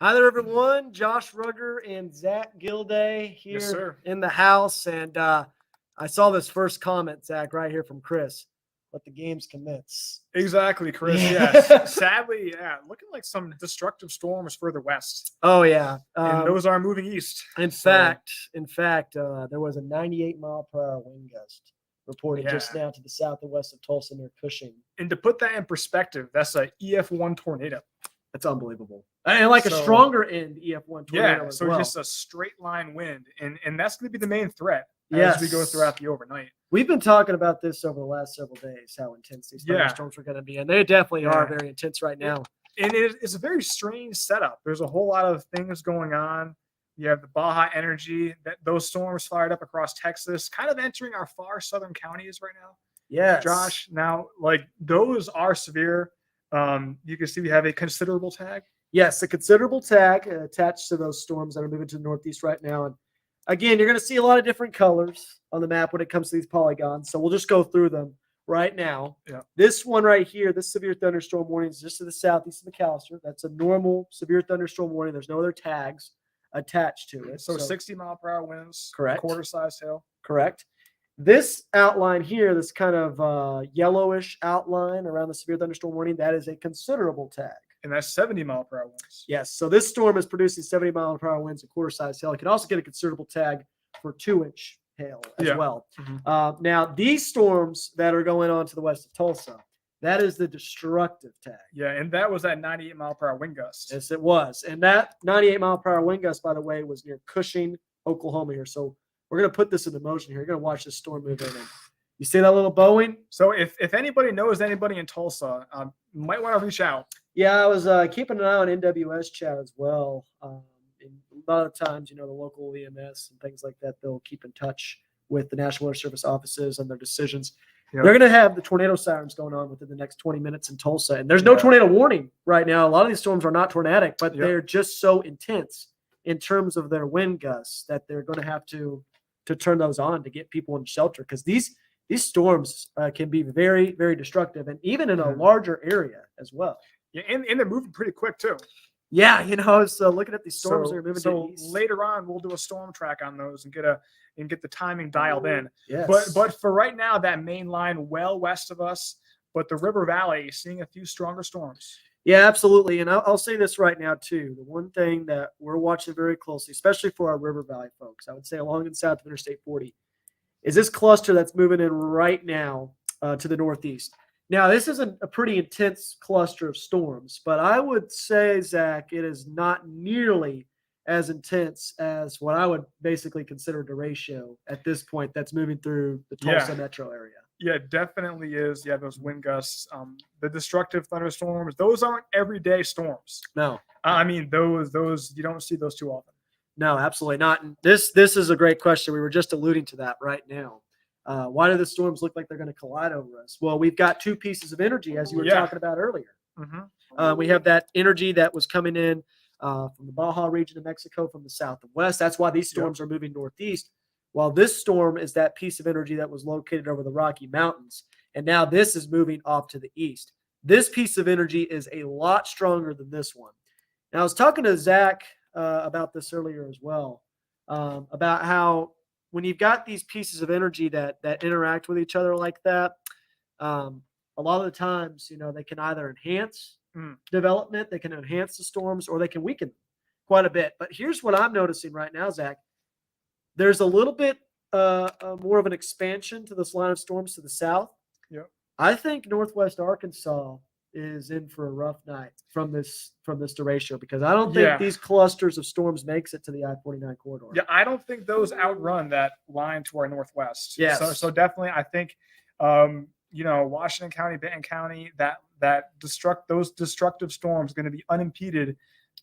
Hi there, everyone. Josh Rugger and Zach Gilday here sir. in the house. And I saw this first comment, Zach, right here from Chris. Let the games commence. Exactly, Chris. Yeah. Yes. Sadly, looking like some destructive storms further west. Oh, yeah. And those are moving east. In fact, there was a 98-mile-per-hour wind gust reported just now to the south and west of Tulsa near Cushing. And to put that in perspective, that's a EF1 tornado. That's unbelievable. And like a stronger end EF1 tornado as well. Just a straight line wind. And that's going to be the main threat as we go throughout the overnight. We've been talking about this over the last several days, how intense these thunderstorms are going to be. And they definitely are very intense right now. And it's a very strange setup. There's a whole lot of things going on. You have the Baja energy, those storms fired up across Texas, kind of entering our far southern counties right now. Yes. Josh, now, like, those are severe. You can see we have a considerable tag. Yes, a considerable tag attached to those storms that are moving to the northeast right now. And again, you're going to see a lot of different colors on the map when it comes to these polygons. So we'll just go through them right now. Yeah. This one right here, this severe thunderstorm warning is just to the southeast of McAllister. That's a normal severe thunderstorm warning. There's no other tags attached to it. So 60-mile-per-hour winds. Correct. Quarter-size hail. Correct. This outline here, this kind of yellowish outline around the severe thunderstorm warning, that is a considerable tag. And that's 70-mile-per-hour winds. Yes. So this storm is producing 70-mile-per-hour winds and quarter-size hail. It can also get a considerable tag for 2-inch hail as well. Mm-hmm. Now, these storms that are going on to the west of Tulsa, that is the destructive tag. Yeah, and that was that 98-mile-per-hour wind gust. Yes, it was. And that 98-mile-per-hour wind gust, by the way, was near Cushing, Oklahoma here. So we're going to put this into motion here. You're going to watch this storm move in. You see that little bowing? So if anybody knows anybody in Tulsa, might want to reach out. Yeah, I was keeping an eye on NWS chat as well. And a lot of times, the local EMS and things like that, they'll keep in touch with the National Weather Service offices and their decisions. Yep. They're going to have the tornado sirens going on within the next 20 minutes in Tulsa. And there's no tornado warning right now. A lot of these storms are not tornadic, but they're just so intense in terms of their wind gusts that they're going to have to turn those on to get people in shelter, because these storms can be very, very destructive, and even in a larger area as well. Yeah, and they're moving pretty quick too. Yeah, so looking at these storms that are moving to the east. Later on, we'll do a storm track on those and get the timing dialed in. Yes. But for right now, that main line well west of us, but the River Valley seeing a few stronger storms. Yeah, absolutely. And I'll say this right now too. The one thing that we're watching very closely, especially for our River Valley folks, I would say along and south of Interstate 40, is this cluster that's moving in right now to the northeast. Now, this is a pretty intense cluster of storms, but I would say, Zach, it is not nearly as intense as what I would basically consider derecho at this point that's moving through the Tulsa metro area. Yeah, it definitely is. Yeah, those wind gusts, the destructive thunderstorms, those aren't everyday storms. No. I mean, those you don't see those too often. No, absolutely not. And this is a great question. We were just alluding to that right now. Why do the storms look like they're going to collide over us? Well, we've got two pieces of energy, as you were talking about earlier. Mm-hmm. We have that energy that was coming in from the Baja region of Mexico from the south and west. That's why these storms are moving northeast. While this storm is that piece of energy that was located over the Rocky Mountains. And now this is moving off to the east. This piece of energy is a lot stronger than this one. Now, I was talking to Zach about this earlier as well, about how when you've got these pieces of energy that interact with each other like that, a lot of the times, they can either enhance development, they can enhance the storms, or they can weaken them quite a bit. But here's what I'm noticing right now, Zach. There's a little bit more of an expansion to this line of storms to the south. Yep. I think Northwest Arkansas is in for a rough night from this derecho, because I don't think these clusters of storms makes it to the I-49 corridor. Yeah, I don't think those outrun that line to our northwest. Yes. So definitely, I think, Washington County, Benton County, those destructive storms going to be unimpeded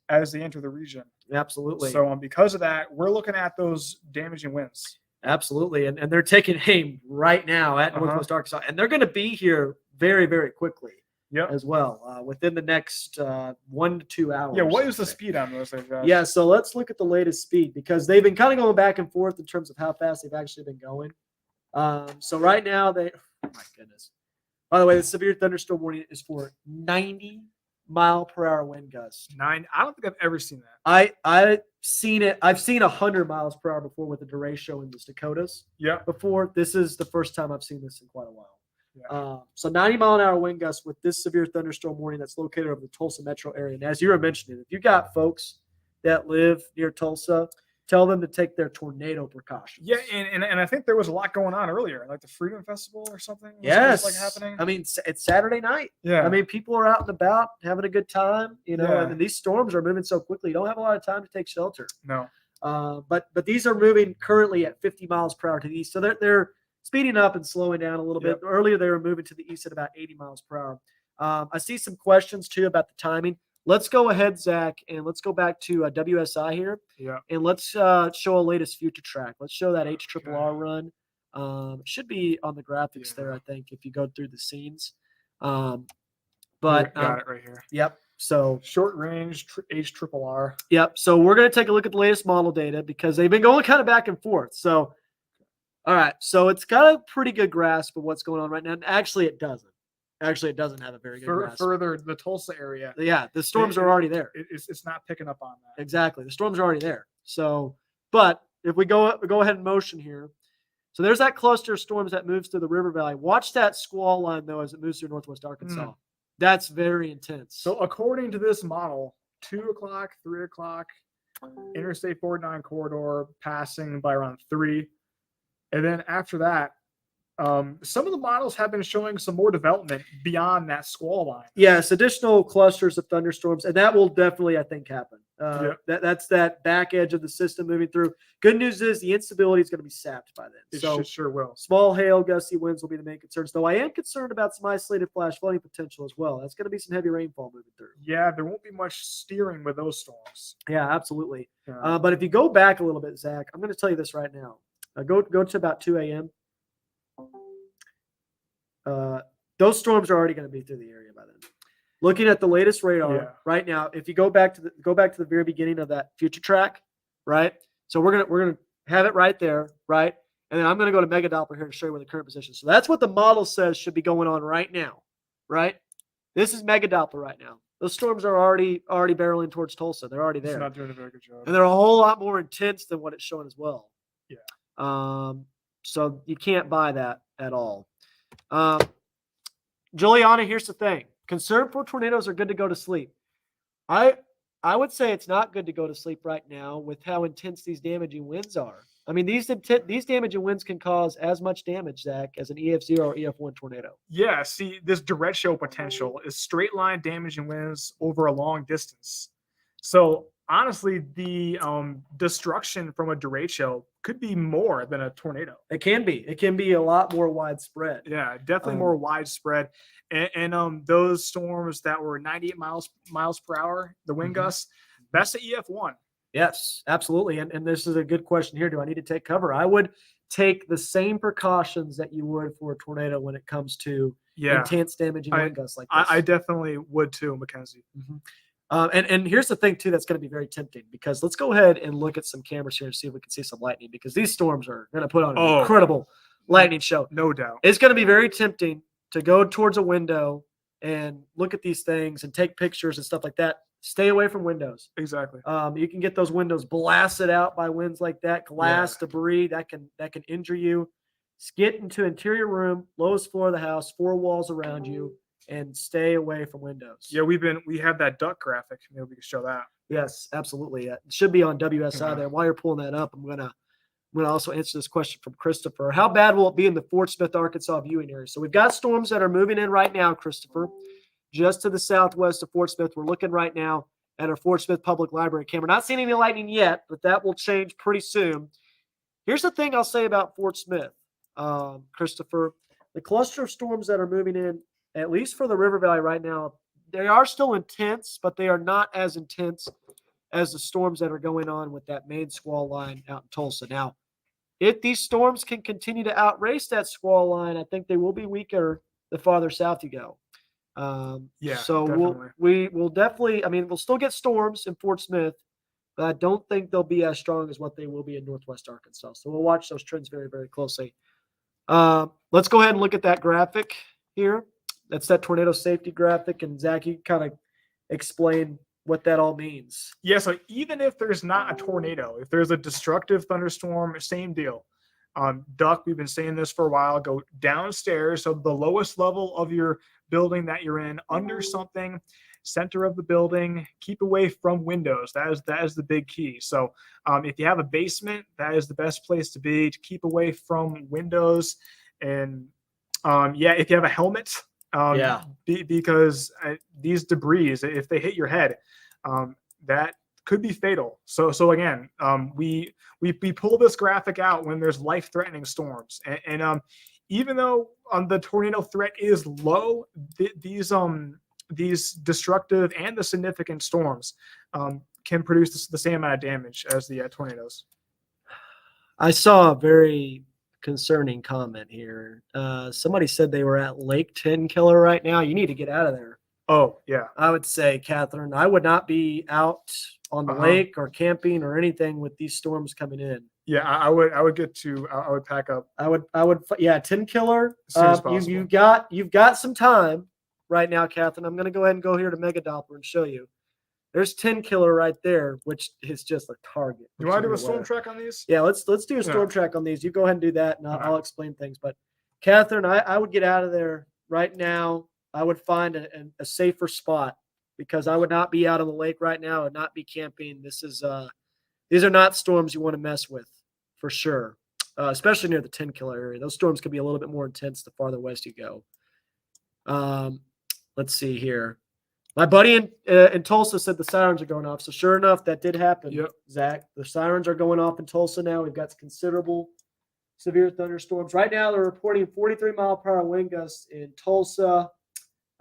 as they enter the region. Absolutely. So because of that, we're looking at those damaging winds. Absolutely. And they're taking aim right now at Northwest Arkansas. And they're going to be here very, very quickly as well, within the next 1 to 2 hours. Yeah, what is the speed on those? Yeah, so let's look at the latest speed, because they've been kind of going back and forth in terms of how fast they've actually been going. So right now oh my goodness. By the way, the severe thunderstorm warning is for 90 mile-per-hour wind gust. I don't think I've ever seen that. I've seen it. I've seen 100 miles per hour before with the derecho in the Dakotas. Yeah. Before, this is the first time I've seen this in quite a while. Yeah. So 90-mile-an-hour wind gusts with this severe thunderstorm warning that's located over the Tulsa metro area. And as you were mentioning, if you got folks that live near Tulsa, tell them to take their tornado precautions. Yeah, and I think there was a lot going on earlier, like the Freedom Festival or something. Yes, was like happening. I mean, it's Saturday night. Yeah, I mean, people are out and about having a good time, Yeah. And these storms are moving so quickly. You don't have a lot of time to take shelter. No. But these are moving currently at 50 miles per hour to the east, so they're speeding up and slowing down a little bit. Earlier, they were moving to the east at about 80 miles per hour. I see some questions too about the timing. Let's go ahead, Zach, and let's go back to WSI here. Yeah. And let's show a latest future track. Let's show that HRRR run. It should be on the graphics there, I think, if you go through the scenes. But got it right here. Yep. So short range HRRR. Yep. So we're going to take a look at the latest model data because they've been going kind of back and forth. So, all right. So it's got a pretty good grasp of what's going on right now. And actually, it doesn't. Actually, it doesn't have a very good grasp. Further, the Tulsa area. Yeah, the storms are already there. It's not picking up on that. Exactly. The storms are already there. So, but if we go ahead and motion here. So there's that cluster of storms that moves through the river valley. Watch that squall line, though, as it moves through northwest Arkansas. That's very intense. So according to this model, 2 o'clock, 3 o'clock, Interstate 49 corridor passing by around 3. And then after that, some of the models have been showing some more development beyond that squall line. Yes, additional clusters of thunderstorms, and that will definitely, I think, happen. That's that back edge of the system moving through. Good news is the instability is going to be sapped by then. It sure will. Small hail, gusty winds will be the main concerns, though I am concerned about some isolated flash flooding potential as well. That's going to be some heavy rainfall moving through. Yeah, there won't be much steering with those storms. Yeah, absolutely. But if you go back a little bit, Zach, I'm going to tell you this right now. Go to about 2 a.m. Those storms are already going to be through the area by then. Looking at the latest radar right now, if you go back to the very beginning of that future track, right? So we're gonna have it right there, right? And then I'm gonna go to Mega Doppler here to show you where the current position. So that's what the model says should be going on right now, right? This is Mega Doppler right now. Those storms are already barreling towards Tulsa. They're already there. It's not doing a very good job. And they're a whole lot more intense than what it's showing as well. Yeah. So you can't buy that at all. Juliana, here's the thing. Concern for tornadoes are good to go to sleep. I would say it's not good to go to sleep right now with how intense these damaging winds are. I mean, these damaging winds can cause as much damage, Zach, as an EF0 or EF1 tornado. Yeah, see, this derecho potential is straight line damaging winds over a long distance. So honestly, the destruction from a derecho could be more than a tornado. It can be. It can be a lot more widespread. Yeah, definitely more widespread. And those storms that were 98 miles per hour, the wind gusts, that's the EF1. Yes, absolutely. And this is a good question here. Do I need to take cover? I would take the same precautions that you would for a tornado when it comes to intense damaging wind gusts like this. I definitely would too, Mackenzie. And here's the thing too that's going to be very tempting, because let's go ahead and look at some cameras here and see if we can see some lightning, because these storms are going to put on an incredible lightning show. No doubt. It's going to be very tempting to go towards a window and look at these things and take pictures and stuff like that. Stay away from windows. Exactly. You can get those windows blasted out by winds like that, glass, debris that can injure you. Just get into interior room, lowest floor of the house, 4 walls around you, and stay away from windows. Yeah, we have that duck graphic. Maybe we can show that. Yes, absolutely. It should be on WSI there. While you're pulling that up, I'm gonna also answer this question from Christopher. How bad will it be in the Fort Smith, Arkansas viewing area? So we've got storms that are moving in right now, Christopher, just to the southwest of Fort Smith. We're looking right now at our Fort Smith Public Library camera. Not seeing any lightning yet, but that will change pretty soon. Here's the thing I'll say about Fort Smith, Christopher. The cluster of storms that are moving in, at least for the River Valley right now, they are still intense, but they are not as intense as the storms that are going on with that main squall line out in Tulsa. Now, if these storms can continue to outrace that squall line, I think they will be weaker the farther south you go. So definitely. we'll definitely, I mean, we'll still get storms in Fort Smith, but I don't think they'll be as strong as what they will be in northwest Arkansas. So we'll watch those trends very, very closely. Let's go ahead and look at that graphic here. That's that tornado safety graphic. And Zach, you kind of explain what that all means. Yeah, so even if there's not a tornado, if there's a destructive thunderstorm, same deal. Duck, we've been saying this for a while, go downstairs, so the lowest level of your building that you're in, under something, center of the building, keep away from windows. That is the big key. So if you have a basement, that is the best place to be, to keep away from windows. And yeah, if you have a helmet, Yeah. because these debris, if they hit your head, that could be fatal. So again, we pull this graphic out when there's life-threatening storms, and even though the tornado threat is low, these destructive and the significant storms can produce the same amount of damage as the tornadoes. I saw a very concerning comment here. Somebody said they were at Lake 10 Killer right now. You need to get out of there. Oh yeah, I would say, Catherine, I would not be out on the lake or camping or anything with these storms coming in. Yeah, I would I would pack up. I would, yeah, 10 Killer. As soon as possible. You've got some time right now, Catherine. I'm going to go ahead and go here to Mega Doppler and show you. There's 10 Killer right there, which is just a target. You want to do a storm track on these? Yeah, let's do a storm track on these. You go ahead and do that, and I'll explain things. But Catherine, I would get out of there right now. I would find a safer spot, because I would not be out on the lake right now and not be camping. These are not storms you want to mess with, for sure, especially near the 10 Killer area. Those storms could be a little bit more intense the farther west you go. Let's see here. My buddy in Tulsa said the sirens are going off. So sure enough, that did happen. Yep. Zach. The sirens are going off in Tulsa now. We've got considerable severe thunderstorms. Right now, they're reporting 43-mile-per-hour wind gusts in Tulsa.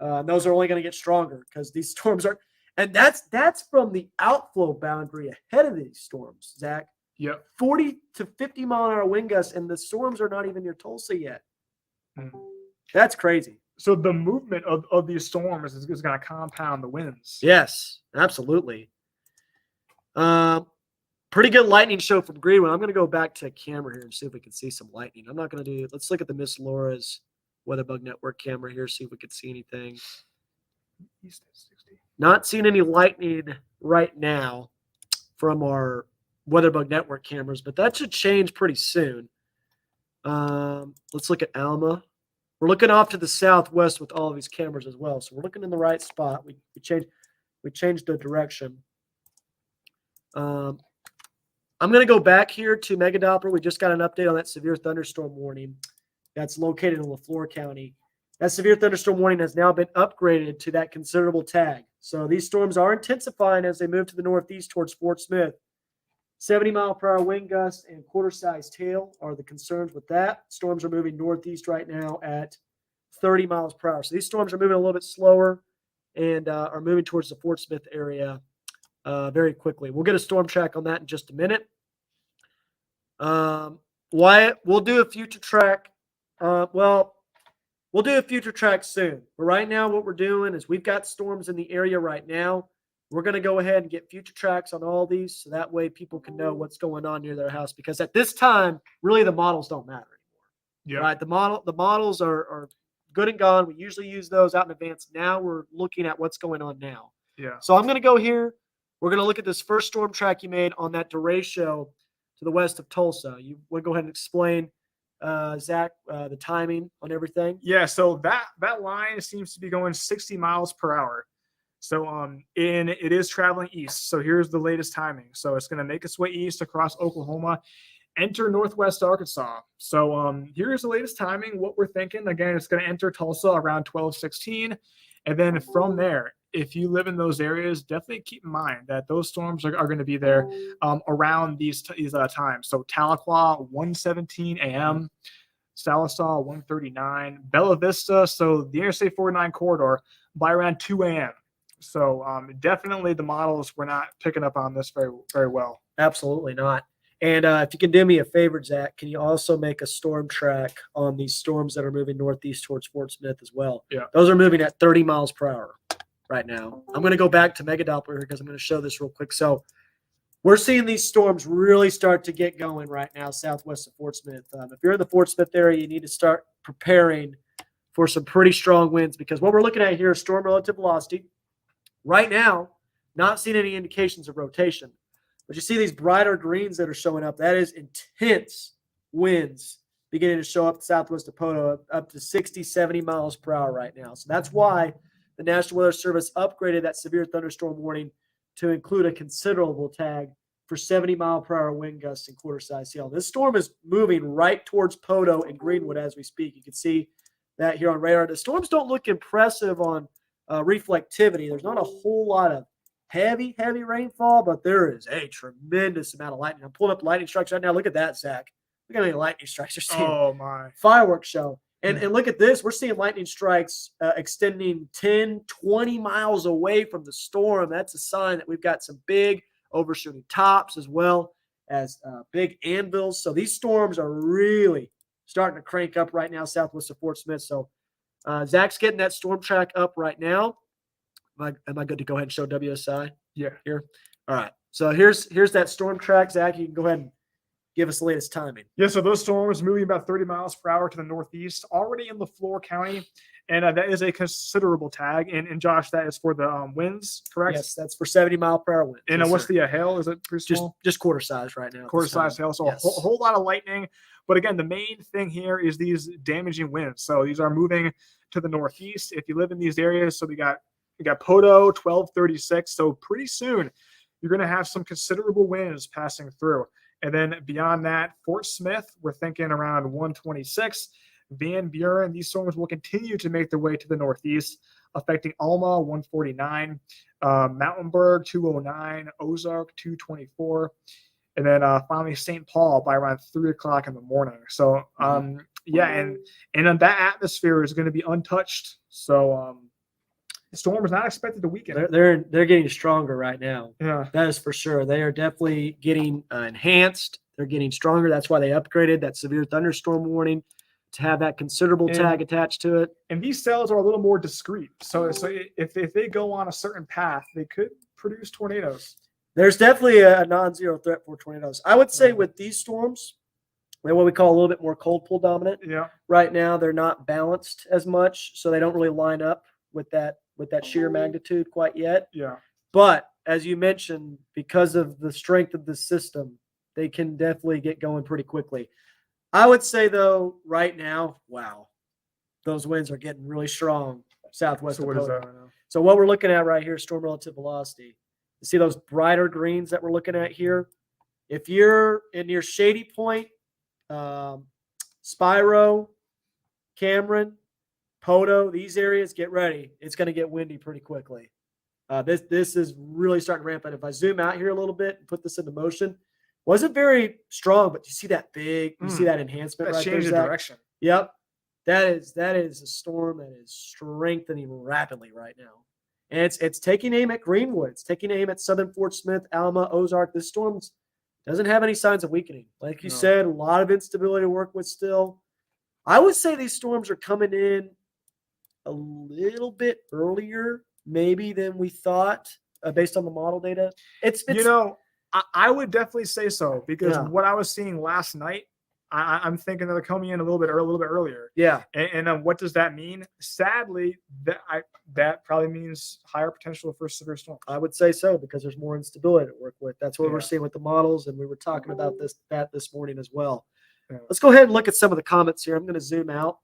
And those are only going to get stronger because these storms are, and that's from the outflow boundary ahead of these storms, Zach. Yep. 40 to 50-mile-an-hour wind gusts, and the storms are not even near Tulsa yet. That's crazy. So the movement of these storms is going to compound the winds. Yes, absolutely. Pretty good lightning show from Greenwood. I'm going to go back to camera here and see if we can see some lightning. I'm not going to do – let's look at the Miss Laura's Weatherbug Network camera here, see if we can see anything. Not seeing any lightning right now from our Weatherbug Network cameras, but that should change pretty soon. Let's look at Alma. We're looking off to the southwest with all of these cameras as well, so we're looking in the right spot. We changed the direction. I'm going to go back here to Mega Doppler. We just got an update on that severe thunderstorm warning that's located in LaFleur County. That severe thunderstorm warning has now been upgraded to that considerable tag. So these storms are intensifying as they move to the northeast towards Fort Smith. 70-mile-per-hour wind gusts and quarter-sized hail are the concerns with that. Storms are moving northeast right now at 30 miles per hour. So these storms are moving a little bit slower and are moving towards the Fort Smith area very quickly. We'll get a storm track on that in just a minute. Wyatt, we'll do a future track. We'll do a future track soon. But right now what we're doing is we've got storms in the area right now. We're going to go ahead and get future tracks on all these so that way people can know what's going on near their house, because at this time, really the models don't matter anymore. Yeah. Right? The models are good and gone. We usually use those out in advance. Now we're looking at what's going on now. Yeah. So I'm going to go here. We're going to look at this first storm track you made on that derecho to the west of Tulsa. You want to go ahead and explain, Zach, the timing on everything? Yeah, so that line seems to be going 60 miles per hour. So it is traveling east. So here's the latest timing. So it's going to make its way east across Oklahoma, enter northwest Arkansas. So here's the latest timing. What we're thinking, again, it's going to enter Tulsa around 12:16, and then from there, if you live in those areas, definitely keep in mind that those storms are going to be there around these times. So Tahlequah 1:17 a.m., Stanislaus 1:39, Bella Vista. So the Interstate 49 corridor by around 2 a.m. So definitely the models were not picking up on this very, very well. Absolutely not. And if you can do me a favor, Zach, can you also make a storm track on these storms that are moving northeast towards Fort Smith as well? Yeah. Those are moving at 30 miles per hour right now. I'm going to go back to Mega Doppler here because I'm going to show this real quick. So we're seeing these storms really start to get going right now southwest of Fort Smith. If you're in the Fort Smith area, you need to start preparing for some pretty strong winds, because what we're looking at here is storm relative velocity. Right now, not seeing any indications of rotation. But you see these brighter greens that are showing up. That is intense winds beginning to show up southwest of Poto, up to 60, 70 miles per hour right now. So that's why the National Weather Service upgraded that severe thunderstorm warning to include a considerable tag for 70-mile-per-hour wind gusts and quarter-size hail. This storm is moving right towards Poto and Greenwood as we speak. You can see that here on radar. The storms don't look impressive on reflectivity. There's not a whole lot of heavy rainfall, but there is a tremendous amount of lightning. I'm pulling up lightning strikes right now. Look at that, Zach. Look how many lightning strikes you're seeing. Oh, my. Fireworks show. And look at this. We're seeing lightning strikes extending 10, 20 miles away from the storm. That's a sign that we've got some big overshooting tops as well as big anvils. So these storms are really starting to crank up right now southwest of Fort Smith. So Zach's getting that storm track up right now. Am I good to go ahead and show WSI? Yeah. Here. All right. So here's that storm track. Zach, you can go ahead and give us the latest timing. Yeah, so those storms moving about 30 miles per hour to the northeast, already in LaFleur County, and that is a considerable tag. And Josh, that is for the winds, correct? Yes, that's for 70-mile-per-hour winds. And yes, what's the hail? Is it pretty small? Just quarter size right now. Quarter size hail, so yes. a whole lot of lightning. But again, the main thing here is these damaging winds. So these are moving to the northeast. If you live in these areas, so we got Poto 1236. So pretty soon you're going to have some considerable winds passing through. And then beyond that, Fort Smith, we're thinking around 126. Van Buren, these storms will continue to make their way to the northeast, affecting Alma 149, Mountainburg 209, Ozark 224, and then finally St. Paul by around 3 o'clock in the morning. So yeah, and then that atmosphere is going to be untouched. So the storm is not expected to weaken. They're getting stronger right now. Yeah, that is for sure. They are definitely getting enhanced. They're getting stronger. That's why they upgraded that severe thunderstorm warning to have that considerable tag attached to it. And these cells are a little more discreet. So if they go on a certain path, they could produce tornadoes. There's definitely a non-zero threat for tornadoes. I would say with these storms, they're what we call a little bit more cold pull dominant. Yeah. Right now, they're not balanced as much, so they don't really line up with that sheer magnitude quite yet. Yeah. But as you mentioned, because of the strength of the system, they can definitely get going pretty quickly. I would say, though, right now, wow, those winds are getting really strong southwest So of what Poto. is that right now? So what we're looking at right here, storm relative velocity. You see those brighter greens that we're looking at here? If you're in your Shady Point, Spiro, Cameron, Poto, these areas, get ready. It's going to get windy pretty quickly. This is really starting to ramp up. If I zoom out here a little bit and put this into motion, wasn't very strong, but you see that you see that enhancement That right change there, of Zach? direction. Yep. That is a storm that is strengthening rapidly right now. And it's taking aim at Greenwood. It's taking aim at southern Fort Smith, Alma, Ozark. This storm doesn't have any signs of weakening. Like you said, a lot of instability to work with still. I would say these storms are coming in a little bit earlier maybe than we thought based on the model data. It's I would definitely say so because what I was seeing last night, I'm thinking they're coming in a little bit earlier. Yeah. And what does that mean? Sadly, that probably means higher potential for severe storm. I would say so because there's more instability to work with. That's what we're seeing with the models, and we were talking about this morning as well. Yeah. Let's go ahead and look at some of the comments here. I'm going to zoom out.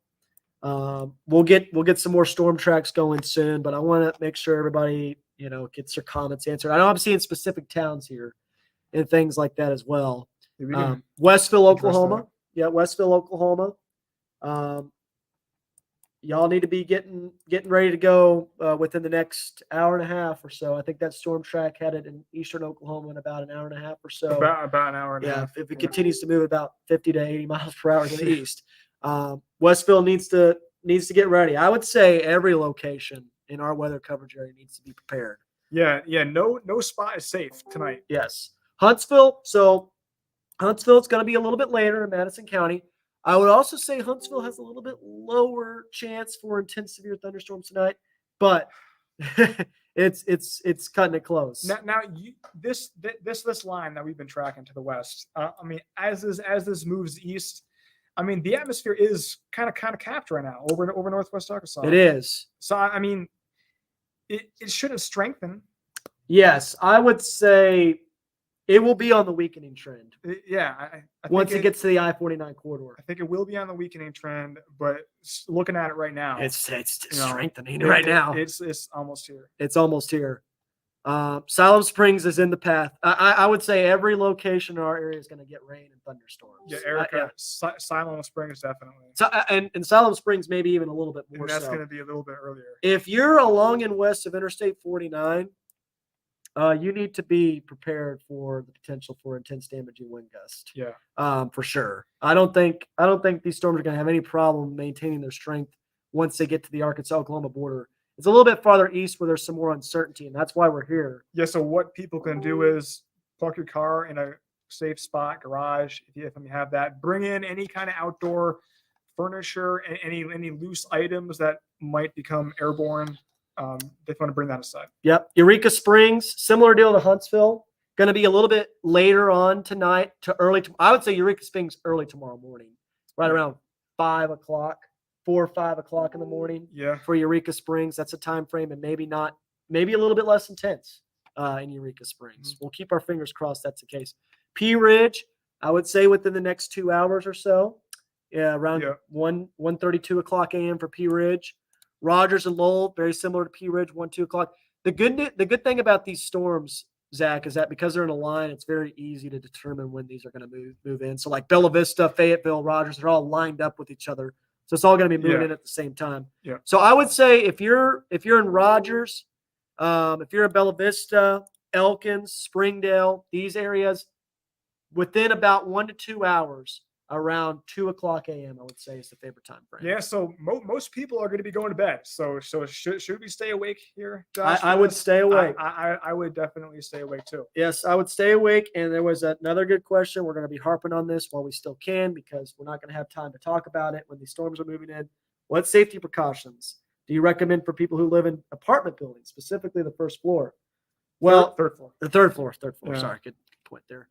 We'll get some more storm tracks going soon, but I want to make sure everybody gets their comments answered. I know I'm seeing specific towns here and things like that as well. Westville, Oklahoma. Yeah, Westville, Oklahoma. Y'all need to be getting ready to go within the next hour and a half or so. I think that storm track headed in eastern Oklahoma in about an hour and a half or so. About an hour and a half. If it continues to move about 50 to 80 miles per hour to the east. Westville needs to get ready. I would say every location in our weather coverage area needs to be prepared. Yeah. No spot is safe tonight. Yes. Huntsville. So Huntsville's going to be a little bit later in Madison County. I would also say Huntsville has a little bit lower chance for intense severe thunderstorms tonight, but it's cutting it close. Now this line that we've been tracking to the west. I mean, as this moves east, I mean the atmosphere is kind of capped right now over northwest Arkansas. It is. So I mean, it should have strengthened. Yes, I would say it will be on the weakening trend I once think it gets to the I-49 corridor. I think it will be on the weakening trend, but looking at it right now, It's you know, strengthening right now. It's almost here. It's almost here. Siloam Springs is in the path. I would say every location in our area is going to get rain and thunderstorms. Yeah, Erica, Siloam Springs definitely. So, and Siloam Springs maybe even a little bit more. And that's so. going to be a little bit earlier. If you're along and west of Interstate 49, you need to be prepared for the potential for intense damaging wind gust. Yeah. For sure. I don't think these storms are going to have any problem maintaining their strength once they get to the Arkansas-Oklahoma border. It's a little bit farther east where there's some more uncertainty, and that's why we're here. Yeah. So what people can do is park your car in a safe spot, garage, if you have that. Bring in any kind of outdoor furniture and any loose items that might become airborne. They want to bring that aside. Yep. Eureka Springs, similar deal to Huntsville. Going to be a little bit later on tonight to early. I would say Eureka Springs early tomorrow morning, right around 5 o'clock, 4 or 5 o'clock in the morning. Yeah. For Eureka Springs, that's a time frame, and maybe a little bit less intense in Eureka Springs. Mm-hmm. We'll keep our fingers crossed that's the case. Pea Ridge, I would say within the next 2 hours or so. Yeah, around 1:32 o'clock a.m. for Pea Ridge. Rogers and Lowell, very similar to Pea Ridge, 1-2 o'clock. The good thing about these storms, Zach, is that because they're in a line, it's very easy to determine when these are going to move in. So like Bella Vista, Fayetteville, Rogers, they're all lined up with each other. So it's all going to be moving in at the same time. Yeah. So I would say if you're in Rogers, if you're in Bella Vista, Elkins, Springdale, these areas, within about 1 to 2 hours, around 2 o'clock a.m., I would say is the favorite time frame. Yeah, so most people are going to be going to bed. So should we stay awake here, Josh? I would stay awake. I would definitely stay awake too. Yes, I would stay awake. And there was another good question. We're going to be harping on this while we still can because we're not going to have time to talk about it when these storms are moving in. What safety precautions do you recommend for people who live in apartment buildings, specifically the first floor? Well, third floor. The third floor. Yeah. Sorry, good point there.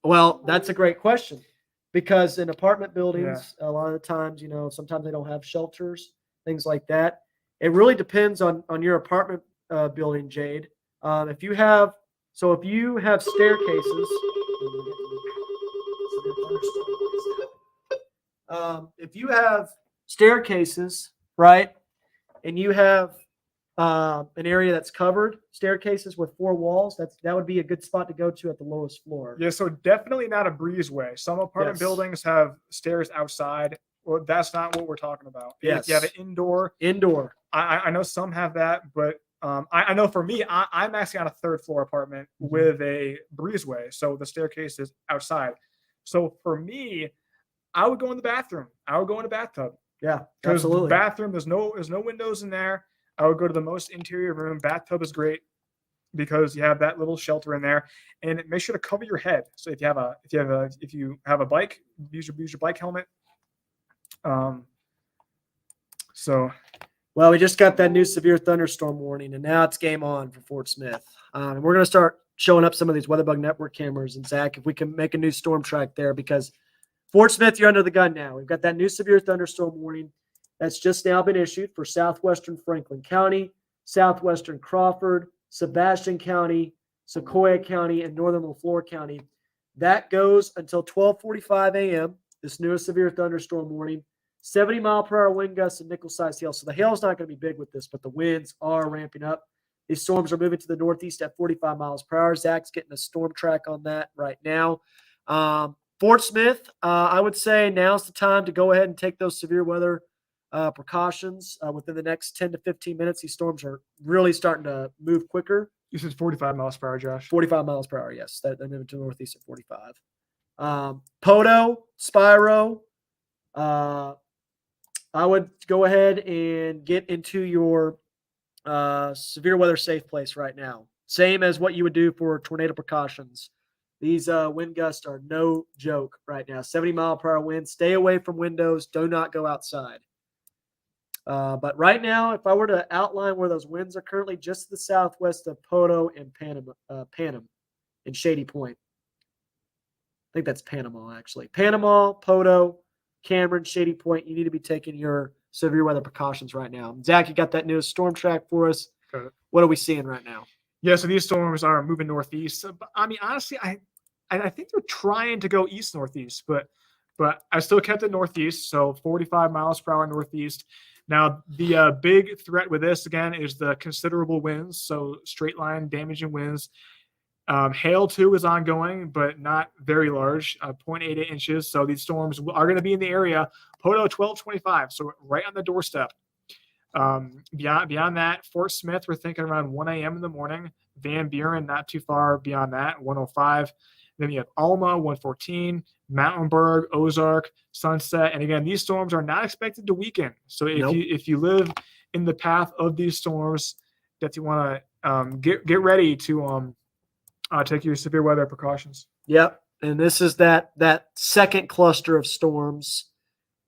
Well, that's a great question because in apartment buildings, a lot of the times, sometimes they don't have shelters, things like that. It really depends on your apartment building, Jade. If you have staircases, if you have staircases, right, and you have an area that's covered, staircases with 4 walls, that would be a good spot to go to at the lowest floor. Yeah, so definitely not a breezeway. Some apartment buildings have stairs outside. Well, that's not what we're talking about. Yes. If you have an indoor. I know some have that, but I know for me, I'm actually on a 3rd floor apartment with a breezeway, so the staircase is outside. So for me, I would go in the bathroom. I would go in a bathtub. Yeah, because the absolutely. bathroom, there's no windows in there. I would go to the most interior room. Bathtub is great because you have that little shelter in there, and make sure to cover your head. So if you have a bike, use your bike helmet. Well, we just got that new severe thunderstorm warning, and now it's game on for Fort Smith. And we're going to start showing up some of these WeatherBug Network cameras. And Zach, if we can make a new storm track there, because Fort Smith, you're under the gun now. We've got that new severe thunderstorm warning that's just now been issued for southwestern Franklin County, southwestern Crawford, Sebastian County, Sequoia County, and northern LaFleur County. That goes until 12:45 a.m., this newest severe thunderstorm warning. 70-mile-per-hour wind gusts and nickel-sized hail. So the hail is not going to be big with this, but the winds are ramping up. These storms are moving to the northeast at 45 miles per hour. Zach's getting a storm track on that right now. Fort Smith, I would say now's the time to go ahead and take those severe weather precautions. Within the next 10 to 15 minutes, these storms are really starting to move quicker. You said 45 miles per hour, Josh. 45 miles per hour, yes. They're moving to the northeast at 45. Poto, Spyro, I would go ahead and get into your severe weather safe place right now. Same as what you would do for tornado precautions. These wind gusts are no joke right now. 70-mile-per-hour winds. Stay away from windows. Do not go outside. But right now, if I were to outline where those winds are currently, just to the southwest of Poto and Panama and Shady Point. I think that's Panama, actually. Panama, Poto, Cameron, Shady Point. You need to be taking your severe weather precautions right now. Zach, you got that newest storm track for us? Got it. What are we seeing right now? Yeah, so these storms are moving northeast. But, I mean, honestly, I think they're trying to go east northeast, but I still kept it northeast, so 45 miles per hour northeast. Now, the big threat with this again is the considerable winds, so straight line damaging winds. Hail too is ongoing, but not very large, 0.88 inches. So these storms are going to be in the area. Poto 1225, so right on the doorstep. Beyond that, Fort Smith, we're thinking around 1 a.m. in the morning. Van Buren, not too far beyond that, 105. Then you have Alma, 114, Mountainburg, Ozark, Sunset. And again, these storms are not expected to weaken. So if you live in the path of these storms, that you want to get ready to take your severe weather precautions. Yep. And this is that second cluster of storms.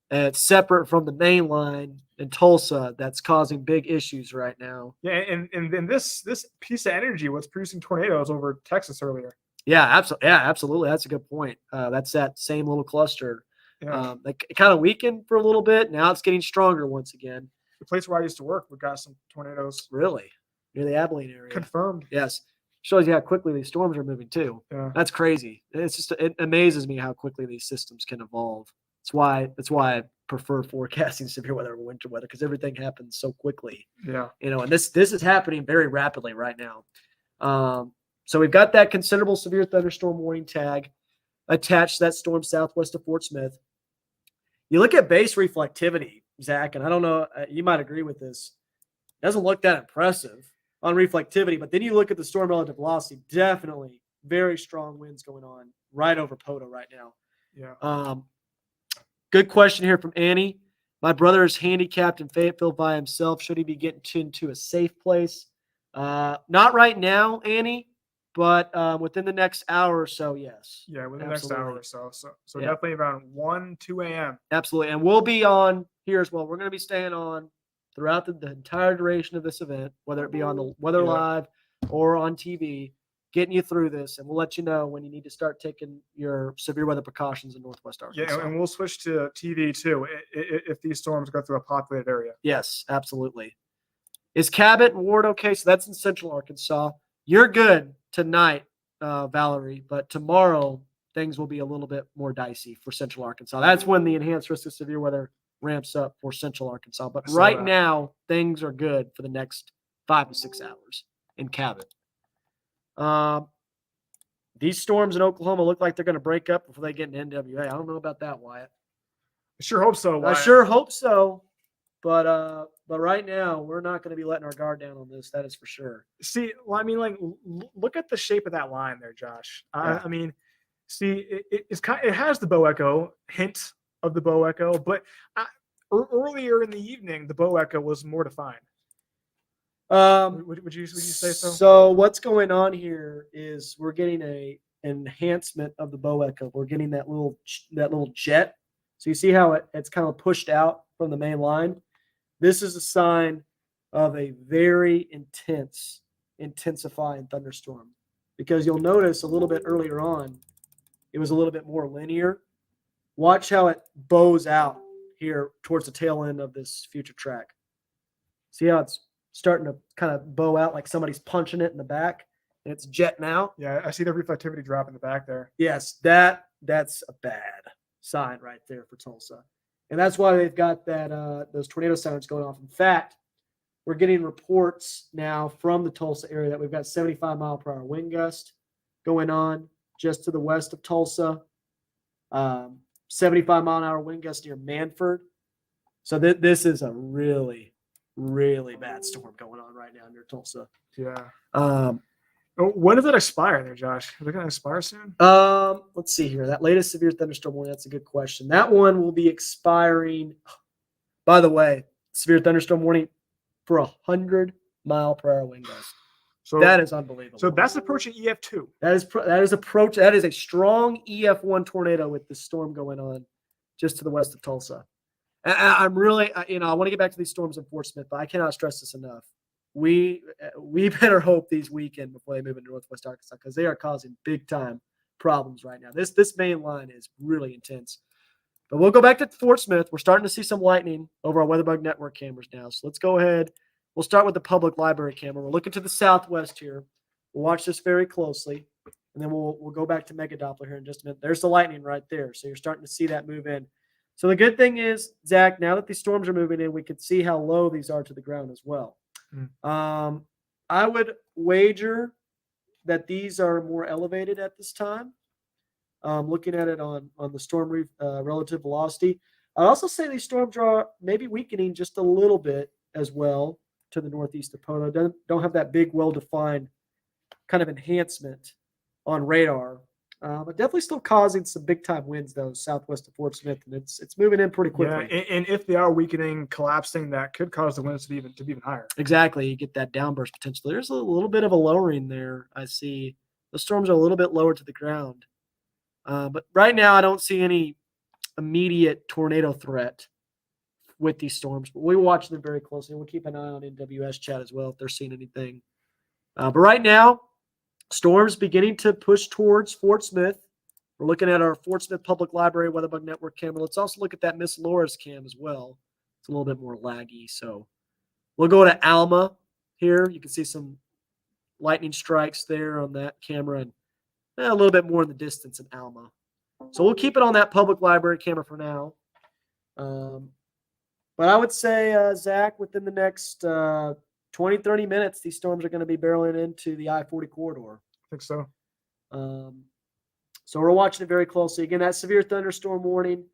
It's separate from the main line in Tulsa that's causing big issues right now. Yeah, and then this piece of energy was producing tornadoes over Texas earlier. Yeah, absolutely. Yeah, absolutely. That's a good point. That's that same little cluster. Yeah. It kind of weakened for a little bit. Now it's getting stronger once again. The place where I used to work, we got some tornadoes. Really? Near the Abilene area. Confirmed. Yes. Shows you how quickly these storms are moving too. Yeah. That's crazy. It amazes me how quickly these systems can evolve. That's why I prefer forecasting severe weather over winter weather, because everything happens so quickly. Yeah. And this is happening very rapidly right now. So we've got that considerable severe thunderstorm warning tag attached to that storm southwest of Fort Smith. You look at base reflectivity, Zach, and I don't know, you might agree with this. It doesn't look that impressive on reflectivity, but then you look at the storm relative velocity, definitely very strong winds going on right over Poto right now. Yeah. Good question here from Annie. My brother is handicapped in Fayetteville by himself. Should he be getting into a safe place? Not right now, Annie, but within the next hour or so, yes. Yeah, within the Absolutely. next hour or so. So Yeah. definitely around 1, 2 a.m. Absolutely. And we'll be on here as well. We're going to be staying on throughout the entire duration of this event, whether it be on the Weather Live or on TV, getting you through this. And we'll let you know when you need to start taking your severe weather precautions in Northwest Arkansas. Yeah, and we'll switch to TV too if these storms go through a populated area. Yes, absolutely. Is Cabot and Ward okay? So that's in Central Arkansas. You're good tonight, Valerie, but tomorrow things will be a little bit more dicey for Central Arkansas. That's when the enhanced risk of severe weather ramps up for Central Arkansas. But right now, things are good for the next 5 to 6 hours in Cabot. These storms in Oklahoma look like they're going to break up before they get into NWA. I don't know about that, Wyatt. I sure hope so, Wyatt. I sure hope so. But right now, we're not going to be letting our guard down on this. That is for sure. See, well, I mean, like, look at the shape of that line there, Josh. Yeah. I mean, see, it has the bow echo hint of the bow echo, but earlier in the evening, the bow echo was more defined. Would you say so? So what's going on here is we're getting a enhancement of the bow echo. We're getting that little jet. So you see how it's kind of pushed out from the main line. This is a sign of a very intensifying thunderstorm, because you'll notice a little bit earlier on, it was a little bit more linear. Watch how it bows out here towards the tail end of this future track. See how it's starting to kind of bow out like somebody's punching it in the back, and it's jetting out. Yeah, I see the reflectivity drop in the back there. Yes, that's a bad sign right there for Tulsa. And that's why they've got that those tornado sirens going off. In fact, we're getting reports now from the Tulsa area that we've got 75 mile per hour wind gust going on just to the west of Tulsa. 75 mile an hour wind gust near Manford. So this is a really, really bad storm going on right now near Tulsa. Yeah. When does it expire there, Josh? Is it going to expire soon? Let's see here. That latest severe thunderstorm warning, that's a good question. That one will be expiring. By the way, severe thunderstorm warning for 100 mile per hour wind gust. So that is unbelievable. So that's approaching EF2. That is a strong EF1 tornado with the storm going on just to the west of Tulsa. And I'm really, I want to get back to these storms in Fort Smith, but I cannot stress this enough. We better hope these weekend before they move into Northwest Arkansas, because they are causing big time problems right now. This main line is really intense. But we'll go back to Fort Smith. We're starting to see some lightning over our WeatherBug Network cameras now. So let's go ahead. We'll start with the public library camera. We're looking to the southwest here. We'll watch this very closely, and then we'll go back to Mega Doppler here in just a minute. There's the lightning right there. So you're starting to see that move in. So the good thing is, Zach, now that these storms are moving in, we can see how low these are to the ground as well. I would wager that these are more elevated at this time. Looking at it on the storm relative velocity. I'd also say these storms are maybe weakening just a little bit as well to the northeast of Poto. Don't have that big, well-defined kind of enhancement on radar. But definitely still causing some big-time winds, though, southwest of Fort Smith, and it's moving in pretty quickly. Yeah, and if they are weakening, collapsing, that could cause the winds to be even higher. Exactly. You get that downburst potential. There's a little bit of a lowering there. I see the storms are a little bit lower to the ground. But right now, I don't see any immediate tornado threat with these storms. But we're watching them very closely. We'll keep an eye on NWS chat as well if they're seeing anything. But right now, storms beginning to push towards Fort Smith. We're looking at our Fort Smith Public Library WeatherBug Network camera. Let's also look at that Miss Laura's cam as well. It's a little bit more laggy. So we'll go to Alma here. You can see some lightning strikes there on that camera and a little bit more in the distance in Alma. So we'll keep it on that public library camera for now. But I would say, Zach, within the next 20, 30 minutes, these storms are going to be barreling into the I-40 corridor. I think so. So we're watching it very closely. Again, that severe thunderstorm warning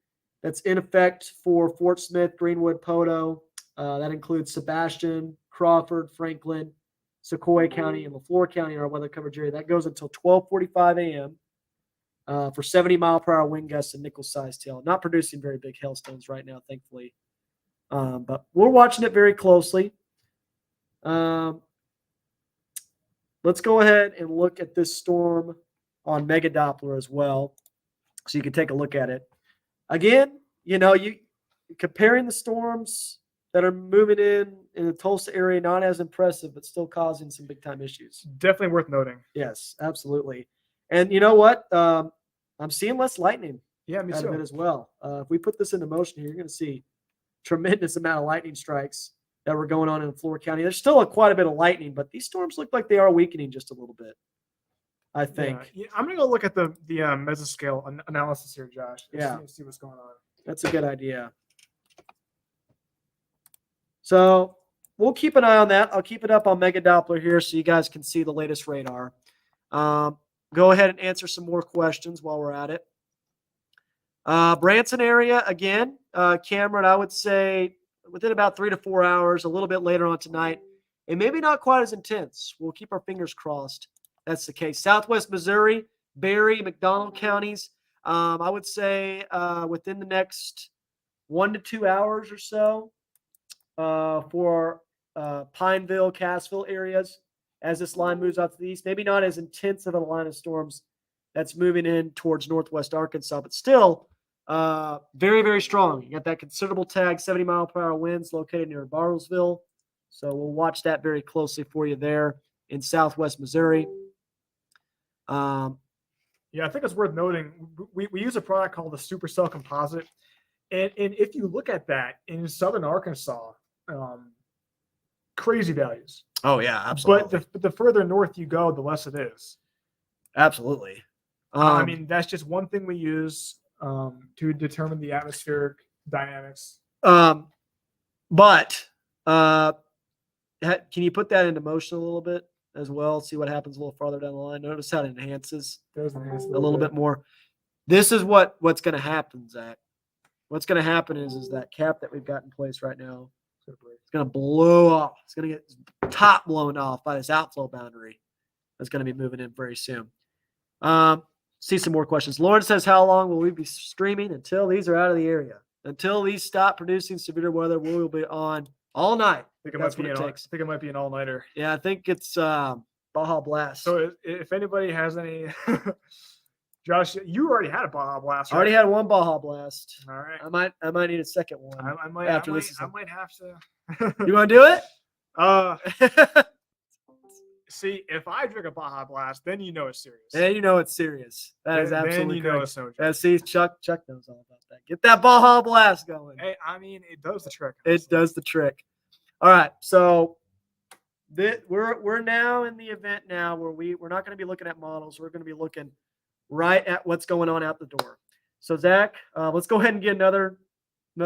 that's in effect for Fort Smith, Greenwood, Poto. That includes Sebastian, Crawford, Franklin, Sequoia County, and LaFleur County in our weather coverage area. That goes until 12:45 a.m. For 70-mile-per-hour wind gusts and nickel-sized hail. Not producing very big hailstones right now, thankfully. But we're watching it very closely. Let's go ahead and look at this storm on Mega Doppler as well, so you can take a look at it. Again, you comparing the storms that are moving in the Tulsa area, not as impressive, but still causing some big time issues. Definitely worth noting. Yes, absolutely. And you know what? I'm seeing less lightning Yeah, me out too. of it as well. If we put this into motion here, you're going to see tremendous amount of lightning strikes that were going on in LaFleur County. There's still quite a bit of lightning, but these storms look like they are weakening just a little bit, I think. Yeah, I'm going to go look at the mesoscale analysis here, Josh. Yeah. See what's going on. That's a good idea. So we'll keep an eye on that. I'll keep it up on Mega Doppler here so you guys can see the latest radar. Go ahead and answer some more questions while we're at it. Branson area, again, Cameron, I would say within about 3 to 4 hours, a little bit later on tonight, and maybe not quite as intense. We'll keep our fingers crossed that's the case. Southwest Missouri, Berry, McDonald counties, I would say within the next 1 to 2 hours or so for Pineville, Cassville areas as this line moves out to the east. Maybe not as intense of a line of storms that's moving in towards northwest Arkansas, but still very, very strong. You got that considerable tag, 70-mile-per-hour winds located near Bartlesville. So we'll watch that very closely for you there in southwest Missouri. Yeah, I think it's worth noting, we use a product called the Supercell Composite. And if you look at that in southern Arkansas, crazy values. Oh, yeah, absolutely. But the further north you go, the less it is. Absolutely. I mean, that's just one thing we use to determine the atmospheric dynamics. But can you put that into motion a little bit as well? See what happens a little farther down the line. Notice how it enhances a little bit more. This is what's going to happen, Zach. What's going to happen is that cap that we've got in place right now, it's going to blow off. It's going to get top blown off by this outflow boundary that's going to be moving in very soon. See some more questions. Lauren says, how long will we be streaming until these are out of the area? Until these stop producing severe weather, we will be on all night. I think it might be an all-nighter. Yeah, I think it's Baja Blast. So if anybody has any Josh, you already had a Baja Blast, right? I already had one Baja Blast. All right. I might need a second one. I might have to. You want to do it? See, if I drink a Baja Blast, then you know it's serious. And you know it's serious. That is Then absolutely you know correct. it's no joke. Yeah, see, Chuck knows all about that. Get that Baja Blast going. Hey, I mean, it does the trick. It honestly. does the trick. All right, so we're now in the event now where we're not going to be looking at models. We're going to be looking right at what's going on out the door. So Zach, let's go ahead and get another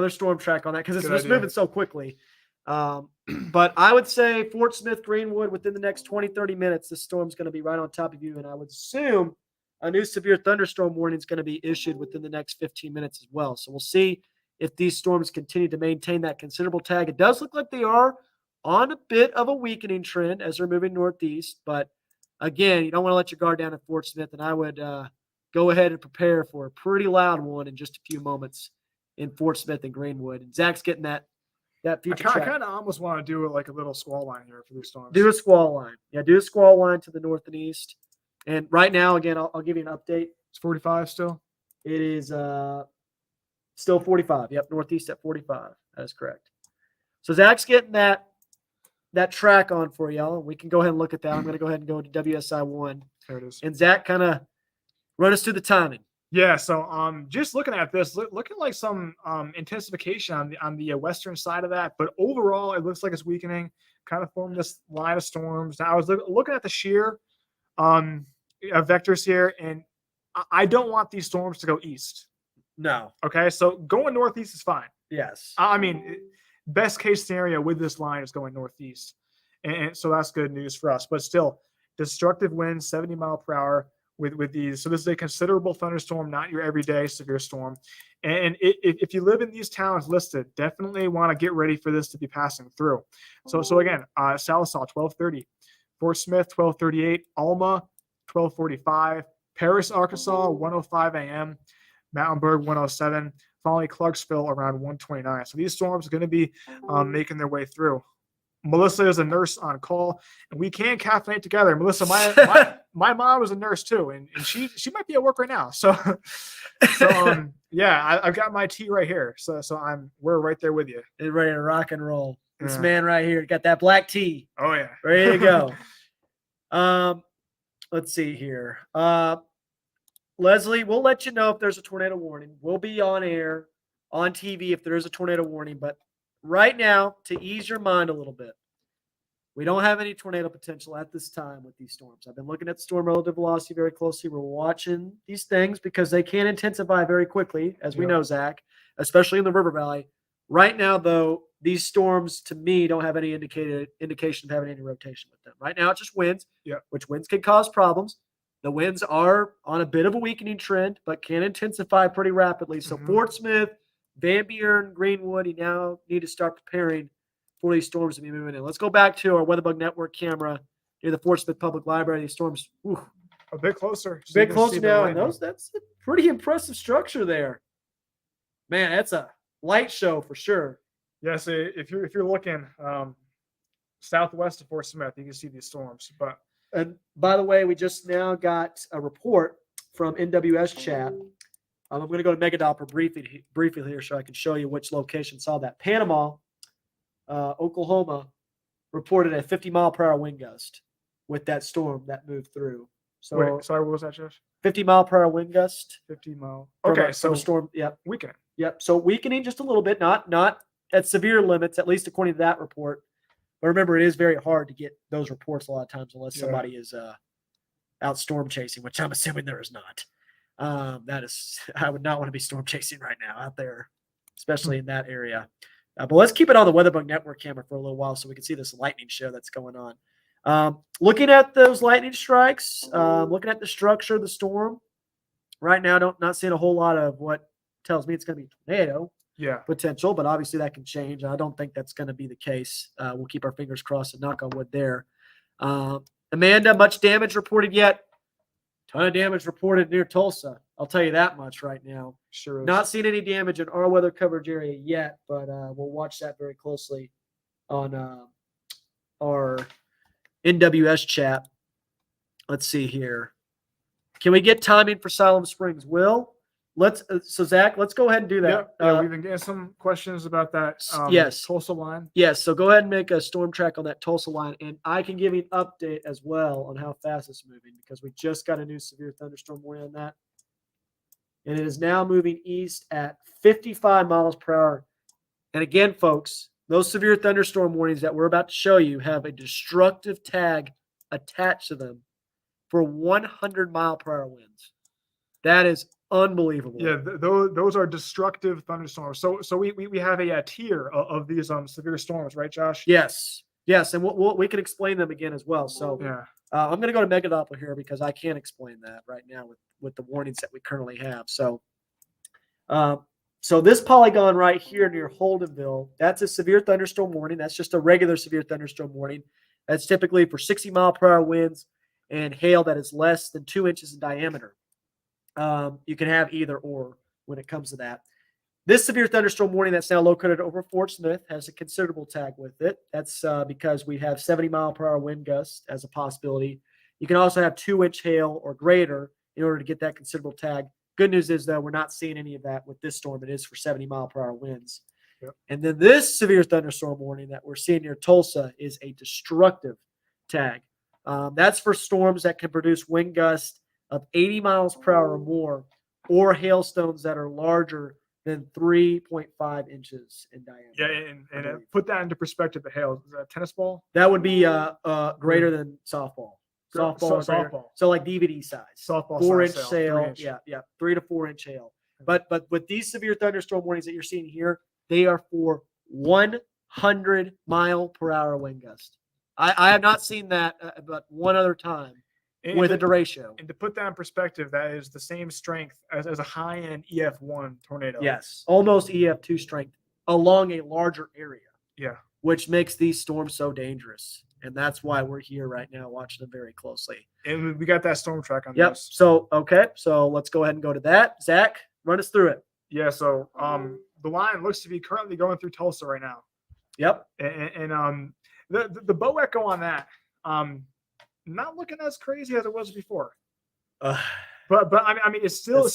storm track on that because it's Good just idea. moving so quickly. But I would say Fort Smith, Greenwood, within the next 20, 30 minutes, this storm's going to be right on top of you. And I would assume a new severe thunderstorm warning is going to be issued within the next 15 minutes as well. So we'll see if these storms continue to maintain that considerable tag. It does look like they are on a bit of a weakening trend as they're moving northeast. But again, you don't want to let your guard down at Fort Smith. And I would go ahead and prepare for a pretty loud one in just a few moments in Fort Smith and Greenwood. And Zach's getting that future I track. kind of almost want to do it like a little squall line here for these storms. Do a squall line. Yeah, do a squall line to the north and east. And right now, again, I'll give you an update. It's 45 still. It is still 45. Yep, northeast at 45. That is correct. So Zach's getting that track on for y'all. We can go ahead and look at that. I'm going to go ahead and go to WSI 1. There it is. And Zach kind of run us through the timing. Yeah, so just looking at this, looking like some intensification on the western side of that, but overall it looks like it's weakening, kind of forming this line of storms. Now I was looking at the shear vectors here, and I don't want these storms to go east. No. Okay, so going northeast is fine. Yes. I mean, best case scenario with this line is going northeast, and so that's good news for us. But still, destructive winds, 70 mile per hour. With these, so this is a considerable thunderstorm, not your everyday severe storm. And if you live in these towns listed, definitely want to get ready for this to be passing through. So again, Salisaw 12:30, Fort Smith 12:38, Alma 12:45, Paris, Arkansas 1:05 a.m., Mountainburg 1:07, finally Clarksville around 1:29. So these storms are going to be making their way through. Melissa is a nurse on call, and we can caffeinate together. Melissa, my mom was a nurse too, and she might be at work right now. So yeah, I've got my tea right here. So we're right there with you. It's ready to rock and roll. This Yeah. man right here got that black tea. Oh yeah, Ready to go. Let's see here. Leslie, we'll let you know if there's a tornado warning. We'll be on air, on TV if there is a tornado warning. But right now, to ease your mind a little bit, we don't have any tornado potential at this time with these storms. I've been looking at storm relative velocity very closely. We're watching these things because they can intensify very quickly, as we know, Zach, especially in the River Valley. Right now, though, these storms, to me, don't have any indication of having any rotation with them. Right now, it's just winds, which winds can cause problems. The winds are on a bit of a weakening trend, but can intensify pretty rapidly. So Fort Smith, Van Buren, Greenwood, you now need to start preparing for these storms to be moving in. Let's go back to our WeatherBug Network camera near the Fort Smith Public Library. These storms, a bit closer. A bit closer now. And that's a pretty impressive structure there. Man, that's a light show for sure. Yes, if you're looking southwest of Fort Smith, you can see these storms. And by the way, we just now got a report from NWS chat. I'm going to go to Megadoppler briefly here so I can show you which location saw that. Panama, Oklahoma, reported a 50 mile per hour wind gust with that storm that moved through. So, wait, sorry, what was that, Josh? 50 mile per hour wind gust. 50 mile. Okay, so a storm. Yep. Weakening. Yep. So weakening just a little bit, not at severe limits, at least according to that report. But remember, it is very hard to get those reports a lot of times unless somebody is out storm chasing, which I'm assuming there is not. I would not want to be storm chasing right now out there, especially in that area. But let's keep it on the WeatherBug Network camera for a little while so we can see this lightning show that's going on. Looking at those lightning strikes, looking at the structure of the storm, right now, not seeing a whole lot of what tells me it's going to be tornado potential, but obviously that can change. I don't think that's going to be the case. We'll keep our fingers crossed and knock on wood there. Amanda, much damage reported yet? Ton of damage reported near Tulsa. I'll tell you that much right now. Sure is. Not seeing any damage in our weather coverage area yet, but we'll watch that very closely on our NWS chat. Let's see here. Can we get timing for Siloam Springs? Will, So Zach, let's go ahead and do that. Yeah, we've been getting some questions about that. Yes. Tulsa line. Yes. So go ahead and make a storm track on that Tulsa line, and I can give you an update as well on how fast it's moving because we just got a new severe thunderstorm warning on that, and it is now moving east at 55 miles per hour. And again, folks, those severe thunderstorm warnings that we're about to show you have a destructive tag attached to them for 100-mile-per-hour winds. That is unbelievable. Yeah, those are destructive thunderstorms. So we have a tier of these severe storms, right, Josh? Yes, and we can explain them again as well. So yeah, I'm going to go to Megadoppler here because I can't explain that right now with the warnings that we currently have. So, so this polygon right here near Holdenville, that's a severe thunderstorm warning. That's just a regular severe thunderstorm warning. That's typically for 60-mile-per-hour winds and hail that is less than 2 inches in diameter. You can have either or when it comes to that. This severe thunderstorm warning that's now located over Fort Smith has a considerable tag with it. That's because we have 70-mile-per-hour wind gusts as a possibility. You can also have 2-inch hail or greater in order to get that considerable tag. Good news is, though, we're not seeing any of that with this storm. It is for 70-mile-per-hour winds. Yep. And then this severe thunderstorm warning that we're seeing near Tulsa is a destructive tag. That's for storms that can produce wind gusts of 80 miles per hour or more, or hailstones that are larger than 3.5 inches in diameter. Yeah, and put that into perspective. The hail is that a tennis ball? That would be greater than softball. Softball. So like DVD size. Softball 4-inch size hail. 3-inch. Yeah, 3 to 4-inch hail. But with these severe thunderstorm warnings that you're seeing here, they are for 100-mile-per-hour wind gust. I have not seen that but one other time with a derecho. And to put that in perspective, that is the same strength as a high-end EF1 tornado. Yes, almost EF2 strength along a larger area. Yeah. Which makes these storms so dangerous. And that's why we're here right now watching them very closely. And we got that storm track on this. So, okay. So let's go ahead and go to that. Zach, run us through it. Yeah. So the line looks to be currently going through Tulsa right now. Yep. And the bow echo on that, not looking as crazy as it was before. But I mean it's still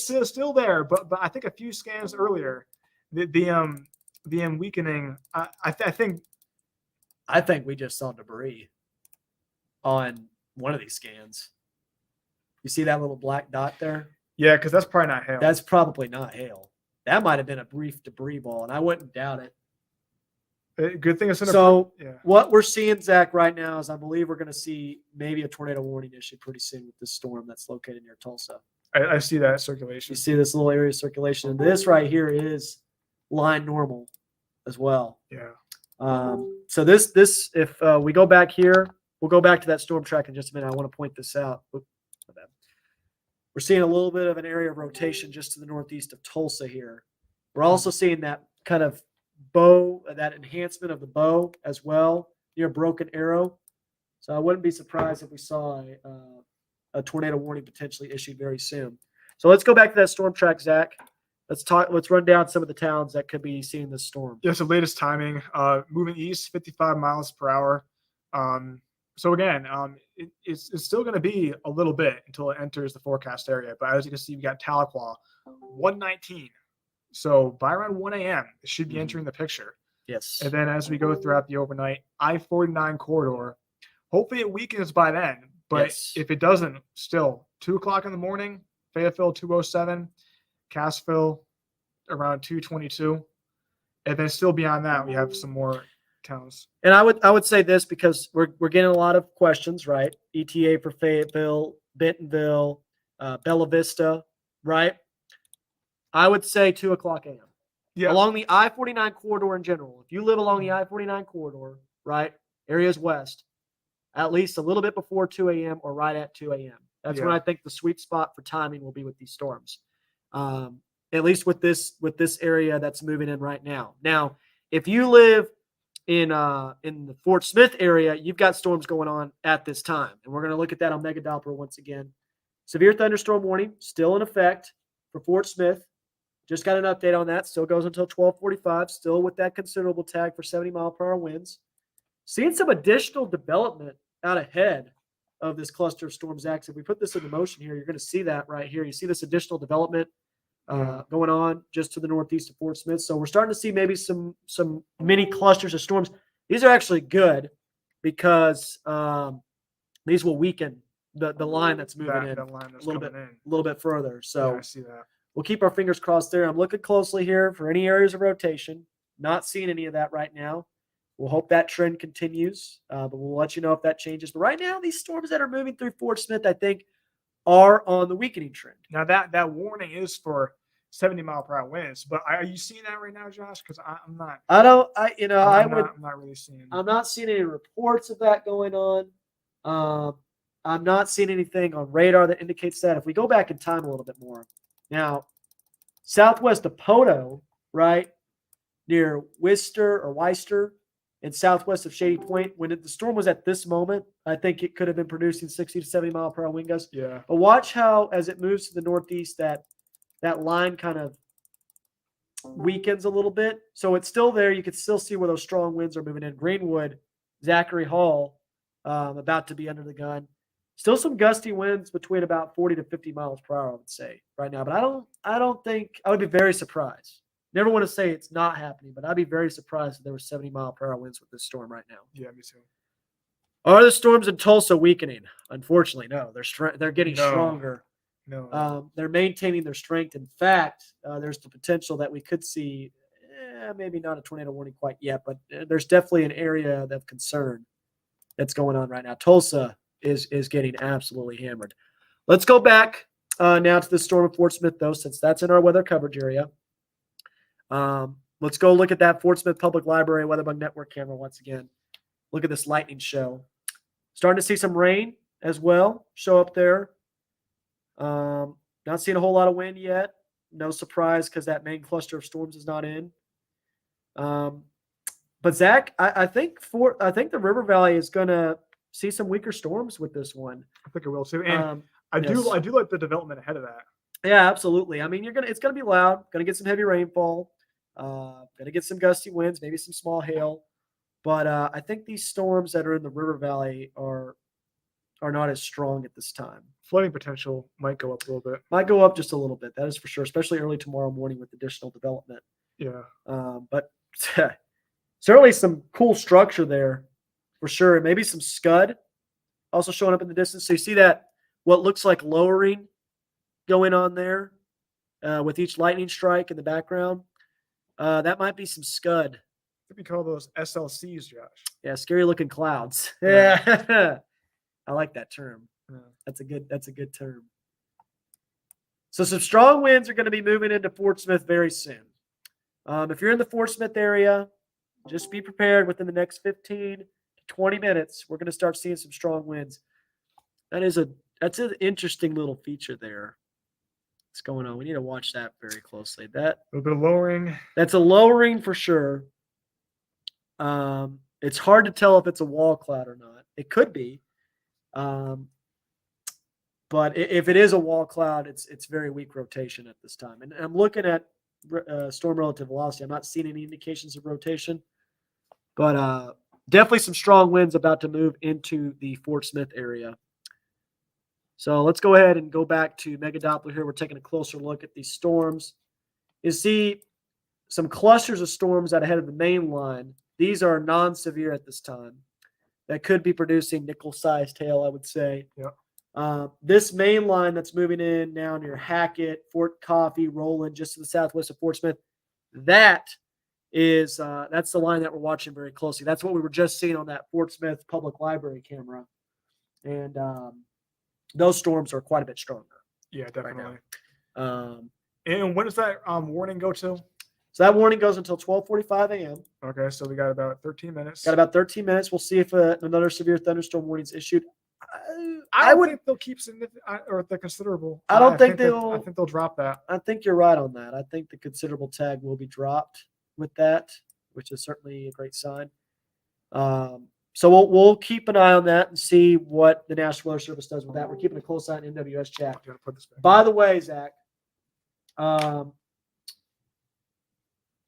there. But I think a few scans earlier, the weakening. I think we just saw debris on one of these scans. You see that little black dot there? Yeah, because that's probably not hail. That's probably not hail. That might have been a brief debris ball, and I wouldn't doubt it. Good thing it's in what we're seeing, Zach, right now is I believe we're going to see maybe a tornado warning issued pretty soon with this storm that's located near Tulsa. I see that circulation. You see this little area of circulation, and this right here is line normal as well. Yeah. So this if we go back here, we'll go back to that storm track in just a minute. I want to point this out. We're seeing a little bit of an area of rotation just to the northeast of Tulsa here. We're also seeing that kind of bow, that enhancement of the bow as well near Broken Arrow. So I wouldn't be surprised if we saw a tornado warning potentially issued very soon. So let's go back to that storm track, Zach. Let's run down some of the towns that could be seeing this storm. Yes, the latest timing, moving east 55 miles per hour. So again, it's still going to be a little bit until it enters the forecast area. But as you can see, we got Tahlequah, 119. So by around 1 a.m., it should be entering the picture. Yes. And then as we go throughout the overnight, I-49 corridor, hopefully it weakens by then. But if it doesn't, still 2 o'clock in the morning, Fayetteville 207, Cassville around 222. And then still beyond that, we have some more towns. And I would say this because we're getting a lot of questions, right? ETA for Fayetteville, Bentonville, Bella Vista, right? I would say 2 o'clock a.m. Yeah. Along the I-49 corridor in general. If you live along the I-49 corridor, right, areas west, at least a little bit before 2 a.m. or right at 2 a.m. That's when I think the sweet spot for timing will be with these storms. At least with this area that's moving in right now. Now, if you live in the Fort Smith area, you've got storms going on at this time. And we're going to look at that on Megadoppler once again. Severe thunderstorm warning still in effect for Fort Smith. Just got an update on that. Still goes until 12:45. Still with that considerable tag for 70-mile-per-hour winds. Seeing some additional development out ahead of this cluster of storms. If we put this into motion here, you're going to see that right here. You see this additional development going on just to the northeast of Fort Smith. So we're starting to see maybe some mini clusters of storms. These are actually good because these will weaken the line that's moving in that line that's a little bit further. So yeah, I see that. we'll keep our fingers crossed there. I'm looking closely here for any areas of rotation. Not seeing any of that right now. We'll hope that trend continues, but we'll let you know if that changes. But right now, these storms that are moving through Fort Smith, I think, are on the weakening trend. Now that warning is for 70-mile-per-hour winds, but are you seeing that right now, Josh? Because I'm not. I don't. I'm not really seeing. I'm not seeing any reports of that going on. I'm not seeing anything on radar that indicates that. If we go back in time a little bit more, now southwest of Poto, right near Weister, and southwest of Shady Point, when the storm was at this moment, I think it could have been producing 60 to 70 mile per hour wind gusts. Yeah. But watch how, as it moves to the northeast, that line kind of weakens a little bit. So it's still there. You can still see where those strong winds are moving in. Greenwood, Zachary Hall, about to be under the gun. Still some gusty winds between about 40 to 50 miles per hour, I would say, right now. But I don't think I would be very surprised. Never want to say it's not happening, but I'd be very surprised if there were 70-mile-per-hour winds with this storm right now. Yeah, me too. Are the storms in Tulsa weakening? Unfortunately, no. They're getting stronger. No. They're maintaining their strength. In fact, there's the potential that we could see, maybe not a tornado warning quite yet, but there's definitely an area of concern that's going on right now. Tulsa is getting absolutely hammered. Let's go back now to the storm of Fort Smith, though, since that's in our weather coverage area. Let's go look at that Fort Smith Public Library WeatherBug Network camera once again. Look at this lightning show. Starting to see some rain as well show up there. Not seeing a whole lot of wind yet. No surprise because that main cluster of storms is not in. But Zach, I think the River Valley is going to see some weaker storms with this one. I think it will too. And I do like the development ahead of that. Yeah, absolutely. I mean, it's going to be loud. Going to get some heavy rainfall. Going to get some gusty winds, maybe some small hail. But I think these storms that are in the River Valley are not as strong at this time. Flooding potential might go up a little bit. Might go up just a little bit. That is for sure, especially early tomorrow morning with additional development. Yeah. But certainly some cool structure there for sure. Maybe some scud also showing up in the distance. So you see that what looks like lowering going on there with each lightning strike in the background. That might be some scud. What do we call those SLCs, Josh? Yeah, scary looking clouds. Yeah. I like that term. Yeah. That's a good term. So some strong winds are going to be moving into Fort Smith very soon. If you're in the Fort Smith area, just be prepared within the next 15 to 20 minutes. We're going to start seeing some strong winds. That's an interesting little feature there. What's going on? We need to watch that very closely. That a little bit of lowering. That's a lowering for sure. It's hard to tell if it's a wall cloud or not. It could be. But if it is a wall cloud, it's very weak rotation at this time. And I'm looking at storm relative velocity. I'm not seeing any indications of rotation, but definitely some strong winds about to move into the Fort Smith area. So let's go ahead and go back to Mega Doppler here. We're taking a closer look at these storms. You see some clusters of storms out ahead of the main line. These are non-severe at this time. That could be producing nickel-sized hail, I would say. Yeah. This main line that's moving in now near Hackett, Fort Coffee, Roland, just to the southwest of Fort Smith, that's the line that we're watching very closely. That's what we were just seeing on that Fort Smith Public Library camera. And those storms are quite a bit stronger. Yeah, definitely. Right and when does that warning go to? So that warning goes until 12:45 a.m. Okay, so we got about 13 minutes. Got about 13 minutes. We'll see if another severe thunderstorm warning is issued. I would think they'll keep significant or the considerable. I think they'll drop that. I think you're right on that. I think the considerable tag will be dropped with that, which is certainly a great sign. So we'll keep an eye on that and see what the National Weather Service does with that. We're keeping a close eye on NWS chat. By the way, Zach,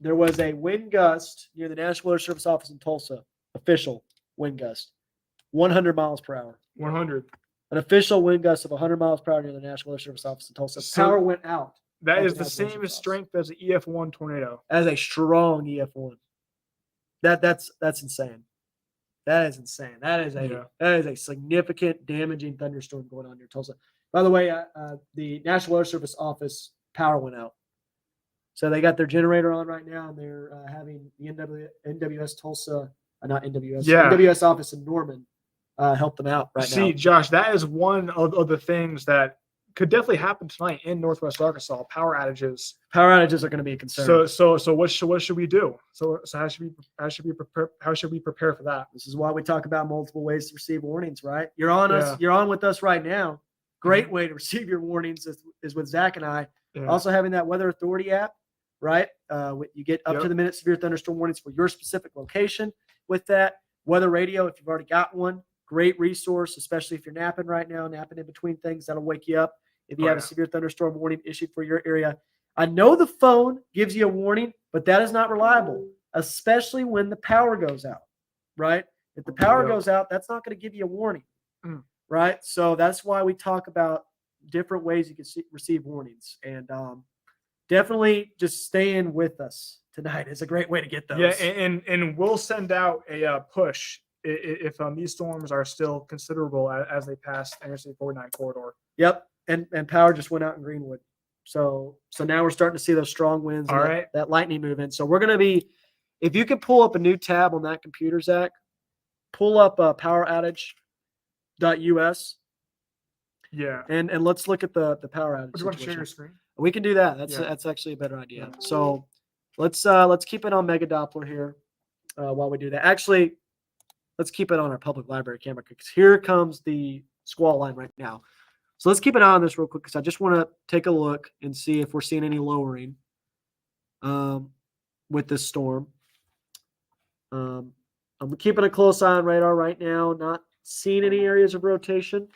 there was a wind gust near the National Weather Service office in Tulsa, official wind gust, 100 miles per hour. 100. An official wind gust of 100 miles per hour near the National Weather Service office in Tulsa. So Power went out That Like is it the has those same across. strength as an EF1 tornado. As a strong EF1. That's insane. That is insane. That is a significant damaging thunderstorm going on near Tulsa. By the way, the National Weather Service office power went out, so they got their generator on right now, and they're having the NWS Tulsa, not NWS, Yeah. NWS office in Norman help them out right now. See, Josh, that is one of the things that could definitely happen tonight in Northwest Arkansas. Power outages. Power outages are going to be a concern. So what should we do? So how should we prepare for that? This is why we talk about multiple ways to receive warnings, right? You're on Yeah. us. You're on with us right now. Great way to receive your warnings is with Zach and I. Yeah. Also having that Weather Authority app, right? You get up to the minute severe thunderstorm warnings for your specific location with that. Weather radio, if you've already got one, great resource, especially if you're napping right now, napping in between things, that'll wake you up. If you have a severe thunderstorm warning issued for your area. I know the phone gives you a warning, but that is not reliable, especially when the power goes out, right? If the power goes out, that's not going to give you a warning, right? So that's why we talk about different ways you can receive warnings. And definitely just staying with us tonight is a great way to get those. Yeah, and we'll send out a push if these storms are still considerable as they pass Interstate 49 corridor. Yep. And power just went out in Greenwood. So now we're starting to see those strong winds and that lightning move in. So we're going to be, if you can pull up a new tab on that computer, Zach, pull up poweroutage.us. Yeah. And let's look at the power outage. Do you want to share your screen? We can do that. That's actually a better idea. So let's keep it on Mega Doppler here while we do that. Actually, let's keep it on our public library camera because here comes the Squall line right now. So let's keep an eye on this real quick because I just want to take a look and see if we're seeing any lowering with this storm. I'm keeping a close eye on radar right now, not seeing any areas of rotation,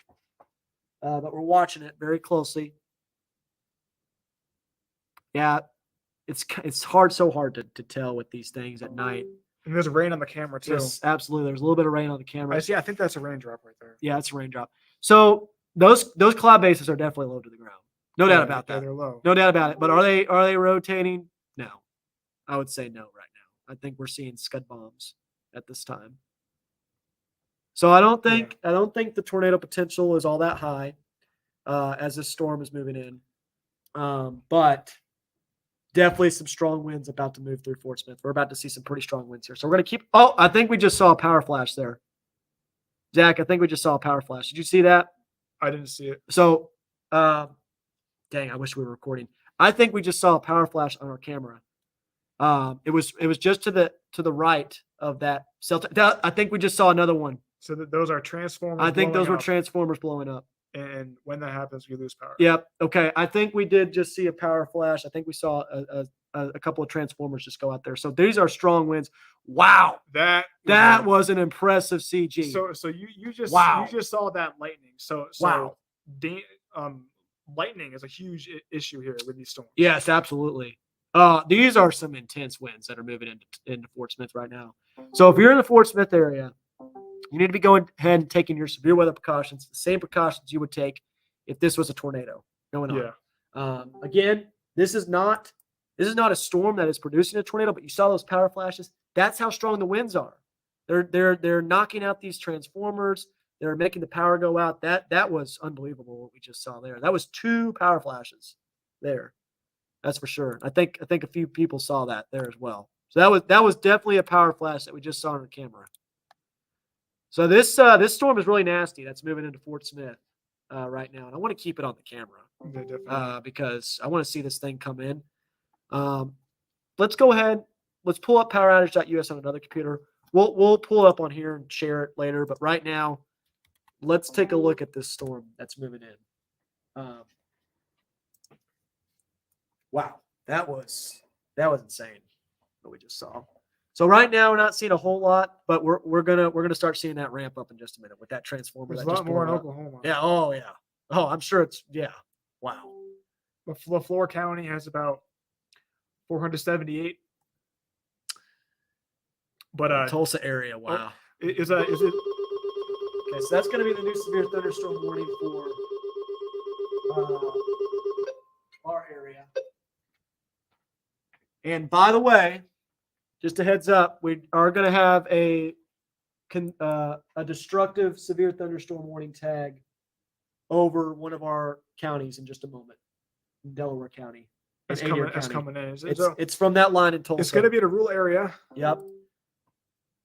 but we're watching it very closely. Yeah, it's so hard to tell with these things at night. And there's rain on the camera too. Yes, absolutely. There's a little bit of rain on the camera. I think that's a raindrop right there. Yeah, it's a raindrop. So those cloud bases are definitely low to the ground. No doubt about that. They're low. No doubt about it. But are they rotating? No. I would say no right now. I think we're seeing scud bombs at this time. So I don't think the tornado potential is all that high as this storm is moving in. But definitely some strong winds about to move through Fort Smith. We're about to see some pretty strong winds here. So we're going to keep – I think we just saw a power flash there. Zach, I think we just saw a power flash. Did you see that? I didn't see it. So, dang, I wish we were recording. I think we just saw a power flash on our camera. It was just to the right of that cell. I think we just saw another one. So those are transformers. I think those were transformers blowing up. And when that happens, we lose power. Yep. Okay. I think we did just see a power flash. I think we saw a couple of transformers just go out there. So these are strong winds. Wow. That was an impressive CG. So you just saw that lightning. So wow. Lightning is a huge issue here with these storms. Yes, absolutely. These are some intense winds that are moving into Fort Smith right now. So if you're in the Fort Smith area, you need to be going ahead and taking your severe weather precautions, the same precautions you would take if this was a tornado going on. Yeah. Again, this is not a storm that is producing a tornado, but you saw those power flashes. That's how strong the winds are. They're knocking out these transformers. They're making the power go out. That was unbelievable what we just saw there. That was 2 power flashes there. That's for sure. I think a few people saw that there as well. So that was definitely a power flash that we just saw on the camera. So this storm is really nasty. That's moving into Fort Smith right now, and I want to keep it on the camera because I want to see this thing come in. Let's go ahead. Let's pull up poweroutage.us on another computer. We'll pull it up on here and share it later. But right now, let's take a look at this storm that's moving in. Wow, that was insane what we just saw. So right now we're not seeing a whole lot, but we're gonna start seeing that ramp up in just a minute with that transformer. There's a lot more in Oklahoma. Yeah. Oh yeah. Oh, I'm sure it's Wow. LaFleur County has about 478. But Tulsa area. Wow. Is it? Okay, so that's going to be the new severe thunderstorm warning for our area. And by the way, just a heads up, we are going to have a destructive severe thunderstorm warning tag over one of our counties in just a moment, in Delaware County. It's Adair coming in. It's from that line in Tulsa. It's going to be in a rural area. Yep.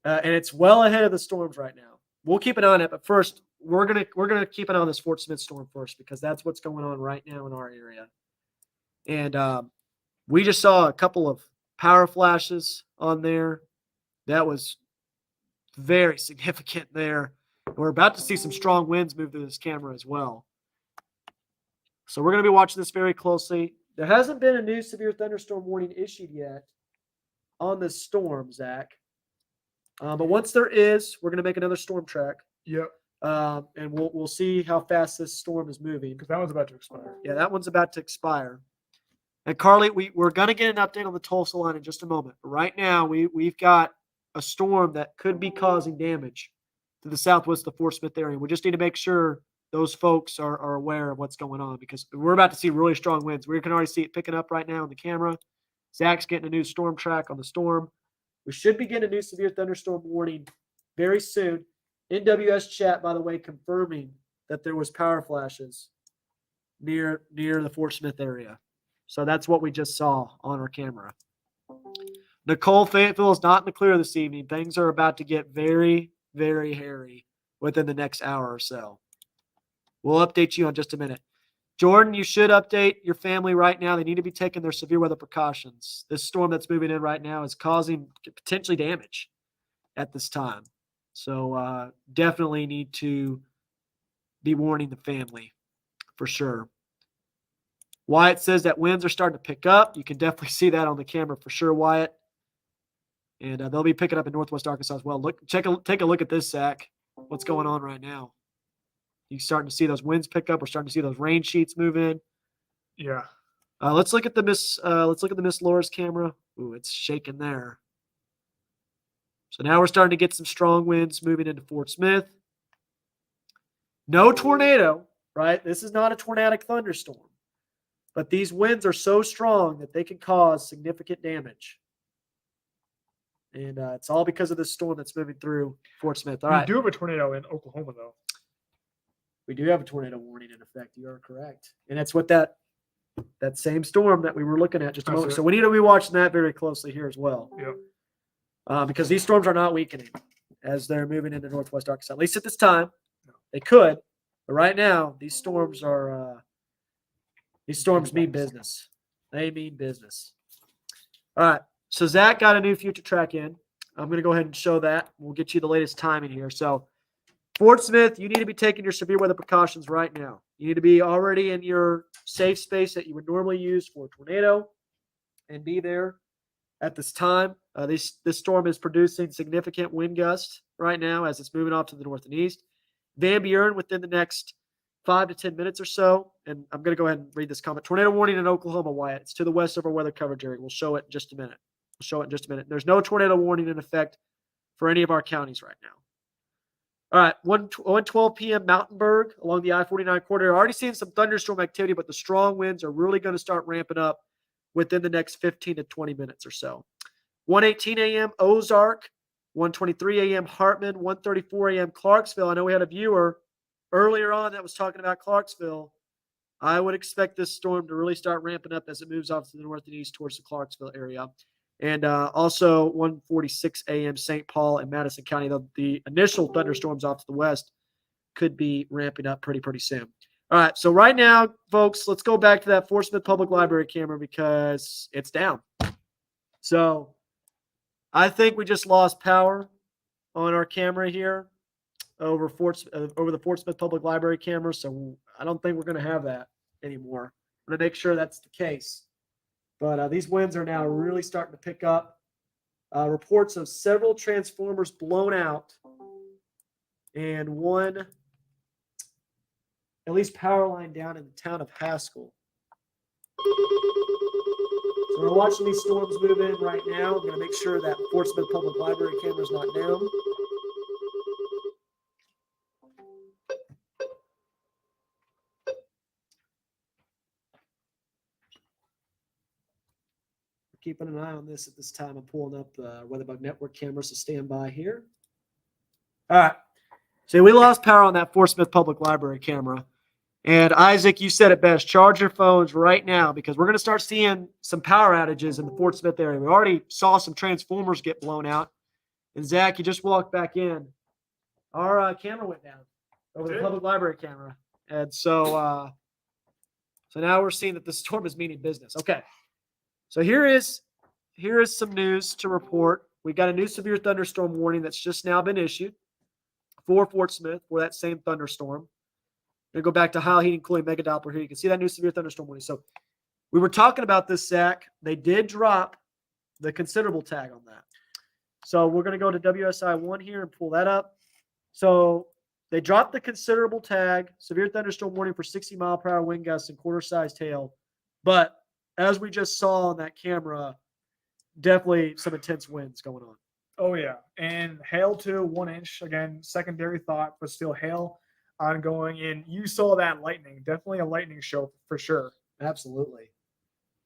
And it's well ahead of the storms right now. We'll keep an eye on it, but first we're gonna keep an eye on this Fort Smith storm first because that's what's going on right now in our area. And we just saw a couple of power flashes on there. That was very significant there. We're about to see some strong winds move through this camera as well. So we're going to be watching this very closely. There hasn't been a new severe thunderstorm warning issued yet on this storm, Zach. But once there is, we're going to make another storm track. Yep. And we'll see how fast this storm is moving. Because that one's about to expire. Yeah, that one's about to expire. And Carly, we're going to get an update on the Tulsa line in just a moment. But right now, we've got a storm that could be causing damage to the southwest of the Fort Smith area. We just need to make sure those folks are aware of what's going on because we're about to see really strong winds. We can already see it picking up right now on the camera. Zach's getting a new storm track on the storm. We should be getting a new severe thunderstorm warning very soon. NWS chat, by the way, confirming that there was power flashes near the Fort Smith area. So that's what we just saw on our camera. Nicole, Fayetteville is not in the clear this evening. Things are about to get very, very hairy within the next hour or so. We'll update you in just a minute. Jordan, you should update your family right now. They need to be taking their severe weather precautions. This storm that's moving in right now is causing potentially damage at this time. So definitely need to be warning the family for sure. Wyatt says that winds are starting to pick up. You can definitely see that on the camera for sure, Wyatt. And they'll be picking up in northwest Arkansas as well. Take a look at this, Zach. What's going on right now? You're starting to see those winds pick up. We're starting to see those rain sheets move in. Yeah. Let's look at the Miss Laura's camera. Ooh, it's shaking there. So now we're starting to get some strong winds moving into Fort Smith. No tornado, right? This is not a tornadic thunderstorm. But these winds are so strong that they can cause significant damage. And it's all because of this storm that's moving through Fort Smith. All right. We do have a tornado in Oklahoma, though. We do have a tornado warning in effect. You are correct. And that's what that same storm that we were looking at just a moment. So we need to be watching that very closely here as well. Yep. Because these storms are not weakening as they're moving into northwest Arkansas. At least at this time. No. They could. But right now, these storms mean business. They mean business. All right. So Zach got a new future track in. I'm going to go ahead and show that. We'll get you the latest timing here. So Fort Smith, you need to be taking your severe weather precautions right now. You need to be already in your safe space that you would normally use for a tornado and be there at this time. This storm is producing significant wind gusts right now as it's moving off to the north and east. Van Buren within the next 5 to 10 minutes or so. And I'm going to go ahead and read this comment. Tornado warning in Oklahoma, Wyatt. It's to the west of our weather coverage area. We'll show it in just a minute. There's no tornado warning in effect for any of our counties right now. All right, 1:12 p.m. Mountainburg along the I-49 corridor. Already seeing some thunderstorm activity, but the strong winds are really going to start ramping up within the next 15 to 20 minutes or so. 1:18 a.m. Ozark, 1:23 a.m. Hartman, 1:34 a.m. Clarksville. I know we had a viewer earlier on that was talking about Clarksville. I would expect this storm to really start ramping up as it moves off to the north and east towards the Clarksville area. And also 1:46 a.m. St. Paul and Madison County. The initial thunderstorms off to the west could be ramping up pretty soon. All right, so right now, folks, let's go back to that Fort Smith Public Library camera because it's down. So I think we just lost power on our camera here over the Fort Smith Public Library camera. So I don't think we're going to have that anymore. I'm going to make sure that's the case. But these winds are now really starting to pick up. Reports of several transformers blown out and one, at least power line down in the town of Haskell. So we're watching these storms move in right now. I'm going to make sure that Fort Smith Public Library camera is not down. keeping an eye on this at this time. I'm pulling up the WeatherBug Network camera, so stand by here. All right. So we lost power on that Fort Smith Public Library camera. And Isaac, you said it best. Charge your phones right now because we're going to start seeing some power outages in the Fort Smith area. We already saw some transformers get blown out. And Zach, you just walked back in. Our camera went down over the public library camera. And so now we're seeing that the storm is meaning business. Okay. So here is some news to report. We got a new severe thunderstorm warning that's just now been issued for Fort Smith for that same thunderstorm. Going to go back to Heil Heating Cooling Mega Doppler here. You can see that new severe thunderstorm warning. So we were talking about this, Zach. They did drop the considerable tag on that. So we're going to go to WSI 1 here and pull that up. So they dropped the considerable tag, severe thunderstorm warning for 60-mile-per-hour wind gusts and quarter-sized hail. But as we just saw on that camera, definitely some intense winds going on. Oh, yeah. And hail to 1 inch. Again, secondary thought, but still hail ongoing. And you saw that lightning. Definitely a lightning show for sure. Absolutely.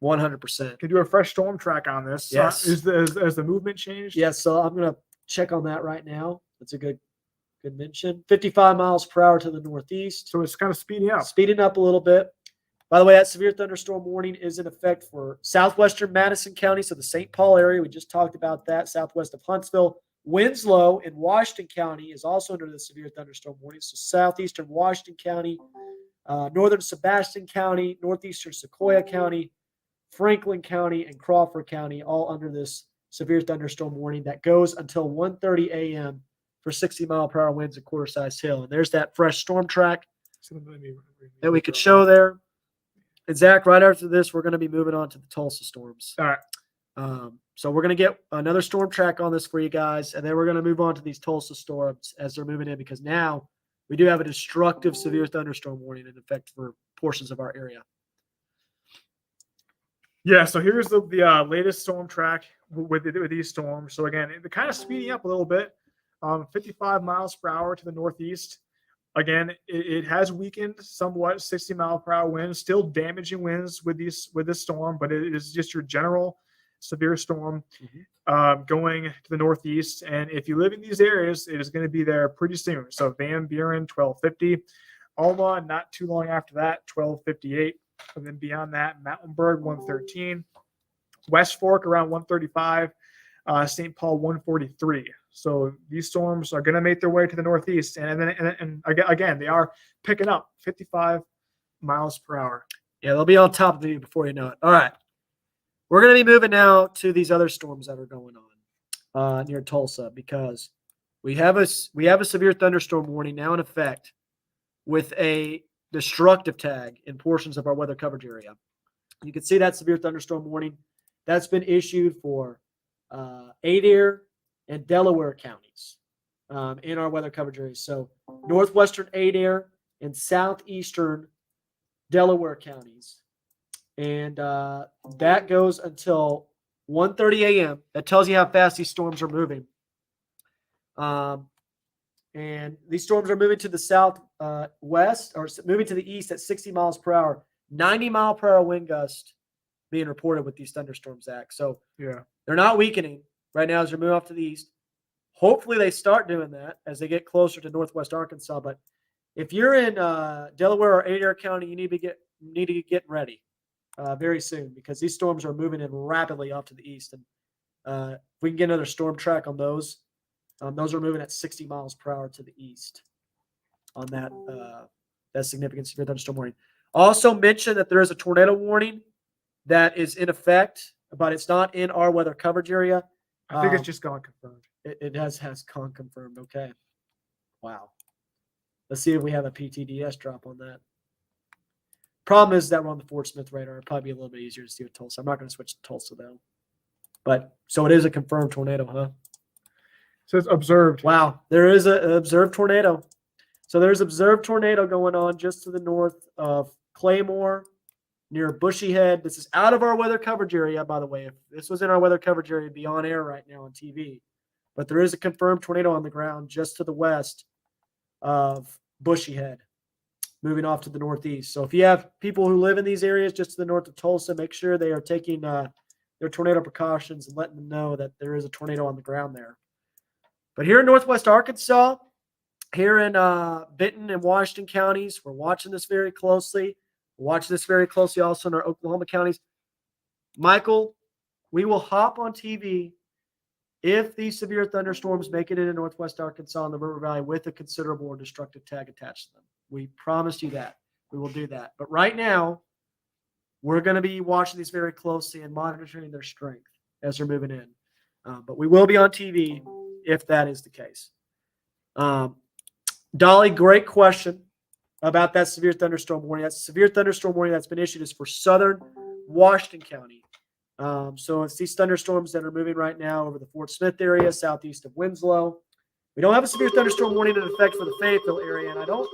100%. Can do a fresh storm track on this. Yes. Has the movement changed? Yes. So I'm going to check on that right now. That's a good mention. 55 miles per hour to the northeast. So it's kind of speeding up. Speeding up a little bit. By the way, that severe thunderstorm warning is in effect for southwestern Madison County, so the St. Paul area. We just talked about that, southwest of Huntsville. Winslow in Washington County is also under the severe thunderstorm warning. So southeastern Washington County, northern Sebastian County, northeastern Sequoia County, Franklin County, and Crawford County, all under this severe thunderstorm warning that goes until 1:30 a.m. for 60-mile-per-hour winds and quarter-sized hail. And there's that fresh storm track that we could show there. And Zach, right after this, we're going to be moving on to the Tulsa storms. All right. So we're going to get another storm track on this for you guys, and then we're going to move on to these Tulsa storms as they're moving in, because now we do have a destructive severe thunderstorm warning in effect for portions of our area. Yeah, so here's the latest storm track with these storms. So again, they're kind of speeding up a little bit. 55 miles per hour to the northeast. Again, it has weakened somewhat, 60-mile-per-hour winds, still damaging winds with this storm, but it is just your general severe storm going to the northeast. And if you live in these areas, it is going to be there pretty soon. So Van Buren, 1250. Alma, not too long after that, 1258. And then beyond that, Mountainburg, 113. West Fork, around 135. St. Paul, 143. So these storms are going to make their way to the northeast, and again, they are picking up 55 miles per hour. Yeah, they'll be on top of you before you know it. All right, we're going to be moving now to these other storms that are going on near Tulsa, because we have a severe thunderstorm warning now in effect with a destructive tag in portions of our weather coverage area. You can see that severe thunderstorm warning that's been issued for Adair and Delaware counties in our weather coverage areas. So northwestern Adair and southeastern Delaware counties. And that goes until 1:30 a.m. That tells you how fast these storms are moving. And these storms are moving to the southwest, or moving to the east at 60 miles per hour. 90-mile-per-hour wind gust being reported with these thunderstorms, Zach. So yeah, they're not weakening right now as they're moving off to the east. Hopefully they start doing that as they get closer to northwest Arkansas. But if you're in Delaware or Adair County, you need to get getting ready very soon, because these storms are moving in rapidly off to the east. And if we can get another storm track on those are moving at 60 miles per hour to the east on that significant severe thunderstorm warning. Also mention that there is a tornado warning that is in effect, but it's not in our weather coverage area. I think it's just gone confirmed. It has gone confirmed. Okay. Wow. Let's see if we have a PTDS drop on that. Problem is that we're on the Fort Smith radar. It'd probably be a little bit easier to see with Tulsa. I'm not going to switch to Tulsa though. But so it is a confirmed tornado, huh? So it's observed. Wow. There is an observed tornado. So there's observed tornado going on just to the north of Claymore, near Bushy Head. This is out of our weather coverage area, by the way. If this was in our weather coverage area, it'd be on air right now on TV. But there is a confirmed tornado on the ground just to the west of Bushy Head, moving off to the northeast. So if you have people who live in these areas just to the north of Tulsa, make sure they are taking their tornado precautions and letting them know that there is a tornado on the ground there. But here in Northwest Arkansas, here in Benton and Washington counties, we're watching this very closely. We're watching this very closely also in our Oklahoma counties. Michael, we will hop on TV if these severe thunderstorms make it into Northwest Arkansas and the River Valley with a considerable or destructive tag attached to them. We promised you that. We will do that. But right now, we're going to be watching these very closely and monitoring their strength as they're moving in. But we will be on TV if that is the case. Dolly, great question about that severe thunderstorm warning. That severe thunderstorm warning that's been issued is for southern Washington County. So it's these thunderstorms that are moving right now over the Fort Smith area, southeast of Winslow. We don't have a severe thunderstorm warning in effect for the Fayetteville area, and I don't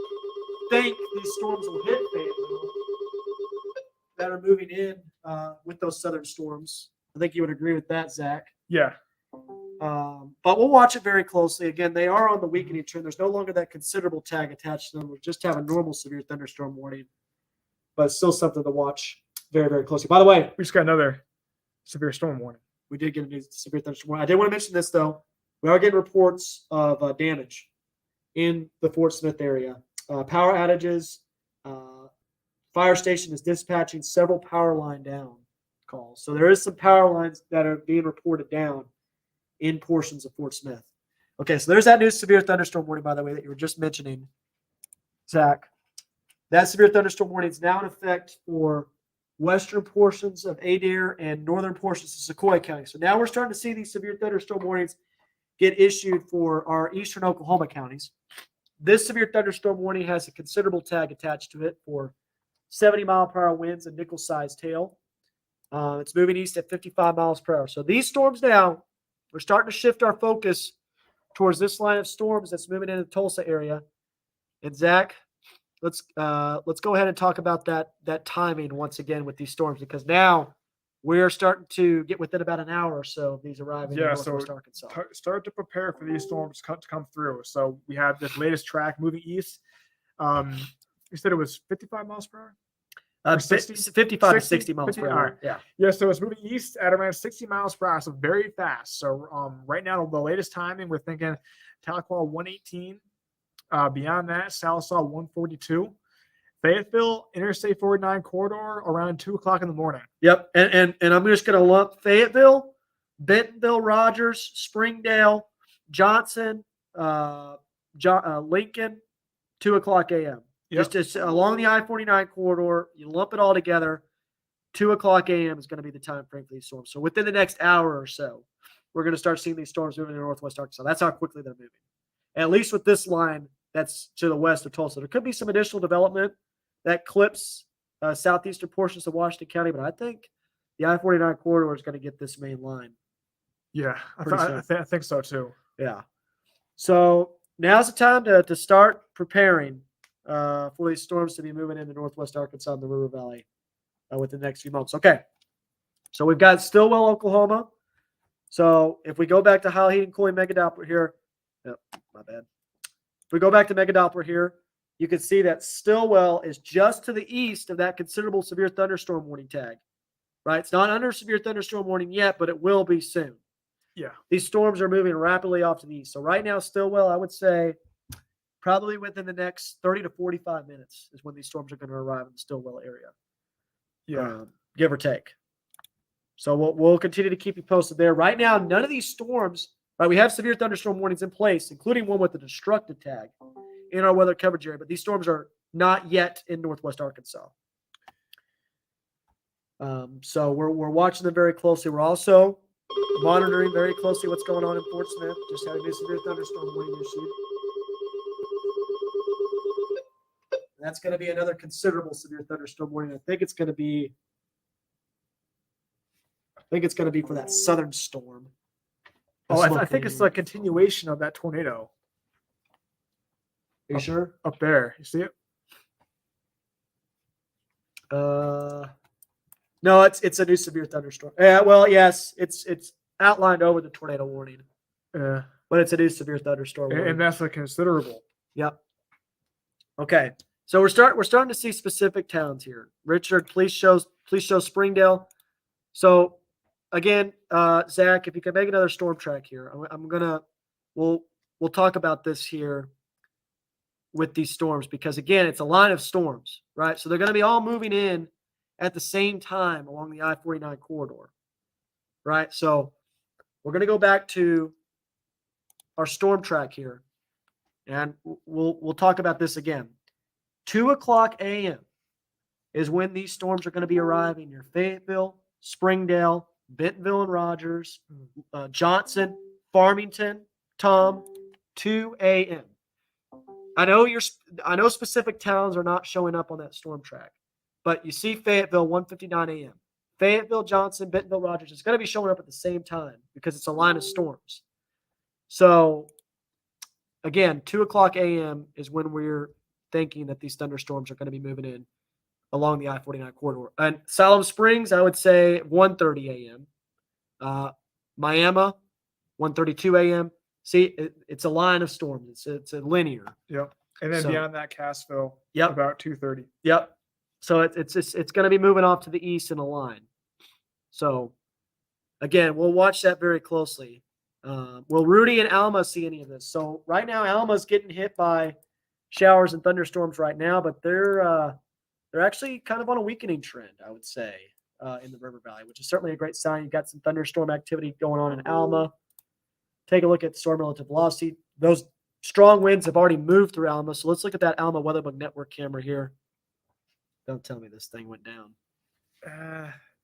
think these storms will hit Fayetteville that are moving in with those southern storms. I think you would agree with that, Zach. Yeah. But we'll watch it very closely. Again, they are on the weakening trend. There's no longer that considerable tag attached to them. We just have a normal severe thunderstorm warning, but it's still something to watch very, very closely. By the way, We just got another severe storm warning. we did get a new severe thunderstorm warning. I did want to mention this, though. We are getting reports of damage in the Fort Smith area. Power outages. Fire station is dispatching several power line down calls. So there is some power lines that are being reported down in portions of Fort Smith. Okay, so there's that new severe thunderstorm warning, by the way, that you were just mentioning, Zach. That severe thunderstorm warning is now in effect for western portions of Adair and northern portions of Sequoia County. So now we're starting to see these severe thunderstorm warnings get issued for our eastern Oklahoma counties. This severe thunderstorm warning has a considerable tag attached to it for 70-mile-per-hour winds and nickel-sized hail. It's moving east at 55 miles per hour. So these storms now, we're starting to shift our focus towards this line of storms that's moving into the Tulsa area. And Zach, let's go ahead and talk about that timing once again with these storms, because now we're starting to get within about an hour or so of these arriving in Northwest Arkansas. Start to prepare for these storms to come through. So we have this latest track moving east. You said it was 55 miles per hour? 55 to 60 miles 50, per all hour. right. Yeah. Yeah, so it's moving east at around 60 miles per hour, so very fast. So right now, the latest timing, we're thinking Tahlequah 118. Beyond that, Sallisaw 142. Fayetteville, Interstate 49 corridor around 2 o'clock in the morning. Yep. And I'm just going to lump Fayetteville, Bentonville, Rogers, Springdale, Johnson, Lincoln, 2 o'clock a.m. Yep. Just along the I-49 corridor, you lump it all together. 2 o'clock a.m. is going to be the time frame for these storms. So within the next hour or so, we're going to start seeing these storms moving to Northwest Arkansas. That's how quickly they're moving. At least with this line that's to the west of Tulsa. There could be some additional development that clips southeastern portions of Washington County, but I think the I-49 corridor is going to get this main line. Yeah, Pretty I think so too. Yeah. So now's the time to start preparing for these storms to be moving into Northwest Arkansas and the River Valley within the next few months. Okay. So we've got Stillwell, Oklahoma. So if we go back to High Heat and Cooling Megadoppler here, my bad. If we go back to Megadoppler here, you can see that Stillwell is just to the east of that considerable severe thunderstorm warning tag, right? It's not under severe thunderstorm warning yet, but it will be soon. Yeah. These storms are moving rapidly off to the east. So right now, Stillwell, I would say probably within the next 30 to 45 minutes is when these storms are going to arrive in the Stillwell area. Yeah. Give or take. So we'll continue to keep you posted there. Right now, none of these storms, right? We have severe thunderstorm warnings in place, including one with the destructive tag in our weather coverage area, but these storms are not yet in Northwest Arkansas. So we're watching them very closely. We're also monitoring very closely what's going on in Fort Smith. Just had a new severe thunderstorm warning issued. That's going to be another considerable severe thunderstorm warning. I think it's going to be for that southern storm. Oh, I think it's a continuation of that tornado. Are you sure? Up there. You see it? No, it's a new severe thunderstorm. Yeah, well, yes, it's outlined over the tornado warning. Yeah. But it's a new severe thunderstorm warning. And that's a considerable. Yep. Okay. So we're starting to see specific towns here. Richard, please show Springdale. So again, Zach, if you can make another storm track here, we'll talk about this here with these storms because again, it's a line of storms, right? So they're going to be all moving in at the same time along the I-49 corridor, right? So we're going to go back to our storm track here, and we'll talk about this again. 2:00 a.m. is when these storms are going to be arriving near Fayetteville, Springdale, Bentonville and Rogers, Johnson, Farmington, Tom, 2 a.m. I know specific towns are not showing up on that storm track, but you see Fayetteville 1:59 a.m. Fayetteville, Johnson, Bentonville, Rogers is going to be showing up at the same time because it's a line of storms. So again, 2:00 a.m. is when we're thinking that these thunderstorms are going to be moving in along the I-49 corridor. And Salem Springs, I would say 1:30 a.m. Miami, 1:32 a.m. See, it's a line of storms. It's a linear. Yep. And then So- beyond that, Cassville, Yep. about 2:30. Yep. So it's going to be moving off to the east in a line. So again, we'll watch that very closely. Will Rudy and Alma see any of this? So right now, Alma's getting hit by showers and thunderstorms right now, but they're actually kind of on a weakening trend, I would say, in the River Valley, which is certainly a great sign. You've got some thunderstorm activity going on in Alma. Take a look at storm relative velocity. Those strong winds have already moved through Alma. So let's look at that Alma Weatherbook Network camera here. Don't tell me this thing went down.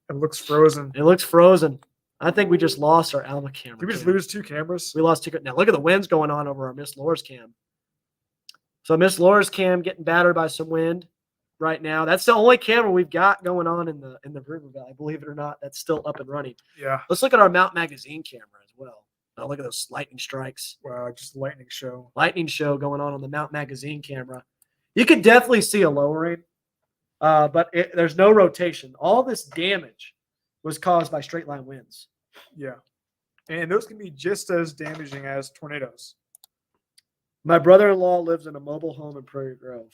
It looks frozen. It looks frozen. I think we just lost our Alma camera. Did we just too. lose 2 cameras? We lost 2. Now look at the winds going on over our Miss Laura's cam. So Miss Laura's cam getting battered by some wind right now. That's the only camera we've got going on in the River Valley. Believe it or not, that's still up and running. Yeah. Let's look at our Mount Magazine camera as well. Now look at those lightning strikes. Wow, just lightning show. Lightning show going on the Mount Magazine camera. You can definitely see a lowering, but there's no rotation. All this damage was caused by straight line winds. Yeah. And those can be just as damaging as tornadoes. My brother-in-law lives in a mobile home in Prairie Grove.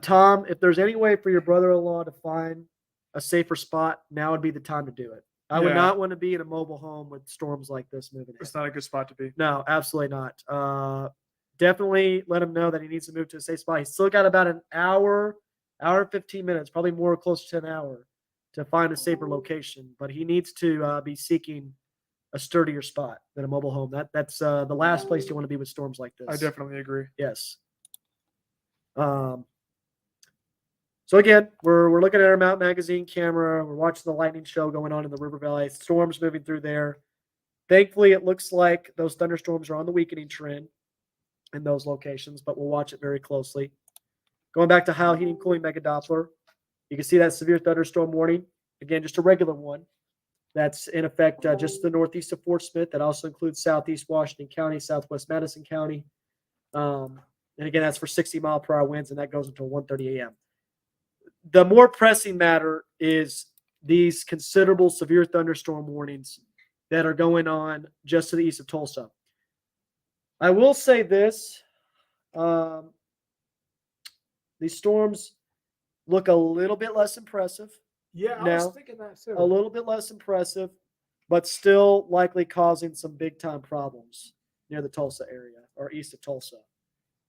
Tom, if there's any way for your brother-in-law to find a safer spot, now would be the time to do it. I would not want to be in a mobile home with storms like this moving in. It's not a good spot to be. No, absolutely not. Definitely let him know that he needs to move to a safe spot. He's still got about an hour and 15 minutes, probably more closer to an hour, to find a safer location. But he needs to be seeking a sturdier spot than a mobile home. That's the last place you want to be with storms like this. I definitely agree. Yes. So again, we're looking at our Mount Magazine camera. We're watching the lightning show going on in the River Valley. Storms moving through there. Thankfully, it looks like those thunderstorms are on the weakening trend in those locations, but we'll watch it very closely. Going back to Heil Heating Cooling Mega Doppler, you can see that severe thunderstorm warning. Again, just a regular one. That's in effect just to the northeast of Fort Smith. That also includes southeast Washington County, southwest Madison County. And again, that's for 60-mile-per-hour winds, and that goes until 1:30 a.m. The more pressing matter is these considerable severe thunderstorm warnings that are going on just to the east of Tulsa. I will say this. These storms look a little bit less impressive. Yeah, I Now, was thinking that too. A little bit less impressive, but still likely causing some big-time problems near the Tulsa area or east of Tulsa.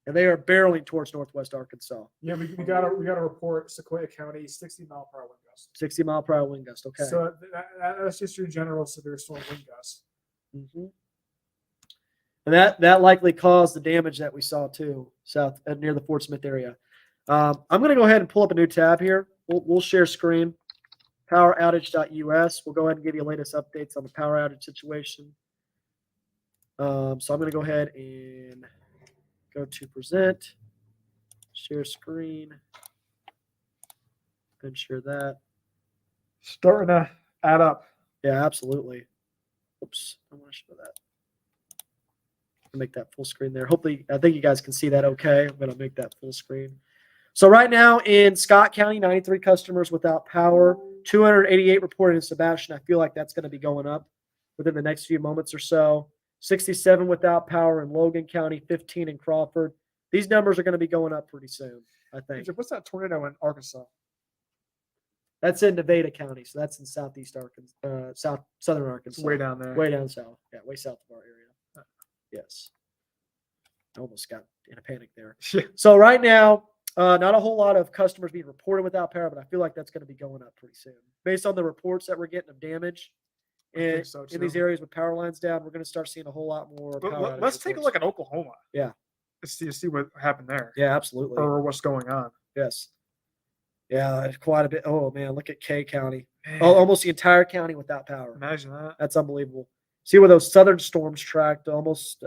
And they are barreling towards northwest Arkansas. Yeah, we got to report Sequoia County 60-mile-per-hour wind gust. 60-mile-per-hour wind gust. Okay. So that's just your general severe storm wind gust. Mm-hmm. And that likely caused the damage that we saw too, south near the Fort Smith area. I'm going to go ahead and pull up a new tab here. We'll share screen. PowerOutage.us. We'll go ahead and give you latest updates on the power outage situation. So I'm going to go ahead and go to present, share screen, and share that. Starting to add up. Yeah, absolutely. Oops, I want to show that. I'll make that full screen there. Hopefully, I think you guys can see that okay. I'm going to make that full screen. So right now in Scott County, 93 customers without power, 288 reported in Sebastian. I feel like that's going to be going up within the next few moments or so. 67 without power in Logan County, 15 in Crawford. These numbers are going to be going up pretty soon, I think. What's that tornado in Arkansas? That's in Nevada County, so that's in southeast Arkansas, southern Arkansas. It's way down there. Way down south. Yeah, way south of our area. Yes. I almost got in a panic there. Yeah. So right now, not a whole lot of customers being reported without power, but I feel like that's going to be going up pretty soon. Based on the reports that we're getting of damage in these areas with power lines down, we're going to start seeing a whole lot more power Let's take a look at Oklahoma. Yeah. Let's see what happened there. Yeah, absolutely. Or what's going on. Yes. Yeah, quite a bit. Oh, man, look at K County. Man, Oh, almost the entire county without power. imagine that. That's unbelievable. See where those southern storms tracked almost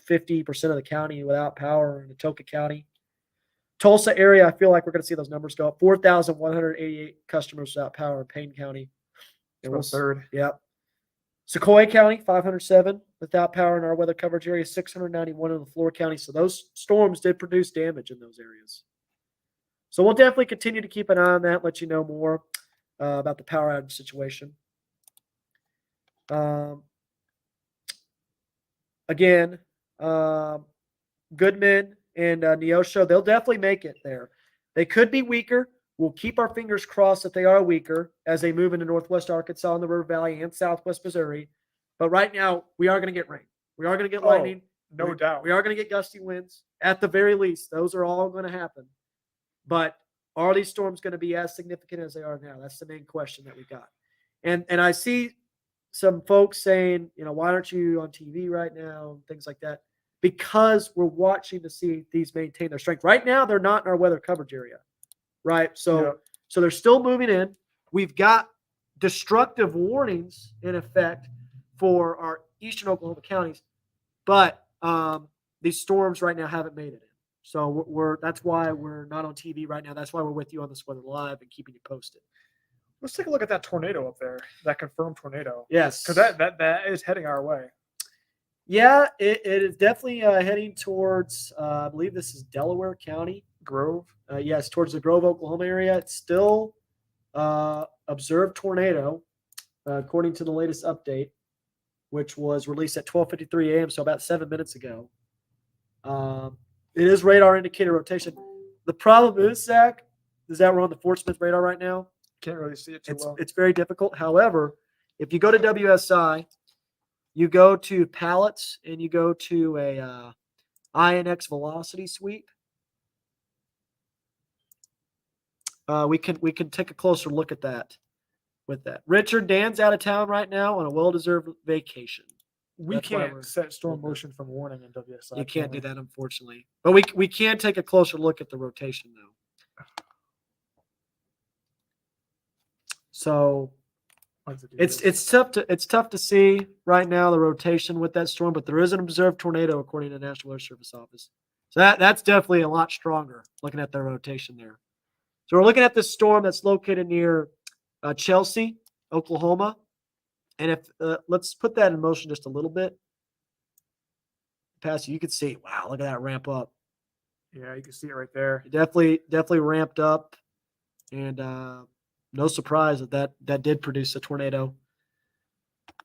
50% of the county without power in Atoka County. Tulsa area, I feel like we're going to see those numbers go up. 4,188 customers without power in Payne County. And we'll third. Yep. Sequoia County, 507 without power in our weather coverage area, 691 in the Floor County. So those storms did produce damage in those areas. So we'll definitely continue to keep an eye on that, let you know more about the power outage situation. Again, Goodman and Neosho, they'll definitely make it there. They could be weaker. We'll keep our fingers crossed that they are weaker as they move into northwest Arkansas and the River Valley and southwest Missouri. But right now, we are going to get rain. We are going to get lightning. No doubt. We are going to get gusty winds. At the very least, those are all going to happen. But are these storms going to be as significant as they are now? That's the main question that we got. And I see some folks saying, why aren't you on TV right now? And things like that. Because we're watching to see these maintain their strength. Right now, they're not in our weather coverage area. Right? So they're still moving in. We've got destructive warnings in effect for our eastern Oklahoma counties. But these storms right now haven't made it in. So that's why we're not on TV right now. That's why we're with you on this weather live and keeping you posted. Let's take a look at that tornado up there, that confirmed tornado. Yes. Because that is heading our way. Yeah, it is definitely heading towards, I believe this is Delaware County. Grove? Yes, towards the Grove, Oklahoma area. It's still observed tornado, according to the latest update, which was released at 12:53 a.m., so about 7 minutes ago. It is radar indicator rotation. The problem is, Zach, is that we're on the Fort Smith radar right now. Can't really see it too well. It's very difficult. However, if you go to WSI, you go to pallets and you go to a INX velocity sweep. We can take a closer look at that. With that, Richard, Dan's out of town right now on a well-deserved vacation. We can't set storm motion from warning in WSI. You can't do that, unfortunately. But we can take a closer look at the rotation, though. So it's tough to see right now the rotation with that storm, but there is an observed tornado according to the National Weather Service Office. So that's definitely a lot stronger looking at the rotation there. So we're looking at this storm that's located near Chelsea, Oklahoma. And if let's put that in motion just a little bit. Pastor, you can see, wow, look at that ramp up. Yeah, you can see it right there. It definitely ramped up, and no surprise that did produce a tornado.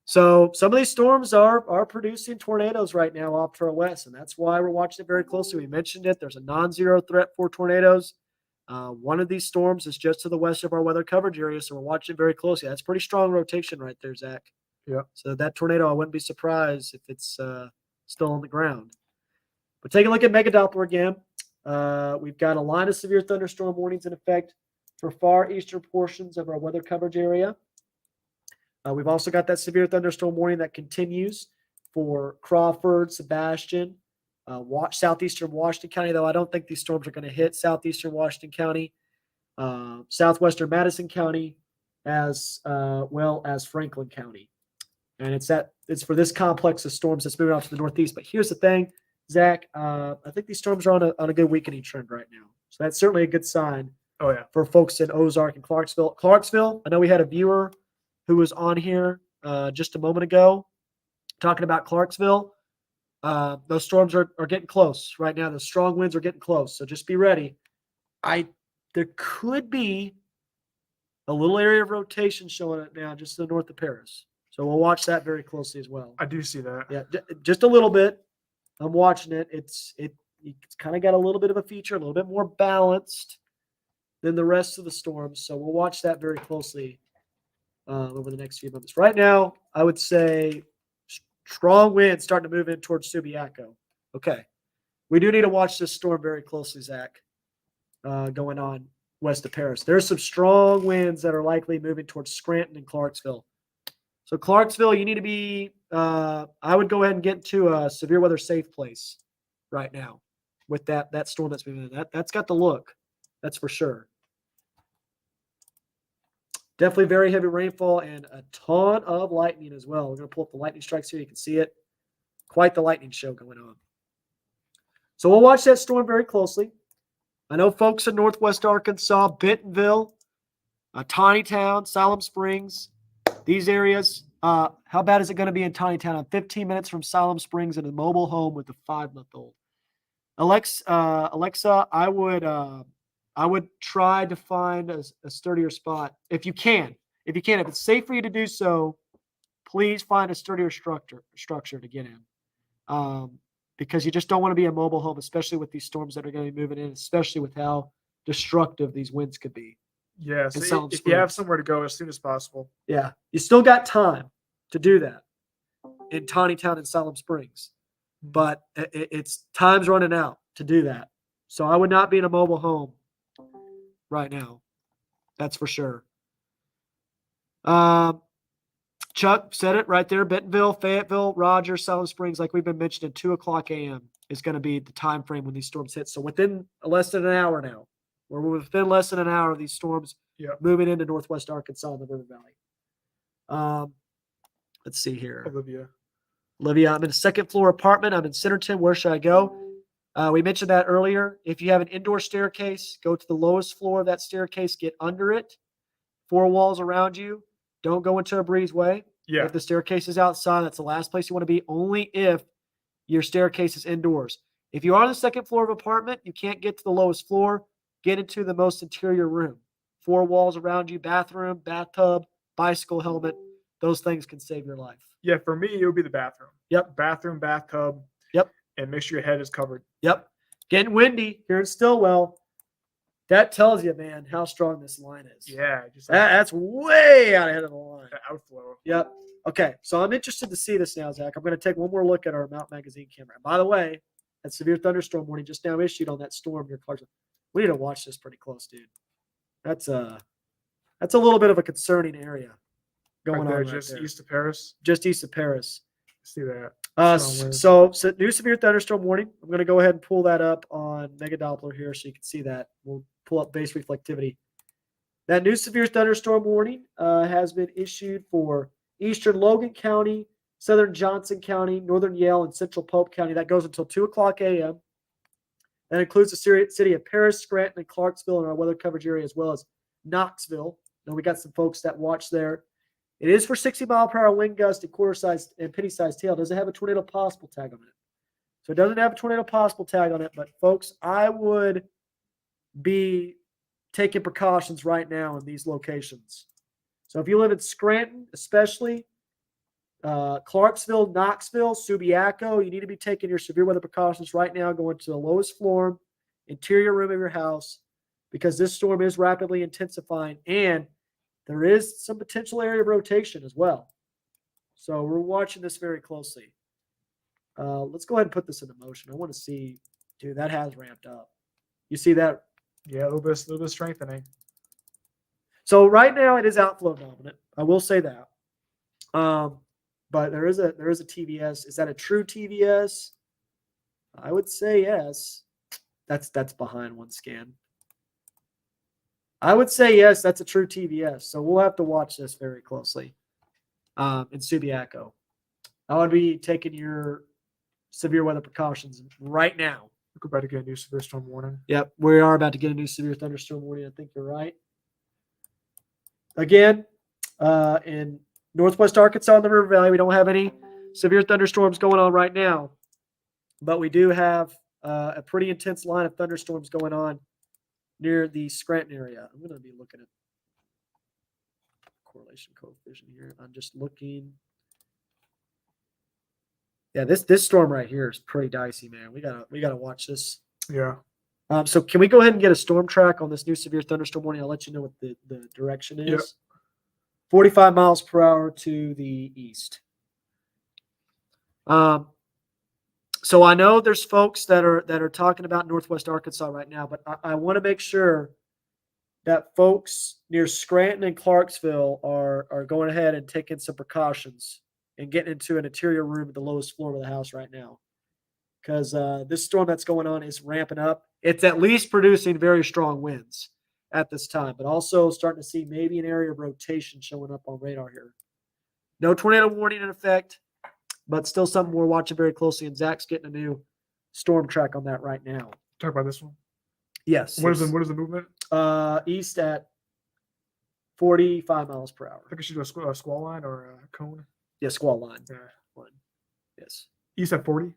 So some of these storms are producing tornadoes right now off to our west, and that's why we're watching it very closely. We mentioned it. There's a non-zero threat for tornadoes. One of these storms is just to the west of our weather coverage area, so we're watching it very closely. That's pretty strong rotation right there, Zach. Yeah. So that tornado, I wouldn't be surprised if it's still on the ground. But take a look at Megadoppler again. We've got a line of severe thunderstorm warnings in effect for far eastern portions of our weather coverage area. We've also got that severe thunderstorm warning that continues for Crawford, Sebastian, southeastern Washington County, though I don't think these storms are going to hit southeastern Washington County, southwestern Madison County, as well as Franklin County. And it's for this complex of storms that's moving off to the northeast. But here's the thing, Zach, I think these storms are on a good weakening trend right now. So that's certainly a good sign. Oh, yeah. For folks in Ozark and Clarksville. Clarksville, I know we had a viewer who was on here just a moment ago talking about Clarksville. Those storms are getting close right now. The strong winds are getting close, so just be ready. There could be a little area of rotation showing up now just to the north of Paris. So we'll watch that very closely as well. I do see that. Yeah, just a little bit. I'm watching it. It's kind of got a little bit of a feature, a little bit more balanced. than the rest of the storms. So we'll watch that very closely over the next few months. Right now, I would say strong winds starting to move in towards Subiaco. Okay. We do need to watch this storm very closely, Zach, going on west of Paris. There's some strong winds that are likely moving towards Scranton and Clarksville. So Clarksville, you need to be, I would go ahead and get into a severe weather safe place right now with that storm that's moving in. That's got the look. That's for sure. Definitely very heavy rainfall and a ton of lightning as well. We're going to pull up the lightning strikes here. You can see it. Quite the lightning show going on. So we'll watch that storm very closely. I know folks in northwest Arkansas, Bentonville, Tiny Town, Salem Springs, these areas. How bad is it going to be in Tiny Town? I'm 15 minutes from Salem Springs in a mobile home with a 5-month-old. Alexa, I would try to find a sturdier spot if you can. If it's safe for you to do so, please find a sturdier structure to get in. Because you just don't want to be a mobile home, especially with these storms that are going to be moving in, especially with how destructive these winds could be. Yeah, so if you have somewhere to go as soon as possible. Yeah, you still got time to do that in Tawny Town and Salem Springs, but it's time's running out to do that. So I would not be in a mobile home right now. That's for sure. Chuck said it right there. Bentonville, Fayetteville, Rogers, Salem Springs, like we've been mentioning, 2:00 a.m. is going to be the time frame when these storms hit. So within less than an hour now, or we're within less than an hour of these storms moving into northwest Arkansas and the River Valley. Let's see here. Olivia, I'm in a second floor apartment. I'm in Centerton. Where should I go? We mentioned that earlier. If you have an indoor staircase, go to the lowest floor of that staircase, get under it, 4 walls around you. Don't go into a breezeway. Yeah. If the staircase is outside, that's the last place you want to be, only if your staircase is indoors. If you are on the second floor of an apartment, you can't get to the lowest floor, get into the most interior room. 4 walls around you, bathroom, bathtub, bicycle helmet. Those things can save your life. Yeah, for me, it would be the bathroom. Yep. Bathroom, bathtub. Yep. And make sure your head is covered. Yep. Getting windy here in Stillwell. That tells you, man, how strong this line is. Yeah. That's way out ahead of the line. The outflow. Yep. Okay. So I'm interested to see this now, Zach. I'm going to take one more look at our Mount Magazine camera. And by the way, that severe thunderstorm warning just now issued on that storm near Clarksville. We need to watch this pretty close, dude. That's a little bit of a concerning area going on right just there. East of Paris. Just east of Paris. See that. So new severe thunderstorm warning. I'm going to go ahead and pull that up on Mega Doppler here so you can see that. We'll pull up base reflectivity. That new severe thunderstorm warning has been issued for eastern Logan County, southern Johnson County, northern Yale, and central Pope County. That goes until 2:00 a.m. That includes the city of Paris, Scranton, and Clarksville in our weather coverage area, as well as Knoxville. Now we got some folks that watch there. It is for 60-mile-per-hour wind gust and quarter-sized and penny-sized tail. It doesn't have a tornado possible tag on it. So it doesn't have a tornado possible tag on it. But, folks, I would be taking precautions right now in these locations. So if you live in Scranton, especially, Clarksville, Knoxville, Subiaco, you need to be taking your severe weather precautions right now, going to the lowest floor, interior room of your house, because this storm is rapidly intensifying, and there is some potential area of rotation as well. So we're watching this very closely. Let's go ahead and put this into motion. I want to see, dude, that has ramped up. You see that? Yeah, a little bit strengthening. So right now it is outflow dominant. I will say that. But there is a TVS. Is that a true TVS? I would say yes. That's behind one scan. I would say yes, that's a true TVS. So we'll have to watch this very closely in Subiaco. I would be taking your severe weather precautions right now. We're about to get a new severe storm warning. Yep, we are about to get a new severe thunderstorm warning. I think you're right. Again, in northwest Arkansas and the River Valley, we don't have any severe thunderstorms going on right now, but we do have a pretty intense line of thunderstorms going on near the Scranton area. I'm going to be looking at correlation coefficient here. I'm just looking. Yeah, this storm right here is pretty dicey, man. We gotta watch this. Yeah. So can we go ahead and get a storm track on this new severe thunderstorm warning? I'll let you know what the direction is. Yep. 45 miles per hour to the east. So I know there's folks that are talking about Northwest Arkansas right now, but I want to make sure that folks near Scranton and Clarksville are going ahead and taking some precautions and getting into an interior room at the lowest floor of the house right now. Because this storm that's going on is ramping up. It's at least producing very strong winds at this time, but also starting to see maybe an area of rotation showing up on radar here. No tornado warning in effect, but still something we're watching very closely. And Zach's getting a new storm track on that right now. Talk about this one. Yes. What is the movement? East at 45 miles per hour. I think I should do a squall line or a cone. Yeah, squall line. Yeah. Line. Yes. East at 40.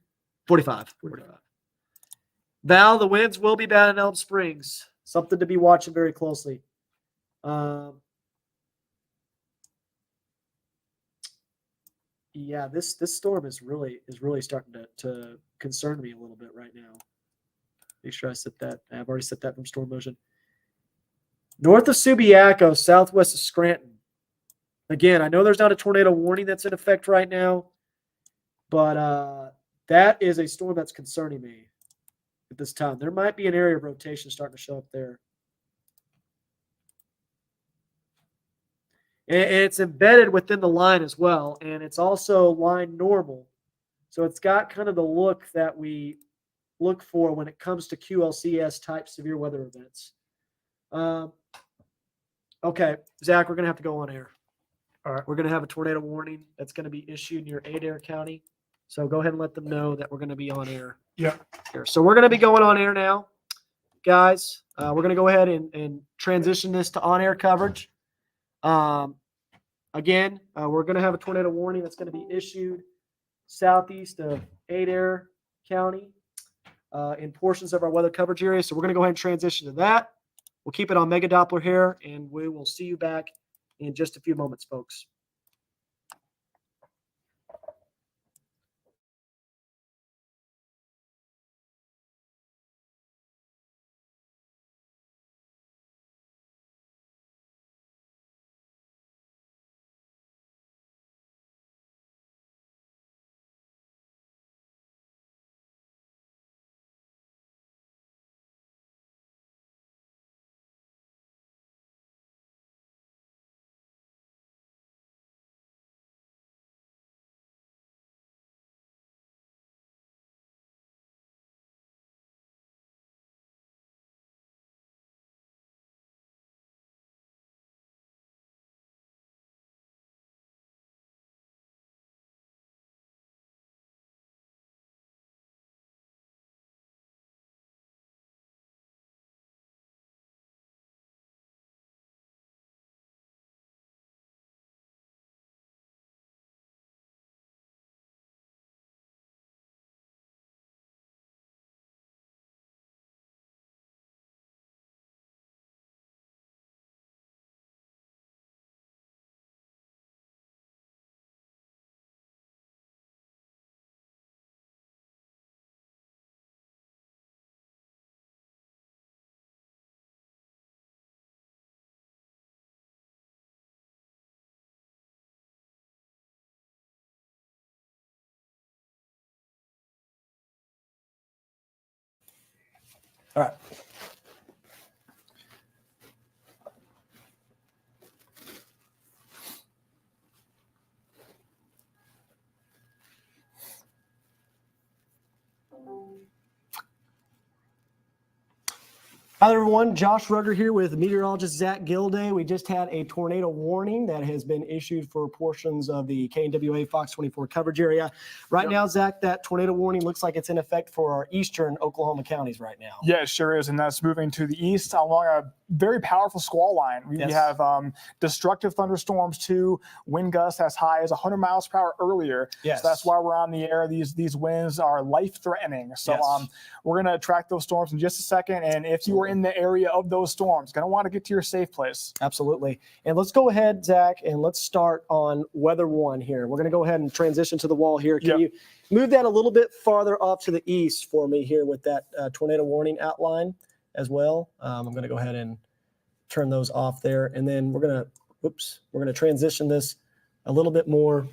45. Val, the winds will be bad in Elm Springs. Something to be watching very closely. Yeah, this storm is really starting to concern me a little bit right now. Make sure I set that. I've already set that from storm motion. North of Subiaco, southwest of Scranton. Again, I know there's not a tornado warning that's in effect right now, but that is a storm that's concerning me at this time. There might be an area of rotation starting to show up there. And it's embedded within the line as well, and it's also line normal. So it's got kind of the look that we look for when it comes to QLCS type severe weather events. Okay, Zach, we're going to have to go on air. All right. We're going to have a tornado warning that's going to be issued near Adair County. So go ahead and let them know that we're going to be on air. Yeah. Here. So we're going to be going on air now, guys. We're going to go ahead and transition this to on-air coverage. Again, we're going to have a tornado warning that's going to be issued southeast of Adair County in portions of our weather coverage area. So we're going to go ahead and transition to that. We'll keep it on Mega Doppler here, and we will see you back in just a few moments, folks. All right. Hi, everyone. Josh Rugger here with meteorologist Zach Gilday. We just had a tornado warning that has been issued for portions of the KNWA Fox 24 coverage area. Right now, Zach, that tornado warning looks like it's in effect for our eastern Oklahoma counties right now. Yeah, it sure is. And that's moving to the east along a very powerful squall line. We have destructive thunderstorms too, wind gusts as high as 100 miles per hour earlier. Yes. So that's why we're on the air. These winds are life-threatening. So we're going to track those storms in just a second. And if you are in the area of those storms, going to want to get to your safe place. Absolutely. And let's go ahead, Zach, and let's start on weather one here. We're going to go ahead and transition to the wall here. Can you move that a little bit farther off to the east for me here with that tornado warning outline as well. I'm going to go ahead and turn those off there. And then we're going to transition this a little bit more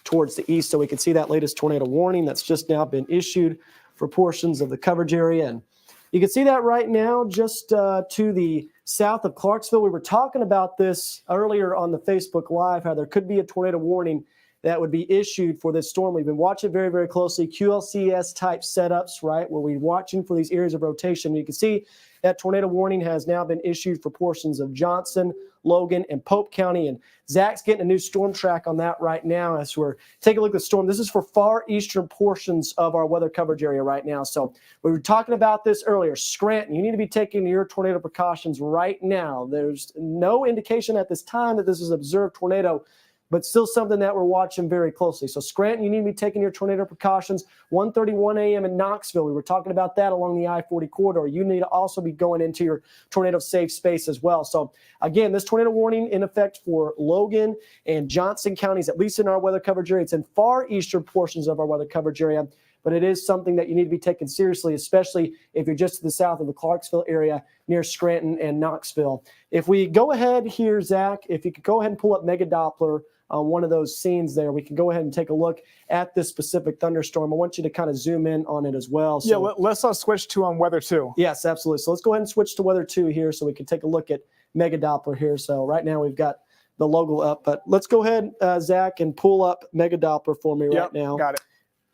towards the east so we can see that latest tornado warning that's just now been issued for portions of the coverage area. And you can see that right now just to the south of Clarksville. We were talking about this earlier on the Facebook Live, how there could be a tornado warning that would be issued for this storm. We've been watching very, very closely QLCS type setups, right, where we're watching for these areas of rotation. You can see that tornado warning has now been issued for portions of Johnson, Logan, and Pope County. And Zach's getting a new storm track on that right now as we're taking a look at the storm. This is for far eastern portions of our weather coverage area right now. So we were talking about this earlier. Scranton, you need to be taking your tornado precautions right now. There's no indication at this time that this is an observed tornado, but still something that we're watching very closely. So Scranton, you need to be taking your tornado precautions. 1:31 a.m. in Knoxville, we were talking about that along the I-40 corridor. You need to also be going into your tornado safe space as well. So again, this tornado warning in effect for Logan and Johnson counties, at least in our weather coverage area. It's in far eastern portions of our weather coverage area, but it is something that you need to be taken seriously, especially if you're just to the south of the Clarksville area near Scranton and Knoxville. If we go ahead here, Zach, if you could go ahead and pull up Mega Doppler on one of those scenes there, we can go ahead and take a look at this specific thunderstorm. I want you to kind of zoom in on it as well. So, yeah, let's switch to weather 2. Yes, absolutely. So let's go ahead and switch to weather 2 here so we can take a look at Mega Doppler here. So right now we've got the logo up, but let's go ahead, Zach, and pull up Mega Doppler for me right now. Got it.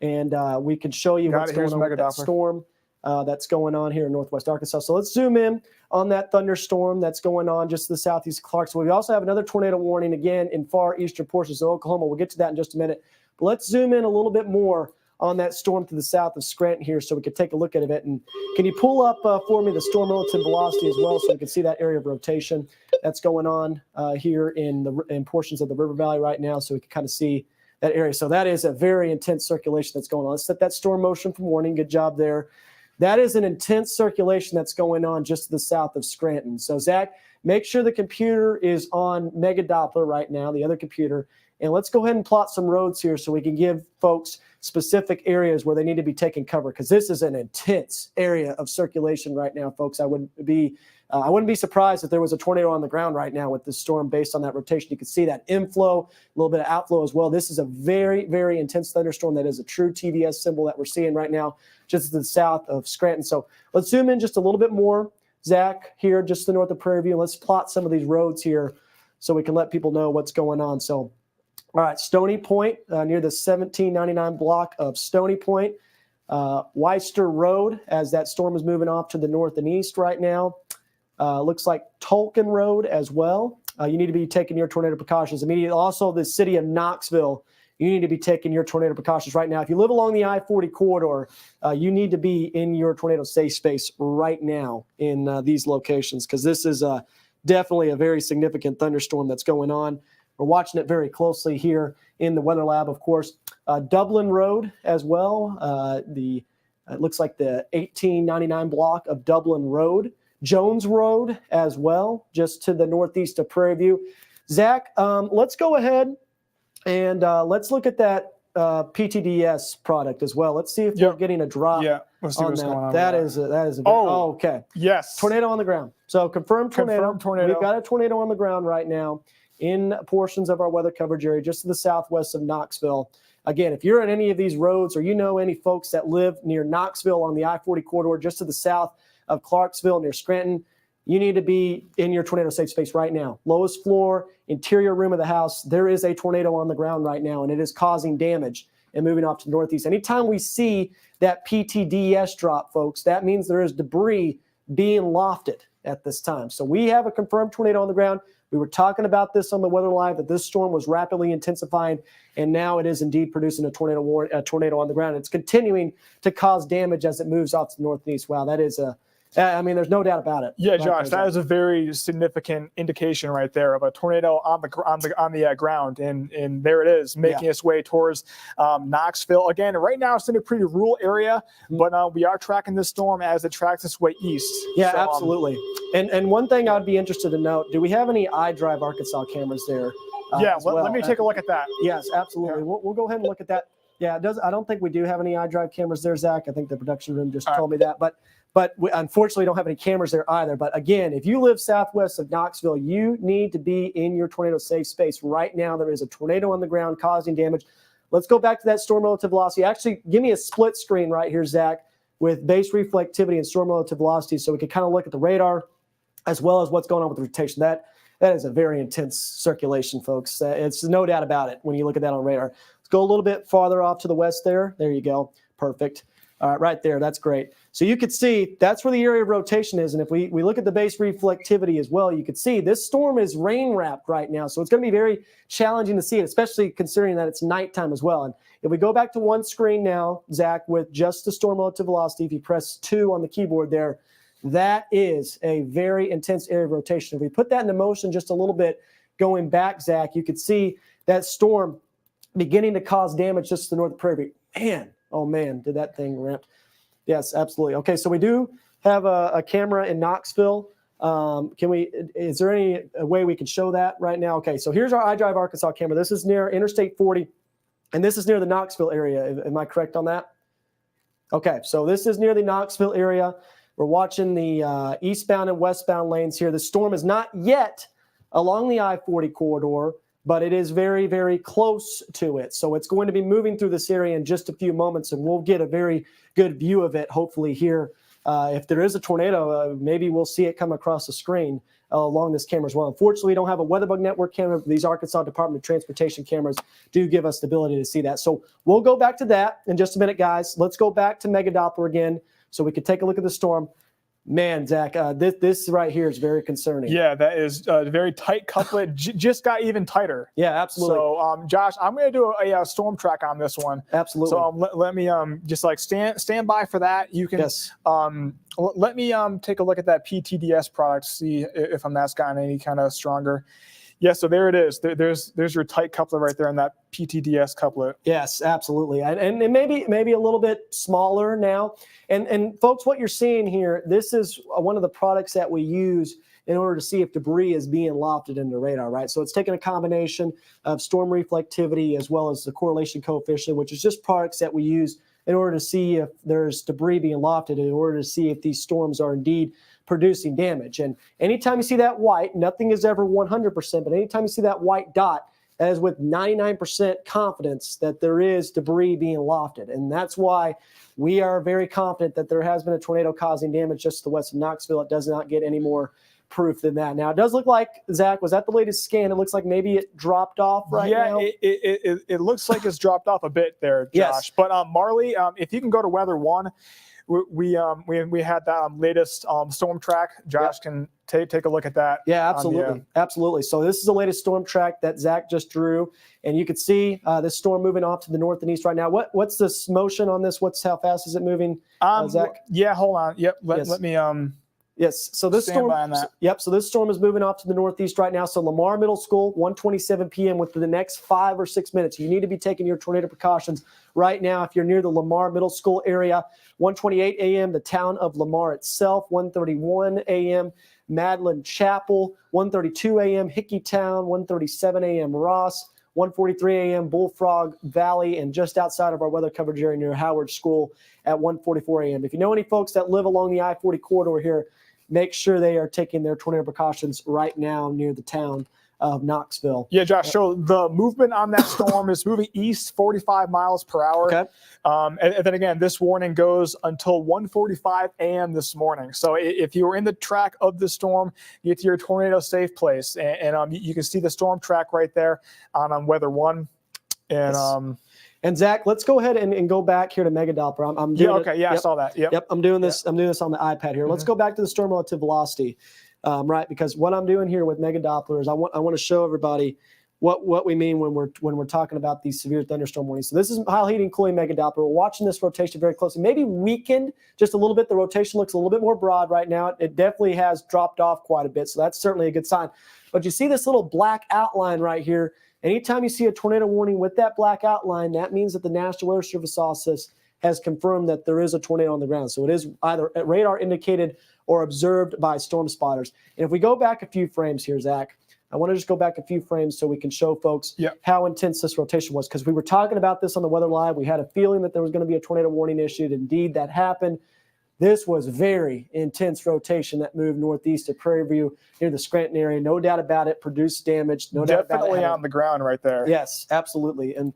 And we can show you what's going on with that storm that's going on here in northwest Arkansas. So let's zoom in on that thunderstorm that's going on just to the southeast of Clarksville. We also have another tornado warning again in far eastern portions of Oklahoma. We'll get to that in just a minute. But let's zoom in a little bit more on that storm to the south of Scranton here so we can take a look at it. And can you pull up for me the storm relative velocity as well so we can see that area of rotation that's going on here in portions of the river valley right now so we can kind of see that area. So that is a very intense circulation that's going on. Let's set that storm motion from warning. Good job there. That is an intense circulation that's going on just to the south of Scranton. So, Zach, make sure the computer is on Mega Doppler right now, the other computer, and let's go ahead and plot some roads here so we can give folks specific areas where they need to be taking cover, because this is an intense area of circulation right now, folks. I wouldn't be surprised if there was a tornado on the ground right now with this storm based on that rotation. You can see that inflow, a little bit of outflow as well. This is a very, very intense thunderstorm that is a true TVS symbol that we're seeing right now just to the south of Scranton. So let's zoom in just a little bit more, Zach, here just to the north of Prairie View. Let's plot some of these roads here so we can let people know what's going on. So, all right, Stony Point, near the 1799 block of Stony Point. Weister Road, as that storm is moving off to the north and east right now. Looks like Tolkien Road as well. You need to be taking your tornado precautions immediately. Also, the city of Knoxville, you need to be taking your tornado precautions right now. If you live along the I-40 corridor, you need to be in your tornado safe space right now in these locations, because this is definitely a very significant thunderstorm that's going on. We're watching it very closely here in the weather lab, of course. Dublin Road as well. It looks like the 1899 block of Dublin Road. Jones Road as well, just to the northeast of Prairie View. Zach, let's go ahead and let's look at that PTDS product as well. Let's see if we're getting a drop let's see on what's that. going on. That is a okay. Yes. Tornado on the ground. So confirmed tornado. We've got a tornado on the ground right now in portions of our weather coverage area just to the southwest of Knoxville. Again, if you're on any of these roads or you know any folks that live near Knoxville on the I-40 corridor just to the south of Clarksville near Scranton, you need to be in your tornado safe space right now. Lowest floor, interior room of the house, there is a tornado on the ground right now, and it is causing damage and moving off to the northeast. Anytime we see that PTDS drop, folks, that means there is debris being lofted at this time. So we have a confirmed tornado on the ground. We were talking about this on the Weather Live, that this storm was rapidly intensifying, and now it is indeed producing a tornado on the ground. It's continuing to cause damage as it moves off to the northeast. Wow, that is there's no doubt about it. Yeah, Josh, that is a very significant indication right there of a tornado on the ground, and there it is, making its way towards Knoxville. Again, right now it's in a pretty rural area, but we are tracking this storm as it tracks its way east. Yeah, so, absolutely. And one thing I'd be interested to note: do we have any iDrive Arkansas cameras there? Let me take a look at that. Yes, absolutely. Yeah. We'll go ahead and look at that. Yeah, it does. I don't think we do have any iDrive cameras there, Zach. I think the production room just All told me that. But we unfortunately don't have any cameras there either. But again, if you live southwest of Knoxville, you need to be in your tornado safe space. Right now, there is a tornado on the ground causing damage. Let's go back to that storm relative velocity. Actually, give me a split screen right here, Zach, with base reflectivity and storm relative velocity so we can kind of look at the radar as well as what's going on with the rotation. That is a very intense circulation, folks. It's no doubt about it when you look at that on radar. Let's go a little bit farther off to the west there. There you go. Perfect. All right, right there. That's great. So you could see that's where the area of rotation is. And if we look at the base reflectivity as well, you could see this storm is rain wrapped right now. So it's going to be very challenging to see it, especially considering that it's nighttime as well. And if we go back to one screen now, Zach, with just the storm relative velocity, if you press 2 on the keyboard there, that is a very intense area of rotation. If we put that into motion just a little bit, going back, Zach, you could see that storm beginning to cause damage just to the north of Prairie. Man, oh man, did that thing ramp. Yes, absolutely. Okay, so we do have a camera in Knoxville. Is there any way we can show that right now? Okay, so here's our iDrive Arkansas camera. This is near Interstate 40, and this is near the Knoxville area. Am I correct on that? Okay, so this is near the Knoxville area. We're watching the eastbound and westbound lanes here. The storm is not yet along the I-40 corridor, but it is very, very close to it. So it's going to be moving through this area in just a few moments, and we'll get a very good view of it, hopefully, here. If there is a tornado, maybe we'll see it come across the screen along this camera as well. Unfortunately, we don't have a WeatherBug Network camera. These Arkansas Department of Transportation cameras do give us the ability to see that. So we'll go back to that in just a minute, guys. Let's go back to Mega Doppler again so we can take a look at the storm. Man, Zach, this right here is very concerning. Yeah, that is a very tight couplet. Just got even tighter. Yeah, absolutely. So, Josh, I'm going to do a storm track on this one. Absolutely. So let me just like stand by for that. You can let me take a look at that PTDS product, see if that's gotten any kind of stronger. Yeah, so there it is. There's your tight couplet right there on that PTDS couplet. Yes, absolutely. And maybe a little bit smaller now. And folks, what you're seeing here, this is one of the products that we use in order to see if debris is being lofted into radar, right? So it's taking a combination of storm reflectivity as well as the correlation coefficient, which is just products that we use in order to see if there's debris being lofted, in order to see if these storms are indeed producing damage. And anytime you see that white, nothing is ever 100%, but anytime you see that white dot, that is with 99% confidence that there is debris being lofted. And that's why we are very confident that there has been a tornado causing damage just to the west of Knoxville. It does not get any more proof than that. Now, it does look like, Zach, was that the latest scan? It looks like maybe it dropped off right now. Yeah, it looks like it's dropped off a bit there, Josh. Yes. But Marley, if you can go to Weather 1, we had that latest storm track. Josh can take a look at that. Yeah, absolutely. Absolutely. So this is the latest storm track that Zach just drew. And you can see this storm moving off to the north and east right now. What's this motion on this? How fast is it moving, Zach? Yeah, hold on. Yep. Let me Yes. So this storm. So this storm is moving off to the northeast right now. So Lamar Middle School, 1:27 p.m. within the next 5 or 6 minutes. You need to be taking your tornado precautions right now if you're near the Lamar Middle School area. 1:28 a.m. the town of Lamar itself. 1:31 a.m. Madeline Chapel. 1:32 a.m. Hickeytown. 1:37 a.m. Ross. 1:43 a.m. Bullfrog Valley, and just outside of our weather coverage area near Howard School at 1:44 a.m. If you know any folks that live along the I-40 corridor here, make sure they are taking their tornado precautions right now near the town of Knoxville. Yeah, Josh, so the movement on that storm is moving east 45 miles per hour. Okay. And then again, this warning goes until 1:45 a.m. this morning. So if you were in the track of the storm, get to your tornado safe place. And you can see the storm track right there on Weather 1. And yes. And Zach, let's go ahead and go back here to Mega Doppler. I'm doing I saw that. Yep. I'm doing this. I'm doing this on the iPad here. Let's go back to the storm relative velocity, right? Because what I'm doing here with Mega Doppler is I want to show everybody what we mean when we're talking about these severe thunderstorm warnings. So this is high heating cooling Mega Doppler. We're watching this rotation very closely. Maybe weakened just a little bit. The rotation looks a little bit more broad right now. It definitely has dropped off quite a bit. So that's certainly a good sign. But you see this little black outline right here. Anytime you see a tornado warning with that black outline, that means that the National Weather Service office has confirmed that there is a tornado on the ground. So it is either radar indicated or observed by storm spotters. And if we go back a few frames here, Zach, I want to just go back a few frames so we can show folks how intense this rotation was, because we were talking about this on the Weather Live. We had a feeling that there was going to be a tornado warning issued. Indeed, that happened. This was very intense rotation that moved northeast of Prairie View near the Scranton area. No doubt about it, produced damage. No doubt about it. Definitely on the ground right there. Yes, absolutely. And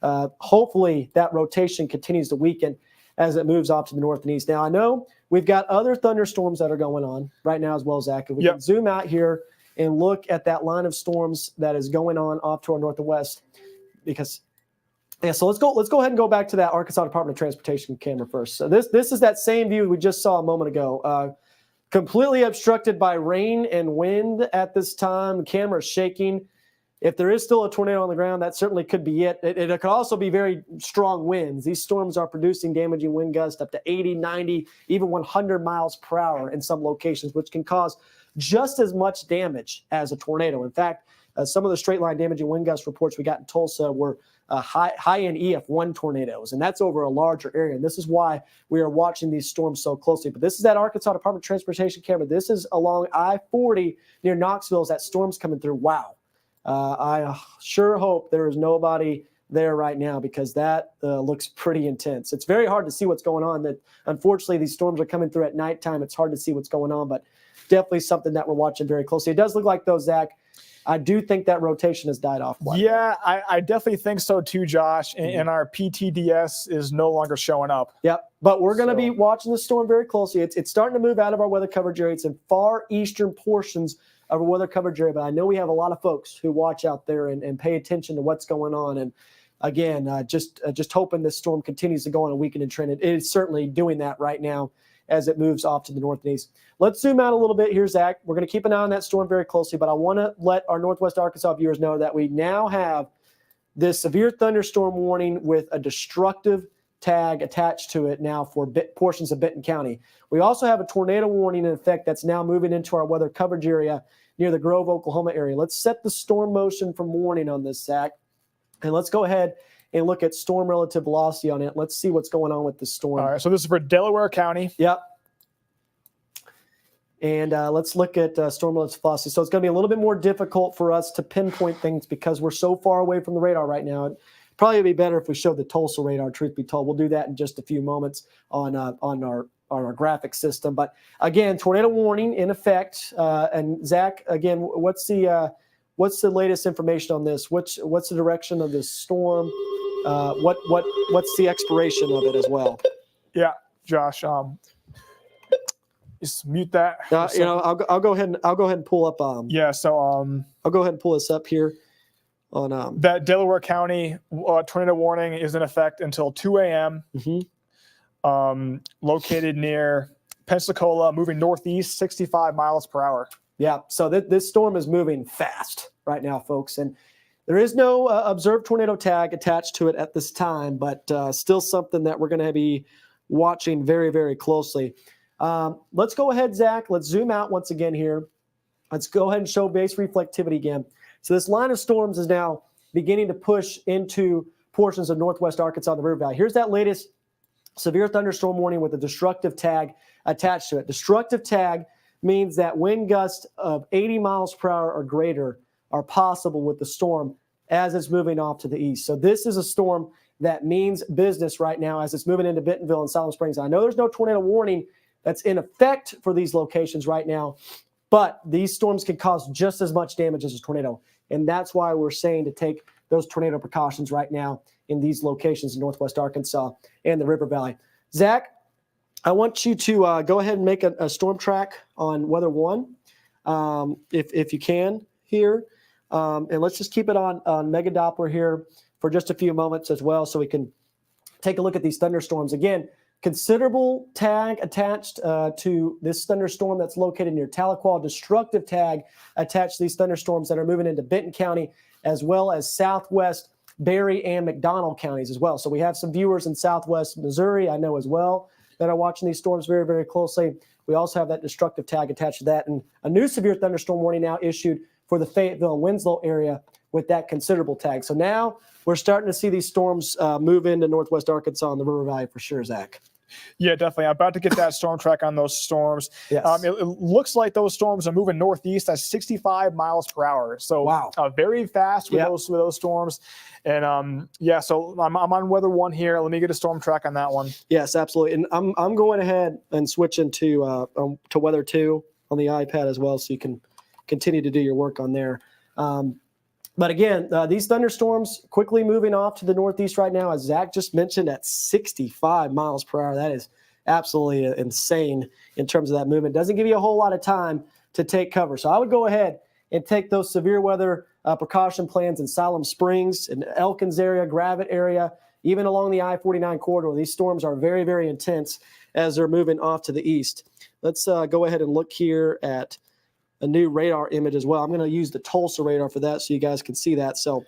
hopefully that rotation continues to weaken as it moves off to the north and east. Now, I know we've got other thunderstorms that are going on right now as well, Zach. If we can zoom out here and look at that line of storms that is going on off to our north and west, because so let's go ahead and go back to that Arkansas Department of Transportation camera first. So this is that same view we just saw a moment ago. Completely obstructed by rain and wind at this time. The camera is shaking. If there is still a tornado on the ground, that certainly could be it. It could also be very strong winds. These storms are producing damaging wind gusts up to 80, 90, even 100 miles per hour in some locations, which can cause just as much damage as a tornado. In fact, some of the straight line damaging wind gust reports we got in Tulsa were high-end EF1 tornadoes, and that's over a larger area. And this is why we are watching these storms so closely. But this is that Arkansas Department of Transportation camera. This is along I-40 near Knoxville as that storm's coming through. Wow. I sure hope there is nobody there right now, because that looks pretty intense. It's very hard to see what's going on. That unfortunately, these storms are coming through at nighttime. It's hard to see what's going on, but definitely something that we're watching very closely. It does look like, though, Zach, I do think that rotation has died off. I definitely think so too, Josh. And our PTDS is no longer showing up. Yep. But we're going to be watching the storm very closely. It's starting to move out of our weather coverage area. It's in far eastern portions of our weather coverage area. But I know we have a lot of folks who watch out there and pay attention to what's going on. And again, just hoping this storm continues to go on a weakening trend. It is certainly doing that right now as it moves off to the north and east. Let's zoom out a little bit here, Zach. We're going to keep an eye on that storm very closely, but I want to let our Northwest Arkansas viewers know that we now have this severe thunderstorm warning with a destructive tag attached to it now for portions of Benton County. We also have a tornado warning in effect that's now moving into our weather coverage area near the Grove, Oklahoma area. Let's set the storm motion from warning on this, Zach, and let's go ahead and look at storm relative velocity on it. Let's see what's going on with the storm. All right, so this is for Delaware County. Yep. And let's look at storm relative velocity. So it's going to be a little bit more difficult for us to pinpoint things because we're so far away from the radar right now. It'd probably be better if we showed the Tulsa radar, truth be told. We'll do that in just a few moments on our graphic system. But again, tornado warning in effect. And Zach, again, what's the latest information on this? What's the direction of this storm? What's the expiration of it as well? Yeah, Josh. Just mute that. I'll go ahead and pull up. I'll go ahead and pull this up here on that Delaware County tornado warning is in effect until 2 a.m. Mm-hmm. Located near Pensacola, moving northeast 65 miles per hour. Yeah, so this storm is moving fast right now, folks, and there is no observed tornado tag attached to it at this time, but still something that we're going to be watching very, very closely. Let's go ahead, Zach. Let's zoom out once again here. Let's go ahead and show base reflectivity again. So this line of storms is now beginning to push into portions of northwest Arkansas and the River Valley. Here's that latest severe thunderstorm warning with a destructive tag attached to it. Destructive tag means that wind gusts of 80 miles per hour or greater are possible with the storm as it's moving off to the east. So this is a storm that means business right now as it's moving into Bentonville and Silent Springs. I know there's no tornado warning that's in effect for these locations right now, but these storms can cause just as much damage as a tornado. And that's why we're saying to take those tornado precautions right now in these locations in northwest Arkansas and the River Valley. Zach, I want you to go ahead and make a storm track on Weather 1, if you can here. And let's just keep it on Mega Doppler here for just a few moments as well so we can take a look at these thunderstorms. Again, considerable tag attached to this thunderstorm that's located near Tahlequah, destructive tag attached to these thunderstorms that are moving into Benton County, as well as southwest Berry and McDonald counties as well. So we have some viewers in southwest Missouri, I know as well, that are watching these storms very, very closely. We also have that destructive tag attached to that. And a new severe thunderstorm warning now issued for the Fayetteville and Winslow area with that considerable tag. So now we're starting to see these storms move into northwest Arkansas and the River Valley for sure, Zach. Yeah, definitely. I'm about to get that storm track on those storms. Yes. It looks like those storms are moving northeast at 65 miles per hour. So Wow. Very fast with Yep. those storms. And yeah, so I'm on weather 1 here. Let me get a storm track on that one. Yes, absolutely. And I'm going ahead and switching to weather 2 on the iPad as well, so you can continue to do your work on there. But again, these thunderstorms quickly moving off to the northeast right now, as Zach just mentioned, at 65 miles per hour. That is absolutely insane in terms of that movement. Doesn't give you a whole lot of time to take cover. So I would go ahead and take those severe weather precaution plans in Siloam Springs, in Elkins area, Gravette area, even along the I-49 corridor. These storms are very, very intense as they're moving off to the east. Let's go ahead and look here at a new radar image as well. I'm going to use the Tulsa radar for that so you guys can see that. So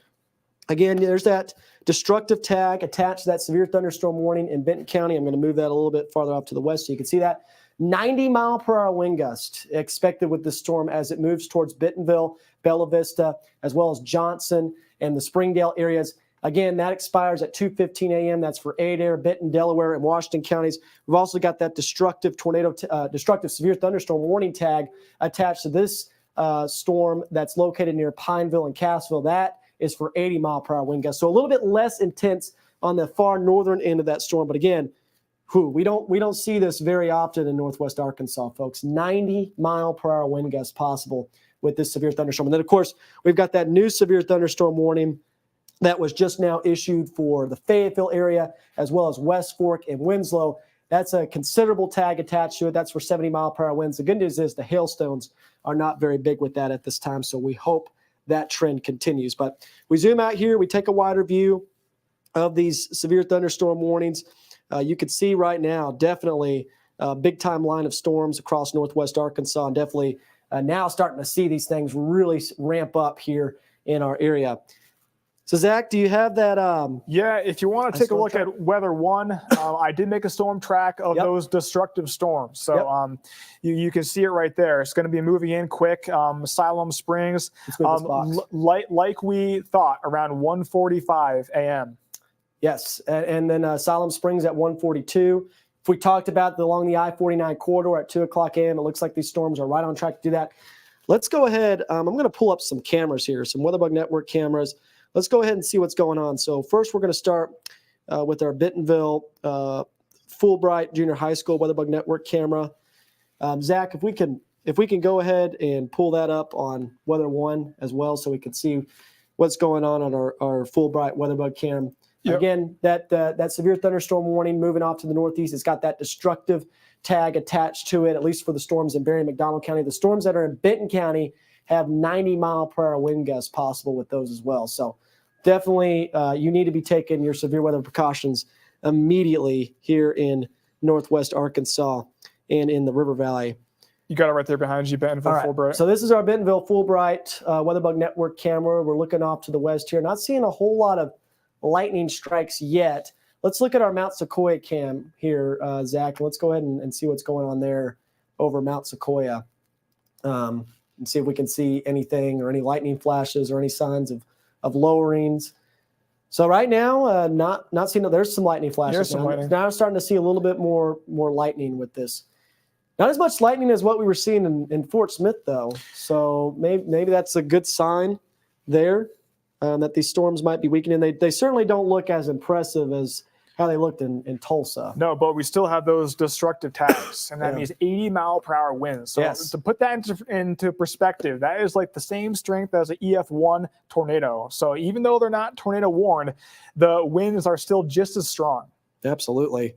again, there's that destructive tag attached to that severe thunderstorm warning in Benton County. I'm going to move that a little bit farther up to the west so you can see that. 90-mile-per-hour wind gust expected with this storm as it moves towards Bentonville, Bella Vista, as well as Johnson and the Springdale areas. Again, that expires at 2:15 a.m. That's for Adair, Benton, Delaware, and Washington counties. We've also got that destructive severe thunderstorm warning tag attached to this storm that's located near Pineville and Cassville. That is for 80-mile-per-hour wind gusts. So a little bit less intense on the far northern end of that storm. But again, we don't see this very often in northwest Arkansas, folks. 90-mile-per-hour wind gusts possible with this severe thunderstorm. And then, of course, we've got that new severe thunderstorm warning that was just now issued for the Fayetteville area, as well as West Fork and Winslow. That's a considerable tag attached to it. That's for 70-mile-per-hour winds. The good news is the hailstones are not very big with that at this time, so we hope that trend continues. But we zoom out here. We take a wider view of these severe thunderstorm warnings. You can see right now definitely a big-time line of storms across northwest Arkansas, and definitely now starting to see these things really ramp up here in our area. So, Zach, do you have that? Yeah, if you want to take a look at weather 1, I did make a storm track of those destructive storms. So you can see it right there. It's going to be moving in quick. Siloam Springs, like we thought, around 1:45 a.m. Yes, and then Siloam Springs at 1:42. If we talked about along the I-49 corridor at 2 o'clock a.m., it looks like these storms are right on track to do that. Let's go ahead. I'm going to pull up some cameras here, some WeatherBug Network cameras. Let's go ahead and see what's going on. So first, we're going to start with our Bentonville Fulbright Junior High School WeatherBug Network camera. Zach, if we can go ahead and pull that up on Weather 1 as well, so we can see what's going on our Fulbright WeatherBug cam. Yep. Again, that severe thunderstorm warning moving off to the northeast. It's got that destructive tag attached to it, at least for the storms in Berry and McDonald County. The storms that are in Benton County have 90-mile-per-hour wind gusts possible with those as well. So definitely you need to be taking your severe weather precautions immediately here in northwest Arkansas and in the River Valley. You got it right there behind you, Bentonville Fulbright. So this is our Bentonville Fulbright WeatherBug Network camera. We're looking off to the west here. Not seeing a whole lot of lightning strikes yet. Let's look at our Mount Sequoia cam here, Zach. Let's go ahead and see what's going on there over Mount Sequoia. And see if we can see anything or any lightning flashes or any signs of lowerings. So right now, not seeing. There's some lightning flashes. There's some lightning. Now I'm starting to see a little bit more lightning with this. Not as much lightning as what we were seeing in Fort Smith, though. So maybe that's a good sign there that these storms might be weakening. They certainly don't look as impressive as how they looked in Tulsa. No, but we still have those destructive tags, and that means 80-mile-per-hour winds. So to put that into perspective, that is like the same strength as an EF1 tornado. So even though they're not tornado warned, the winds are still just as strong. Absolutely.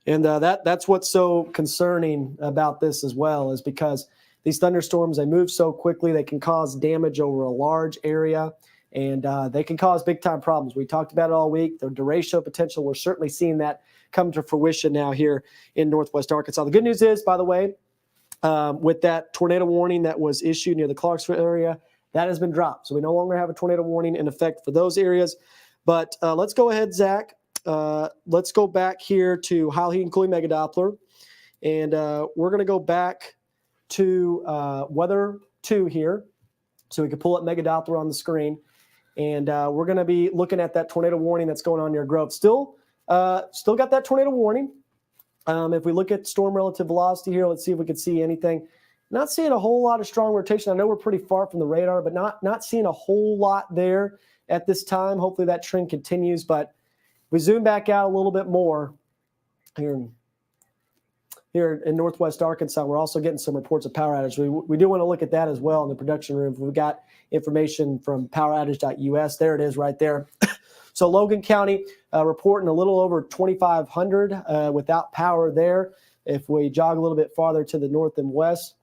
And that's what's so concerning about this as well, is because these thunderstorms, they move so quickly, they can cause damage over a large area. And they can cause big-time problems. We talked about it all week. The derecho potential, we're certainly seeing that come to fruition now here in northwest Arkansas. The good news is, by the way, with that tornado warning that was issued near the Clarksville area, that has been dropped. So we no longer have a tornado warning in effect for those areas. But let's go ahead, Zach. Let's go back here to Heil Heat and Cooling Mega Doppler. And we're going to go back to Weather 2 here so we can pull up Mega Doppler on the screen. And we're going to be looking at that tornado warning that's going on near Grove. Still got that tornado warning. If we look at storm relative velocity here, let's see if we can see anything. Not seeing a whole lot of strong rotation. I know we're pretty far from the radar, but not seeing a whole lot there at this time. Hopefully that trend continues. But if we zoom back out a little bit more here in Northwest Arkansas, we're also getting some reports of power outage. We do want to look at that as well in the production room. We've got information from poweroutage.us. There it is right there. So Logan County reporting a little over 2,500 without power there. If we jog a little bit farther to the north and west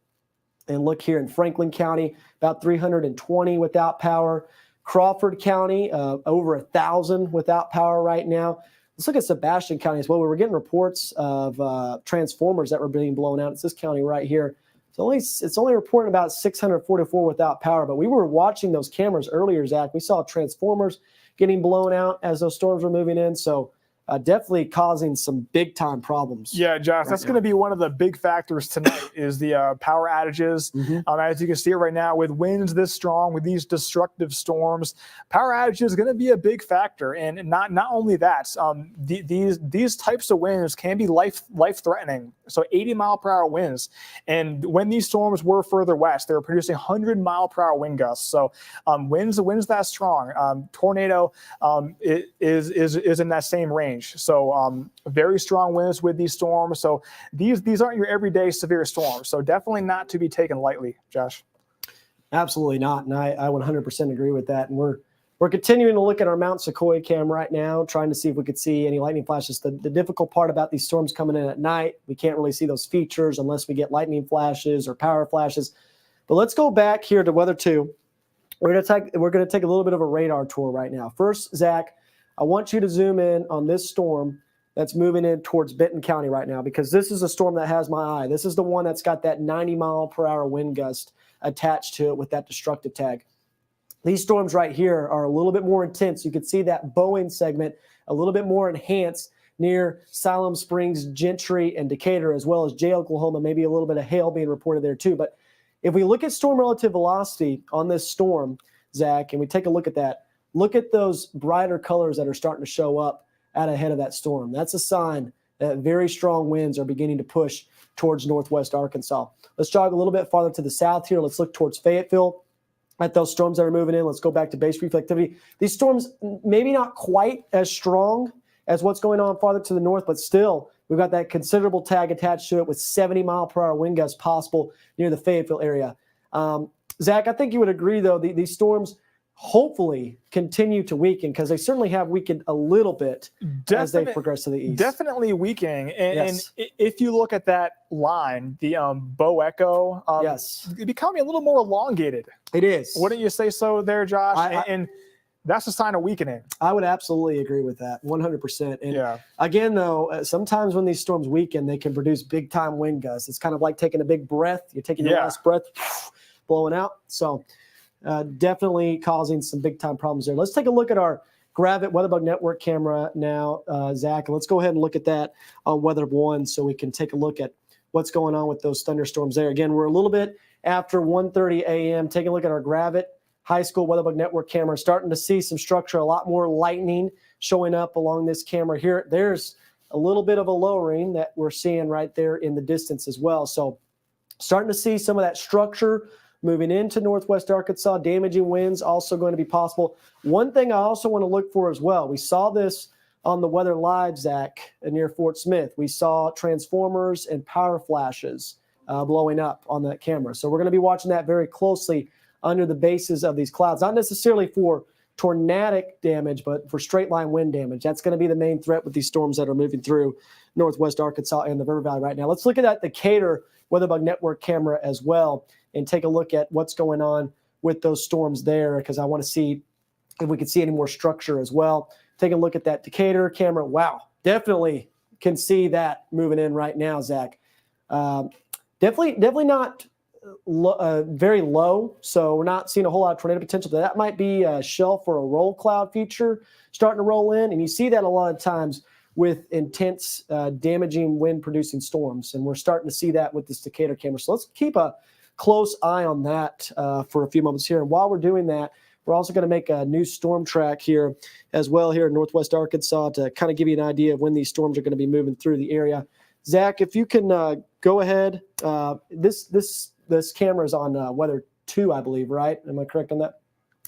and look here in Franklin County, about 320 without power. Crawford County, over 1,000 without power right now. Let's look at Sebastian County as well. We were getting reports of transformers that were being blown out. It's this county right here. It's only reporting about 644 without power, but we were watching those cameras earlier, Zach. We saw transformers getting blown out as those storms were moving in. So definitely causing some big time problems. Yeah, Josh, that's going to be one of the big factors tonight is the power outages. As you can see right now, with winds this strong, with these destructive storms, power outages is going to be a big factor. And not only that, these types of winds can be life threatening. So 80-mile-per-hour winds. And when these storms were further west, they were producing 100-mile-per-hour wind gusts. So winds that strong. Tornado is in that same range. So very strong winds with these storms. So these aren't your everyday severe storms. So definitely not to be taken lightly, Josh. Absolutely not. And I 100% agree with that. And we're continuing to look at our Mount Sequoia cam right now, trying to see if we could see any lightning flashes. The difficult part about these storms coming in at night, we can't really see those features unless we get lightning flashes or power flashes. But let's go back here to Weather 2. We're going to take a little bit of a radar tour right now. First, Zach, I want you to zoom in on this storm that's moving in towards Benton County right now, because this is a storm that has my eye. This is the one that's got that 90-mile-per-hour wind gust attached to it with that destructive tag. These storms right here are a little bit more intense. You can see that Boeing segment a little bit more enhanced near Siloam Springs, Gentry, and Decatur, as well as Jay, Oklahoma. Maybe a little bit of hail being reported there too. But if we look at storm relative velocity on this storm, Zach, and we take a look at that, look at those brighter colors that are starting to show up out ahead of that storm. That's a sign that very strong winds are beginning to push towards Northwest Arkansas. Let's jog a little bit farther to the south here. Let's look towards Fayetteville at those storms that are moving in. Let's go back to base reflectivity. These storms, maybe not quite as strong as what's going on farther to the north, but still, we've got that considerable tag attached to it with 70-mile-per-hour wind gusts possible near the Fayetteville area. Zach, I think you would agree, though, these storms hopefully continue to weaken, because they certainly have weakened a little bit as they progress to the east. Definitely weakening. And Yes. if you look at that line, the Bow Echo, Yes. becoming a little more elongated. It is. Wouldn't you say so there, Josh? And that's a sign of weakening. I would absolutely agree with that, 100%. And Yeah. again, though, sometimes when these storms weaken, they can produce big-time wind gusts. It's kind of like taking a big breath. You're taking your last breath, blowing out. So definitely causing some big-time problems there. Let's take a look at our Gravit WeatherBug Network camera now, Zach. Let's go ahead and look at that on Weather 1 so we can take a look at what's going on with those thunderstorms there. Again, we're a little bit after 1:30 a.m. Taking a look at our Gravit High School WeatherBug Network camera, starting to see some structure, a lot more lightning showing up along this camera here. There's a little bit of a lowering that we're seeing right there in the distance as well. So starting to see some of that structure moving into Northwest Arkansas. Damaging winds also going to be possible. One thing I also want to look for as well, we saw this on the Weather Live, Zach, near Fort Smith. We saw transformers and power flashes blowing up on that camera. So we're going to be watching that very closely under the bases of these clouds, not necessarily for tornadic damage, but for straight line wind damage. That's going to be the main threat with these storms that are moving through Northwest Arkansas and the River Valley right now. Let's look at that Decatur WeatherBug Network camera as well and take a look at what's going on with those storms there, because I want to see if we can see any more structure as well. Take a look at that Decatur camera. Wow, definitely can see that moving in right now, Zach. Definitely not very low, so we're not seeing a whole lot of tornado potential. That might be a shelf or a roll cloud feature starting to roll in, and you see that a lot of times with intense damaging wind-producing storms, and we're starting to see that with this Decatur camera. So let's keep a close eye on that for a few moments here. And while we're doing that, we're also going to make a new storm track here as well here in Northwest Arkansas to kind of give you an idea of when these storms are going to be moving through the area. Zach, if you can go ahead. This camera is on weather 2, I believe, right? Am I correct on that?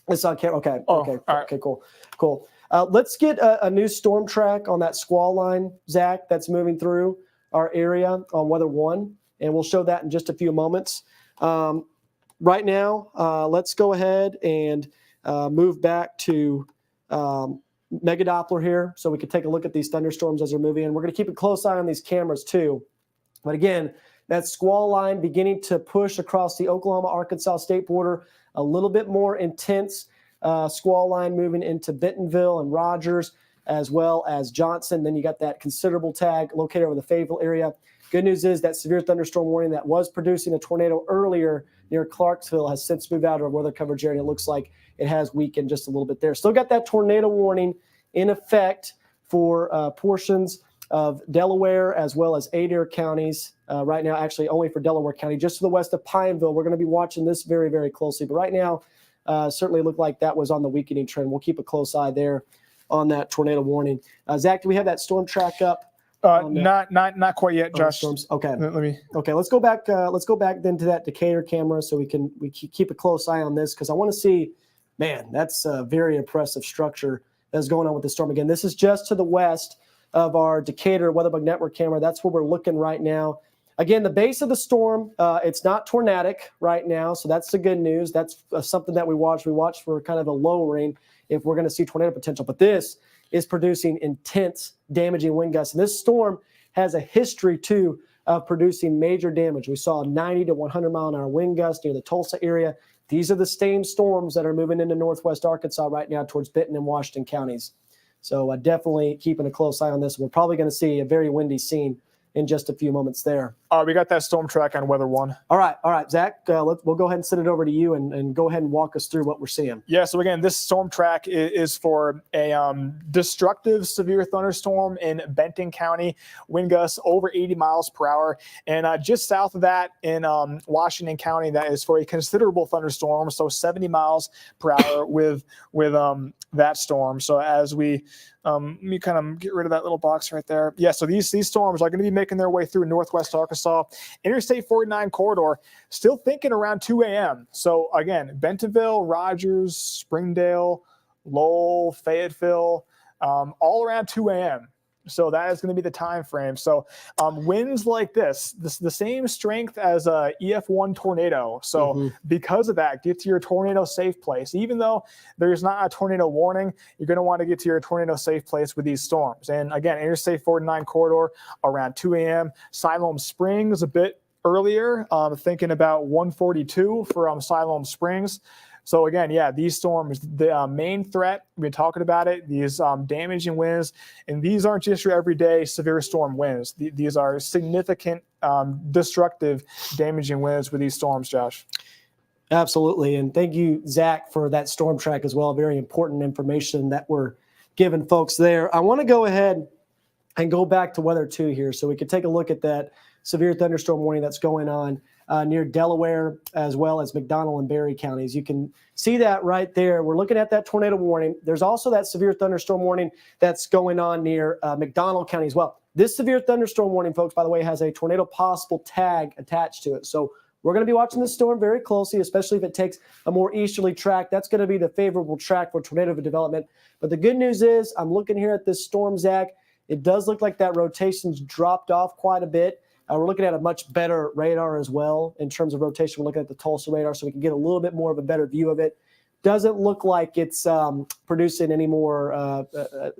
It's on camera. Okay. Oh, okay. all right. Okay. Cool. Let's get a new storm track on that squall line, Zach, that's moving through our area on weather 1, and we'll show that in just a few moments. Right now, let's go ahead and move back to Mega Doppler here so we can take a look at these thunderstorms as they're moving in. We're going to keep a close eye on these cameras too. But again, that squall line beginning to push across the Oklahoma-Arkansas state border, a little bit more intense squall line moving into Bentonville and Rogers, as well as Johnson. Then you got that considerable tag located over the Fayetteville area. Good news is that severe thunderstorm warning that was producing a tornado earlier near Clarksville has since moved out of our weather coverage area. It looks like it has weakened just a little bit there. Still got that tornado warning in effect for portions of Delaware as well as Adair counties right now, actually only for Delaware County, just to the west of Pineville. We're going to be watching this very, very closely. But right now, certainly looked like that was on the weakening trend. We'll keep a close eye there on that tornado warning. Zach, do we have that storm track up? Not quite yet, Josh. Storms? Okay. Let me. Okay, let's go back. Let's go back then to that Decatur camera so we keep a close eye on this because I want to see. Man, that's a very impressive structure that's going on with the storm. Again, this is just to the west of our Decatur WeatherBug Network camera. That's where we're looking right now. Again, the base of the storm, it's not tornadic right now, so that's the good news. That's something that we watch. We watch for kind of a lowering if we're going to see tornado potential. But this is producing intense, damaging wind gusts. And this storm has a history, too, of producing major damage. We saw 90 to 100 mile an hour wind gusts near the Tulsa area. These are the same storms that are moving into northwest Arkansas right now towards Benton and Washington counties. So definitely keeping a close eye on this. We're probably going to see a very windy scene in just a few moments there. We got that storm track on weather 1. All right, Zach, we'll go ahead and send it over to you and go ahead and walk us through what we're seeing. Yeah, so again, this storm track is for a destructive severe thunderstorm in Benton County, wind gusts over 80 miles per hour. And just south of that in Washington County, that is for a considerable thunderstorm, so 70 miles per hour with that storm. So as we let me kind of get rid of that little box right there. Yeah, so these storms are going to be making their way through northwest Arkansas. Interstate 49 corridor, still thinking around 2 a.m. So again, Bentonville, Rogers, Springdale, Lowell, Fayetteville, all around 2 a.m. So that is going to be the time frame. So winds like this, the same strength as a EF1 tornado. So because of that, get to your tornado safe place. Even though there's not a tornado warning, you're going to want to get to your tornado safe place with these storms. And again, Interstate 49 corridor around 2 a.m. Siloam Springs a bit earlier, thinking about 142 for Siloam Springs. So again, yeah, these storms, the main threat, we've been talking about it, these damaging winds, and these aren't just your everyday severe storm winds. These are significant, destructive, damaging winds with these storms, Josh. Absolutely. And thank you, Zach, for that storm track as well. Very important information that we're giving folks there. I want to go ahead and go back to weather 2 here so we can take a look at that severe thunderstorm warning that's going on near Delaware as well as McDonald and Berry counties. You can see that right there. We're looking at that tornado warning. There's also that severe thunderstorm warning that's going on near McDonald County as well. This severe thunderstorm warning, folks, by the way, has a tornado possible tag attached to it. So we're going to be watching this storm very closely, especially if it takes a more easterly track. That's going to be the favorable track for tornado development. But the good news is I'm looking here at this storm, Zach. It does look like that rotation's dropped off quite a bit. We're looking at a much better radar as well in terms of rotation. We're looking at the Tulsa radar so we can get a little bit more of a better view of it. Doesn't look like it's producing any more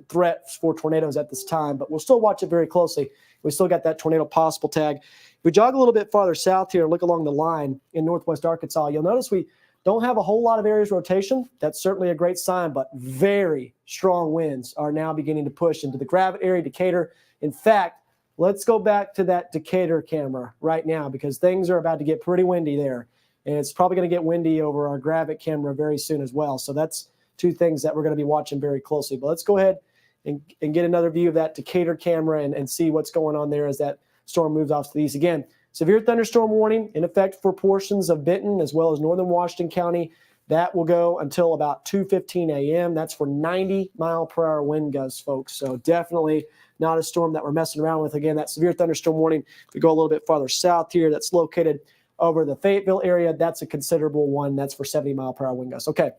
threats for tornadoes at this time, but we'll still watch it very closely. We still got that tornado possible tag. If we jog a little bit farther south here and look along the line in northwest Arkansas, you'll notice we don't have a whole lot of areas rotation. That's certainly a great sign, but very strong winds are now beginning to push into the Gravette area, Decatur. In fact, let's go back to that Decatur camera right now because things are about to get pretty windy there. And it's probably going to get windy over our Gravette camera very soon as well. So that's 2 things that we're going to be watching very closely. But let's go ahead and get another view of that Decatur camera and see what's going on there as that storm moves off to the east. Again, severe thunderstorm warning in effect for portions of Benton as well as northern Washington County. That will go until about 2:15 a.m. That's for 90 mile per hour wind gusts, folks. So definitely not a storm that we're messing around with. Again, that severe thunderstorm warning, if we go a little bit farther south here, that's located over the Fayetteville area. That's a considerable one. That's for 70-mile-per-hour wind gusts. Okay,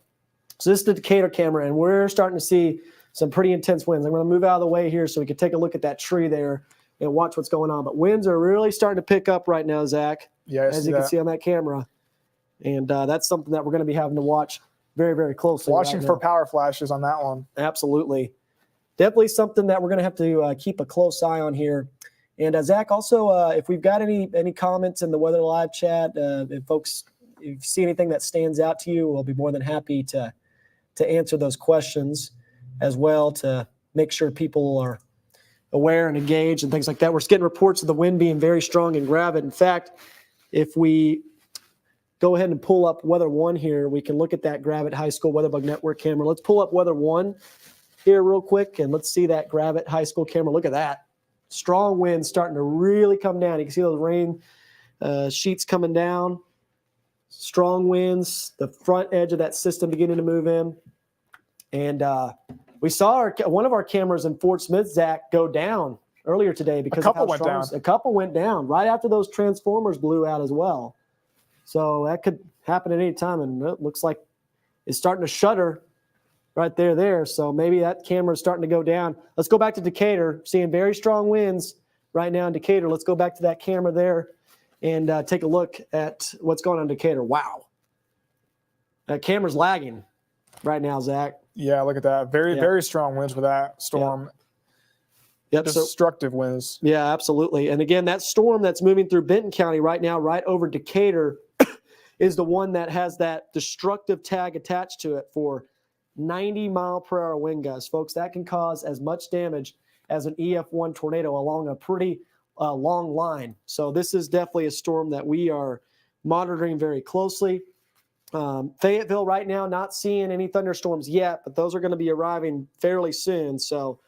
so this is the Decatur camera, and we're starting to see some pretty intense winds. I'm going to move out of the way here so we can take a look at that tree there and watch what's going on. But winds are really starting to pick up right now, Zach, as you can see on that camera. And that's something that we're going to be having to watch very, very closely. Watching for power flashes on that one. Absolutely. Definitely something that we're going to have to keep a close eye on here. And Zach, also, if we've got any comments in the Weather Live chat, if folks, if you see anything that stands out to you, we'll be more than happy to answer those questions as well, to make sure people are aware and engaged and things like that. We're getting reports of the wind being very strong in Gravit. In fact, if we go ahead and pull up Weather 1 here, we can look at that Gravit High School WeatherBug Network camera. Let's pull up Weather 1 here real quick, and let's see that Gravit High School camera. Look at that. Strong winds starting to really come down. You can see those rain sheets coming down. Strong winds, the front edge of that system beginning to move in. And we saw one of our cameras in Fort Smith, Zach, go down earlier today because of how strong. A couple went down right after those transformers blew out as well. So that could happen at any time, and it looks like it's starting to shudder right there. So maybe that camera is starting to go down. Let's go back to Decatur, seeing very strong winds right now in Decatur. Let's go back to that camera there and take a look at what's going on in Decatur. Wow. That camera's lagging right now, Zach. Yeah, look at that. Very strong winds with that storm. Yep. Destructive winds. Yeah, absolutely. And again, that storm that's moving through Benton County right now, right over Decatur, is the one that has that destructive tag attached to it for 90-mile-per-hour wind gusts. Folks, that can cause as much damage as an EF1 tornado along a pretty long line. So this is definitely a storm that we are monitoring very closely. Fayetteville right now, not seeing any thunderstorms yet, but those are going to be arriving fairly soon. So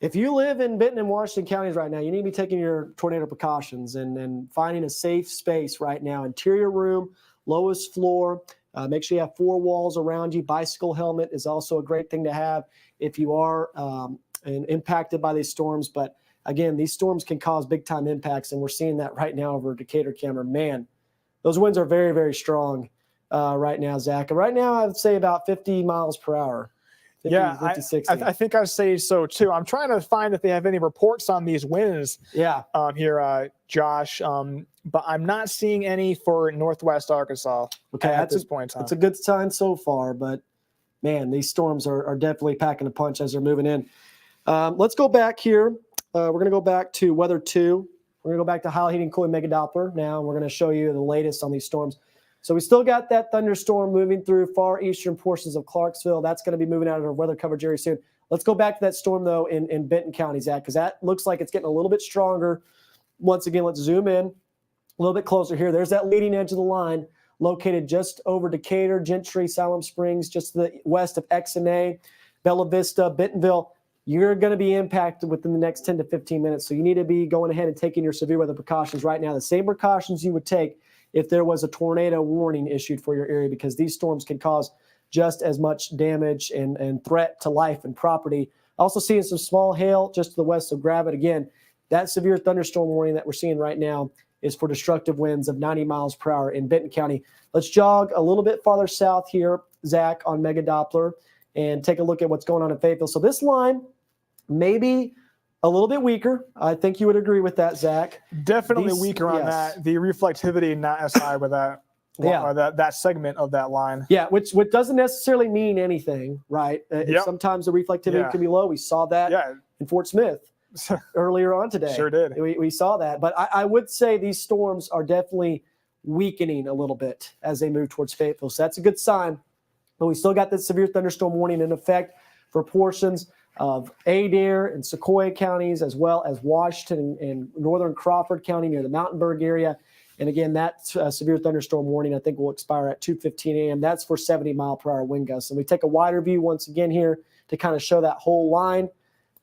if you live in Benton and Washington counties right now, you need to be taking your tornado precautions and finding a safe space right now. Interior room, lowest floor. Make sure you have 4 walls around you. Bicycle helmet is also a great thing to have if you are impacted by these storms. But again, these storms can cause big time impacts, and we're seeing that right now over Decatur camera. Man, those winds are very, very strong right now, Zach. And right now, I would say about 50 miles per hour. 50, yeah, 50, 60. I think I'd say so too. I'm trying to find if they have any reports on these winds. Yeah. Here, Josh. But I'm not seeing any for Northwest Arkansas. Okay, at this point in time. It's a good sign so far, but man, these storms are definitely packing a punch as they're moving in. Let's go back here. We're going to go back to Weather 2. We're going to go back to High Heating Cooling Mega Doppler now. We're going to show you the latest on these storms. So we still got that thunderstorm moving through far eastern portions of Clarksville. That's going to be moving out of our weather coverage area soon. Let's go back to that storm, though, in Benton County, Zach, because that looks like it's getting a little bit stronger. Once again, let's zoom in a little bit closer here. There's that leading edge of the line located just over Decatur, Gentry, Salem Springs, just to the west of XNA, Bella Vista, Bentonville. You're going to be impacted within the next 10 to 15 minutes. So you need to be going ahead and taking your severe weather precautions right now, the same precautions you would take if there was a tornado warning issued for your area, because these storms can cause just as much damage and threat to life and property. Also seeing some small hail just to the west of Gravit. Again, that severe thunderstorm warning that we're seeing right now is for destructive winds of 90 miles per hour in Benton County. Let's jog a little bit farther south here, Zach, on Mega Doppler, and take a look at what's going on in Fayetteville. So this line may be a little bit weaker. I think you would agree with that, Zach. Definitely weaker on that. The reflectivity not as high with that. That segment of that line. Yeah, which doesn't necessarily mean anything, right? Sometimes the reflectivity can be low. We saw that in Fort Smith earlier on today. Sure did. We saw that. But I would say these storms are definitely weakening a little bit as they move towards Fayetteville. So that's a good sign. But we still got that severe thunderstorm warning in effect for portions of Adair and Sequoia counties, as well as Washington and northern Crawford County near the Mountainburg area. And again, that severe thunderstorm warning, I think, will expire at 2:15 a.m. That's for 70-mile-per-hour wind gusts. And we take a wider view once again here to kind of show that whole line.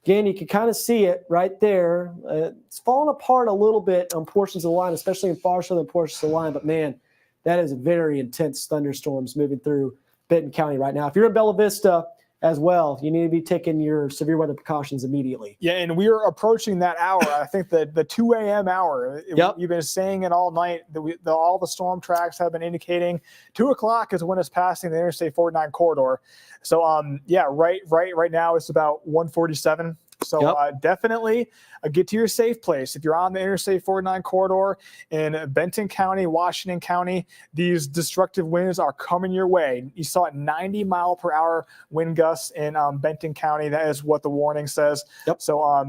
Again, you can kind of see it right there. It's falling apart a little bit on portions of the line, especially in far southern portions of the line. But, man, that is very intense thunderstorms moving through Benton County right now. If you're in Bella Vista, as well. You need to be taking your severe weather precautions immediately. Yeah, and we are approaching that hour. I think that the 2 a.m. hour, Yep. You've been saying it all night. All the storm tracks have been indicating 2 o'clock is when it's passing the Interstate 49 corridor. So, right now it's about 1:47. So definitely get to your safe place. If you're on the Interstate 49 corridor in Benton County, Washington County, these destructive winds are coming your way. You saw 90-mile-per-hour wind gusts in Benton County. That is what the warning says. Yep. So,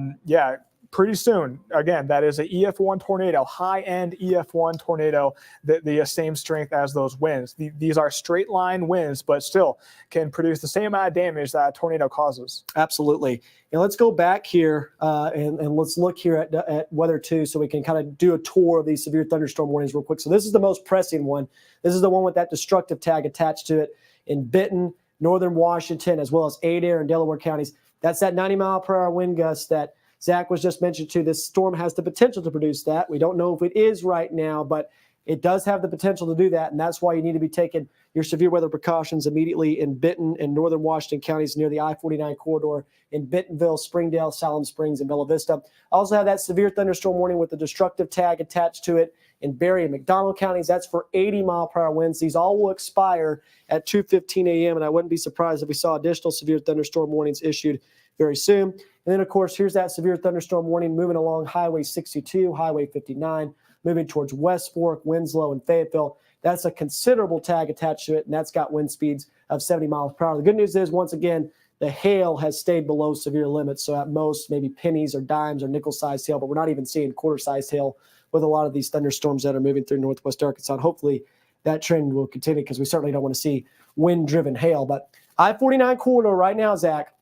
pretty soon, again, that is a EF1 tornado, high-end EF1 tornado, the same strength as those winds. These are straight-line winds, but still can produce the same amount of damage that a tornado causes. Absolutely. And let's go back here and let's look here at weather too, so we can kind of do a tour of these severe thunderstorm warnings real quick. So this is the most pressing one. This is the one with that destructive tag attached to it in Benton, northern Washington, as well as Adair and Delaware counties. That's that 90-mile-per-hour wind gust that Zach was just mentioned to. This storm has the potential to produce that. We don't know if it is right now, but it does have the potential to do that, and that's why you need to be taking your severe weather precautions immediately in Benton and northern Washington counties near the I-49 corridor in Bentonville, Springdale, Salem Springs, and Bella Vista. Also have that severe thunderstorm warning with the destructive tag attached to it in Berry and McDonald counties. That's for 80-mile-per-hour winds. These all will expire at 2:15 a.m., and I wouldn't be surprised if we saw additional severe thunderstorm warnings issued very soon. And then, of course, here's that severe thunderstorm warning moving along Highway 62, Highway 59, moving towards West Fork, Winslow, and Fayetteville. That's a considerable tag attached to it, and that's got wind speeds of 70 miles per hour. The good news is, once again, the hail has stayed below severe limits. So at most, maybe pennies or dimes or nickel-sized hail, but we're not even seeing quarter-sized hail with a lot of these thunderstorms that are moving through northwest Arkansas. And hopefully that trend will continue, because we certainly don't want to see wind-driven hail. But I-49 corridor right now, Zach,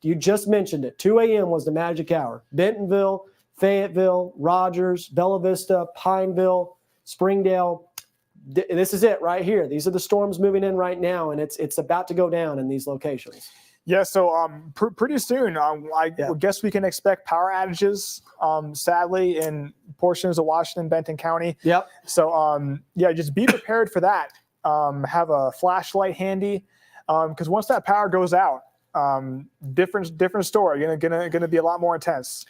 you just mentioned it. 2 a.m. was the magic hour. Bentonville, Fayetteville, Rogers, Bella Vista, Pineville, Springdale. This is it right here. These are the storms moving in right now, and it's about to go down in these locations. Yeah, so pretty soon, I guess we can expect power outages, sadly, in portions of Washington, Benton County. Yep. So, just be prepared for that. Have a flashlight handy, because once that power goes out, different story. Gonna be a lot more intense.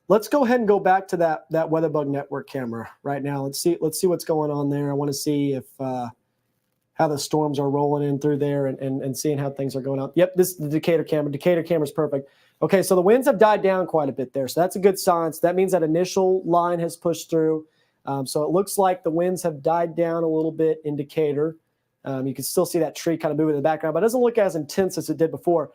Let's go ahead and go back to that WeatherBug Network camera right now. Let's see what's going on there. I want to see if how the storms are rolling in through there and seeing how things are going out. Yep, this is the Decatur camera. Decatur camera is perfect. Okay, so the winds have died down quite a bit there, so that's a good sign. So that means that initial line has pushed through. So it looks like the winds have died down a little bit in Decatur. You can still see that tree kind of moving in the background, but it doesn't look as intense as it did before.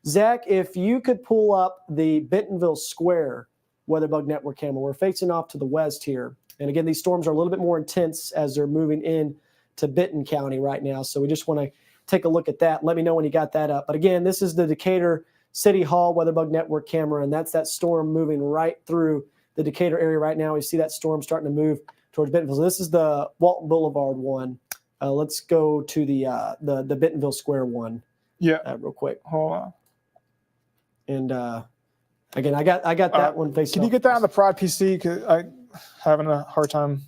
Zach, if you could pull up the Bentonville Square WeatherBug Network camera. We're facing off to the west here. And again, these storms are a little bit more intense as they're moving in to Benton County right now. So we just want to take a look at that. Let me know when you got that up. But again, this is the Decatur City Hall WeatherBug Network camera, and that's that storm moving right through the Decatur area right now. We see that storm starting to move towards Bentonville. So this is the Walton Boulevard one. Let's go to the Bentonville Square one. Yeah. Real quick. Hold on. And again, I got that one facing. Can you get that on the Prod PC? Because I'm having a hard time.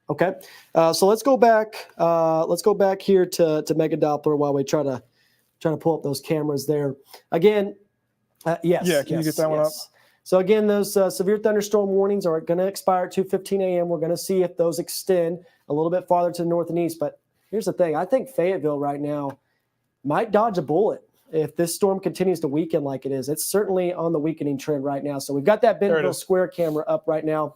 Okay, so let's go back. Let's go back here to Mega Doppler while we try to pull up those cameras there. Again, yes. Yeah, can you get that one up? So again, those severe thunderstorm warnings are going to expire at 2:15 a.m. We're going to see if those extend a little bit farther to the north and east. But here's the thing: I think Fayetteville right now might dodge a bullet if this storm continues to weaken like it is. It's certainly on the weakening trend right now. So we've got that Bentonville Square camera up right now.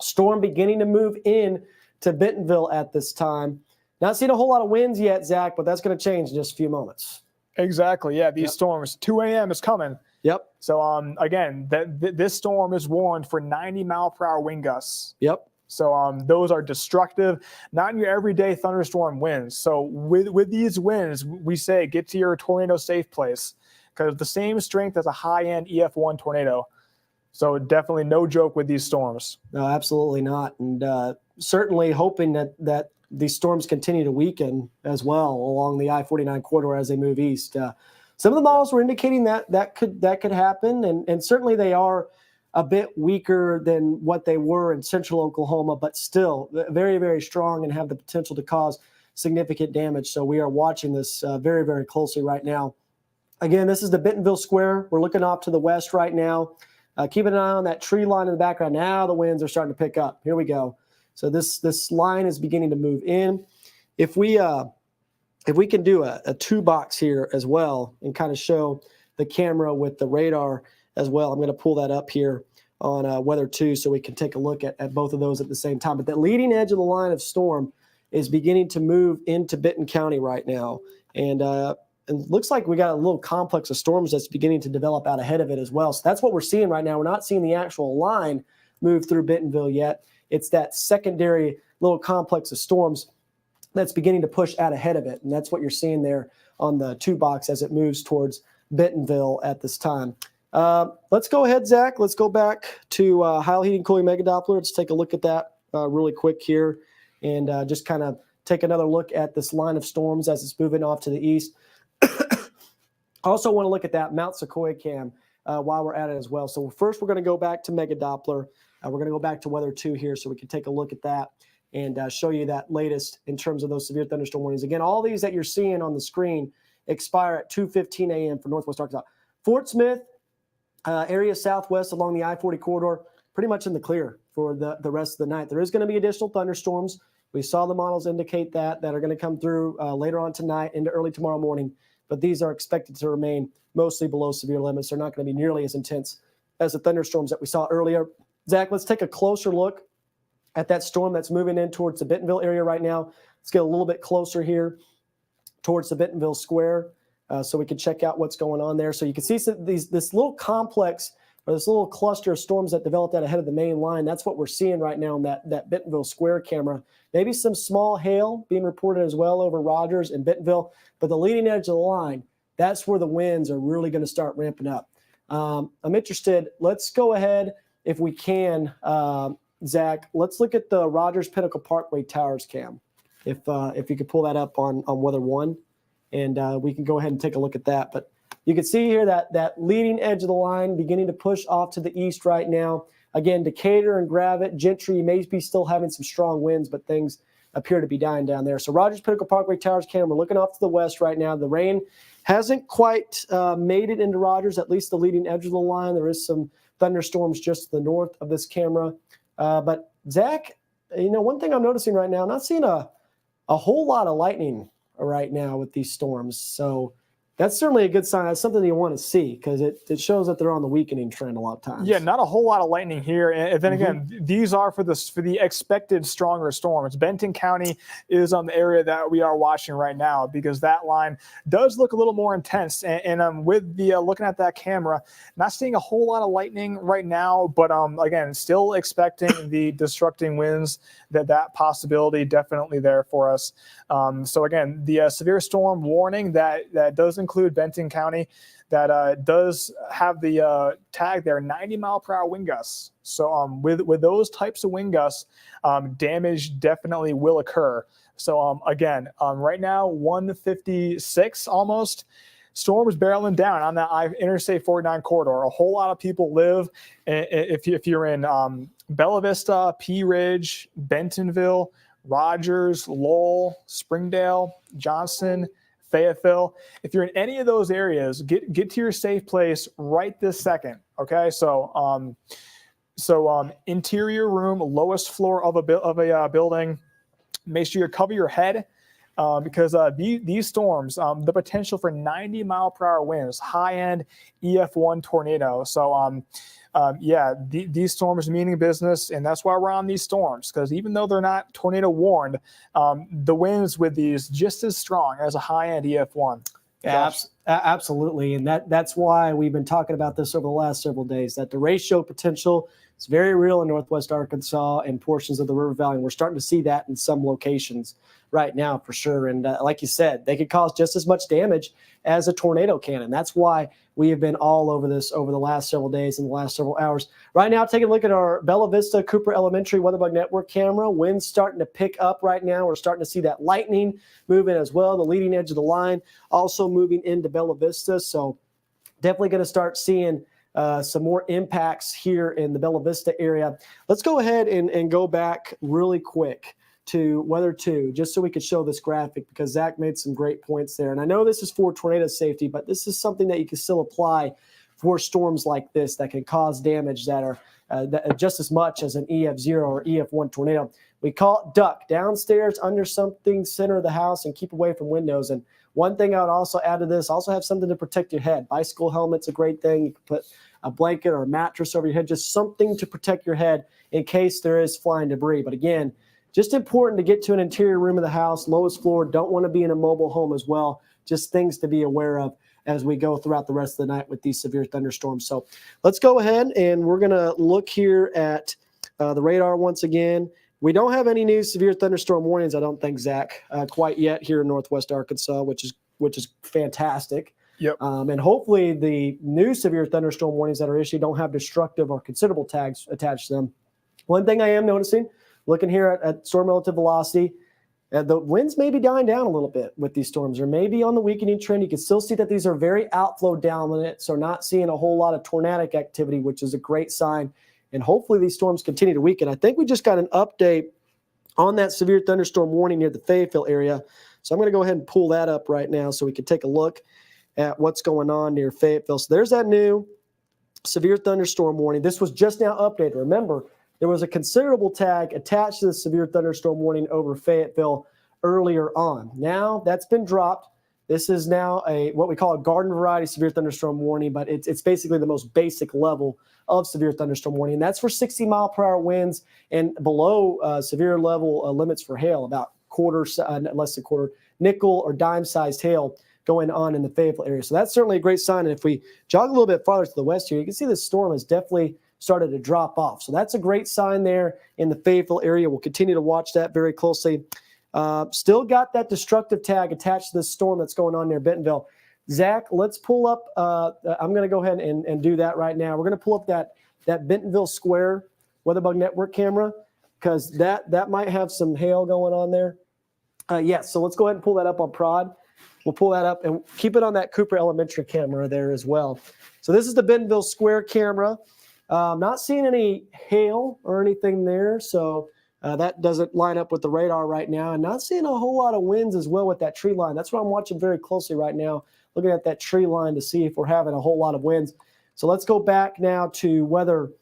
Storm beginning to move in to Bentonville at this time. Not seeing a whole lot of winds yet, Zach, but that's going to change in just a few moments. Exactly. Yeah, these storms. 2 a.m. is coming. Yep. So again, this storm is warned for 90-mile-per-hour wind gusts. Yep. So those are destructive, not in your everyday thunderstorm winds. So with these winds, we say get to your tornado safe place, because the same strength as a high-end EF1 tornado. So definitely no joke with these storms. No, absolutely not. And certainly hoping that these storms continue to weaken as well along the I-49 corridor as they move east. Some of the models were indicating that could happen, and certainly they are a bit weaker than what they were in central Oklahoma, but still very, very strong and have the potential to cause significant damage. So we are watching this very, very closely right now. Again, this is the Bentonville Square. We're looking off to the west right now. Keeping an eye on that tree line in the background. Now the winds are starting to pick up. Here we go. So this line is beginning to move in. If we can do a 2-box here as well and kind of show the camera with the radar as well. I'm going to pull that up here on Weather 2 so we can take a look at both of those at the same time. But the leading edge of the line of storm is beginning to move into Benton County right now. And it looks like we got a little complex of storms that's beginning to develop out ahead of it as well. So that's what we're seeing right now. We're not seeing the actual line move through Bentonville yet. It's that secondary little complex of storms that's beginning to push out ahead of it. And that's what you're seeing there on the 2-box as it moves towards Bentonville at this time. Let's go ahead, Zach. Let's go back to Heil Heating Cooling Mega Doppler. Let's take a look at that really quick here and just kind of take another look at this line of storms as it's moving off to the east. I also want to look at that Mount Sequoia cam while we're at it as well. So first we're going to go back to Mega Doppler. We're going to go back to Weather 2 here so we can take a look at that and show you that latest in terms of those severe thunderstorm warnings. Again, all these that you're seeing on the screen expire at 2:15 a.m. for Northwest Arkansas. Fort Smith, area southwest along the I-40 corridor, pretty much in the clear for the rest of the night. There is going to be additional thunderstorms. We saw the models indicate that are going to come through later on tonight into early tomorrow morning. But these are expected to remain mostly below severe limits. They're not going to be nearly as intense as the thunderstorms that we saw earlier. Zach, let's take a closer look at that storm that's moving in towards the Bentonville area right now. Let's get a little bit closer here towards the Bentonville Square so we can check out what's going on there. So you can see this little complex or this little cluster of storms that developed out ahead of the main line. That's what we're seeing right now in that Bentonville Square camera. Maybe some small hail being reported as well over Rogers and Bentonville. But the leading edge of the line, that's where the winds are really going to start ramping up. I'm interested. Let's go ahead, if we can, Zach, let's look at the Rogers Pinnacle Parkway Towers cam. If you could pull that up on Weather 1, and we can go ahead and take a look at that. But you can see here that leading edge of the line beginning to push off to the east right now. Again, Decatur and Gravette, Gentry may be still having some strong winds, but things appear to be dying down there. So Rogers Pinnacle Parkway Towers cam, we're looking off to the west right now. The rain hasn't quite made it into Rogers, at least the leading edge of the line. There is some thunderstorms just to the north of this camera. But Zach, one thing I'm noticing right now, I'm not seeing a whole lot of lightning right now with these storms. So that's certainly a good sign. That's something you want to see because it shows that they're on the weakening trend a lot of times. Yeah, not a whole lot of lightning here. And then again, these are for the expected stronger storms. Benton County is on the area that we are watching right now because that line does look a little more intense. And with the looking at that camera, not seeing a whole lot of lightning right now, but again, still expecting the destructing winds. That possibility definitely there for us. So again, the severe storm warning that does include Benton County, that does have the tag there, 90-mile-per-hour wind gusts. So with those types of wind gusts, damage definitely will occur. So again, right now 156 almost. Storm is barreling down on that Interstate 49 corridor. A whole lot of people live if you're in Bella Vista, Pea Ridge, Bentonville, Rogers, Lowell, Springdale, Johnston, Fayetteville. If you're in any of those areas, get to your safe place right this second. Okay, so interior room, lowest floor of a building. Make sure you cover your head. Because these storms, the potential for 90-mile-per-hour winds, high-end EF1 tornado. So, these storms meaning business, and that's why we're on these storms. Because even though they're not tornado warned, the winds with these just as strong as a high-end EF1. Yeah, absolutely, and that's why we've been talking about this over the last several days. That derecho potential is very real in Northwest Arkansas and portions of the River Valley. And we're starting to see that in some locations right now for sure. And like you said, they could cause just as much damage as a tornado can. And that's why we have been all over this over the last several days and the last several hours. Right now, take a look at our Bella Vista Cooper Elementary WeatherBug Network camera. Winds starting to pick up right now. We're starting to see that lightning moving as well. The leading edge of the line also moving into Bella Vista. So definitely going to start seeing some more impacts here in the Bella Vista area. Let's go ahead and go back really quick to weather 2, just so we could show this graphic, because Zach made some great points there. And I know this is for tornado safety, but this is something that you can still apply for storms like this that can cause damage that are just as much as an EF0 or EF1 tornado. We call it duck, downstairs, under something, center of the house, and keep away from windows. And one thing I would also add to this, also have something to protect your head. Bicycle helmet's a great thing. You can put a blanket or a mattress over your head, just something to protect your head in case there is flying debris. But again, just important to get to an interior room of the house, lowest floor. Don't want to be in a mobile home as well. Just things to be aware of as we go throughout the rest of the night with these severe thunderstorms. So let's go ahead and we're going to look here at the radar once again. We don't have any new severe thunderstorm warnings, I don't think, Zach, quite yet here in Northwest Arkansas, which is fantastic. Yep. And hopefully the new severe thunderstorm warnings that are issued don't have destructive or considerable tags attached to them. One thing I am noticing, looking here at storm relative velocity, the winds may be dying down a little bit with these storms, or maybe on the weakening trend. You can still see that these are very outflow dominant, so not seeing a whole lot of tornadic activity, which is a great sign. And hopefully these storms continue to weaken. I think we just got an update on that severe thunderstorm warning near the Fayetteville area. So I'm going to go ahead and pull that up right now so we can take a look at what's going on near Fayetteville. So there's that new severe thunderstorm warning. This was just now updated. Remember, there was a considerable tag attached to the severe thunderstorm warning over Fayetteville earlier on. Now that's been dropped. This is now what we call a garden variety severe thunderstorm warning, but it's basically the most basic level of severe thunderstorm warning. And that's for 60-mile-per-hour winds and below severe level limits for hail, about less than quarter, nickel or dime-sized hail going on in the Fayetteville area. So that's certainly a great sign. And if we jog a little bit farther to the west here, you can see this storm has definitely started to drop off. So that's a great sign there in the Fayetteville area. We'll continue to watch that very closely. Still got that destructive tag attached to this storm that's going on near Bentonville. Zach, let's pull up. I'm going to go ahead and do that right now. We're going to pull up that Bentonville Square WeatherBug Network camera, because that might have some hail going on there. Yes, so let's go ahead and pull that up on prod. We'll pull that up and keep it on that Cooper Elementary camera there as well. So this is the Bentonville Square camera. Not seeing any hail or anything there, so that doesn't line up with the radar right now. And not seeing a whole lot of winds as well with that tree line. That's what I'm watching very closely right now, looking at that tree line to see if we're having a whole lot of winds. So let's go back now to weather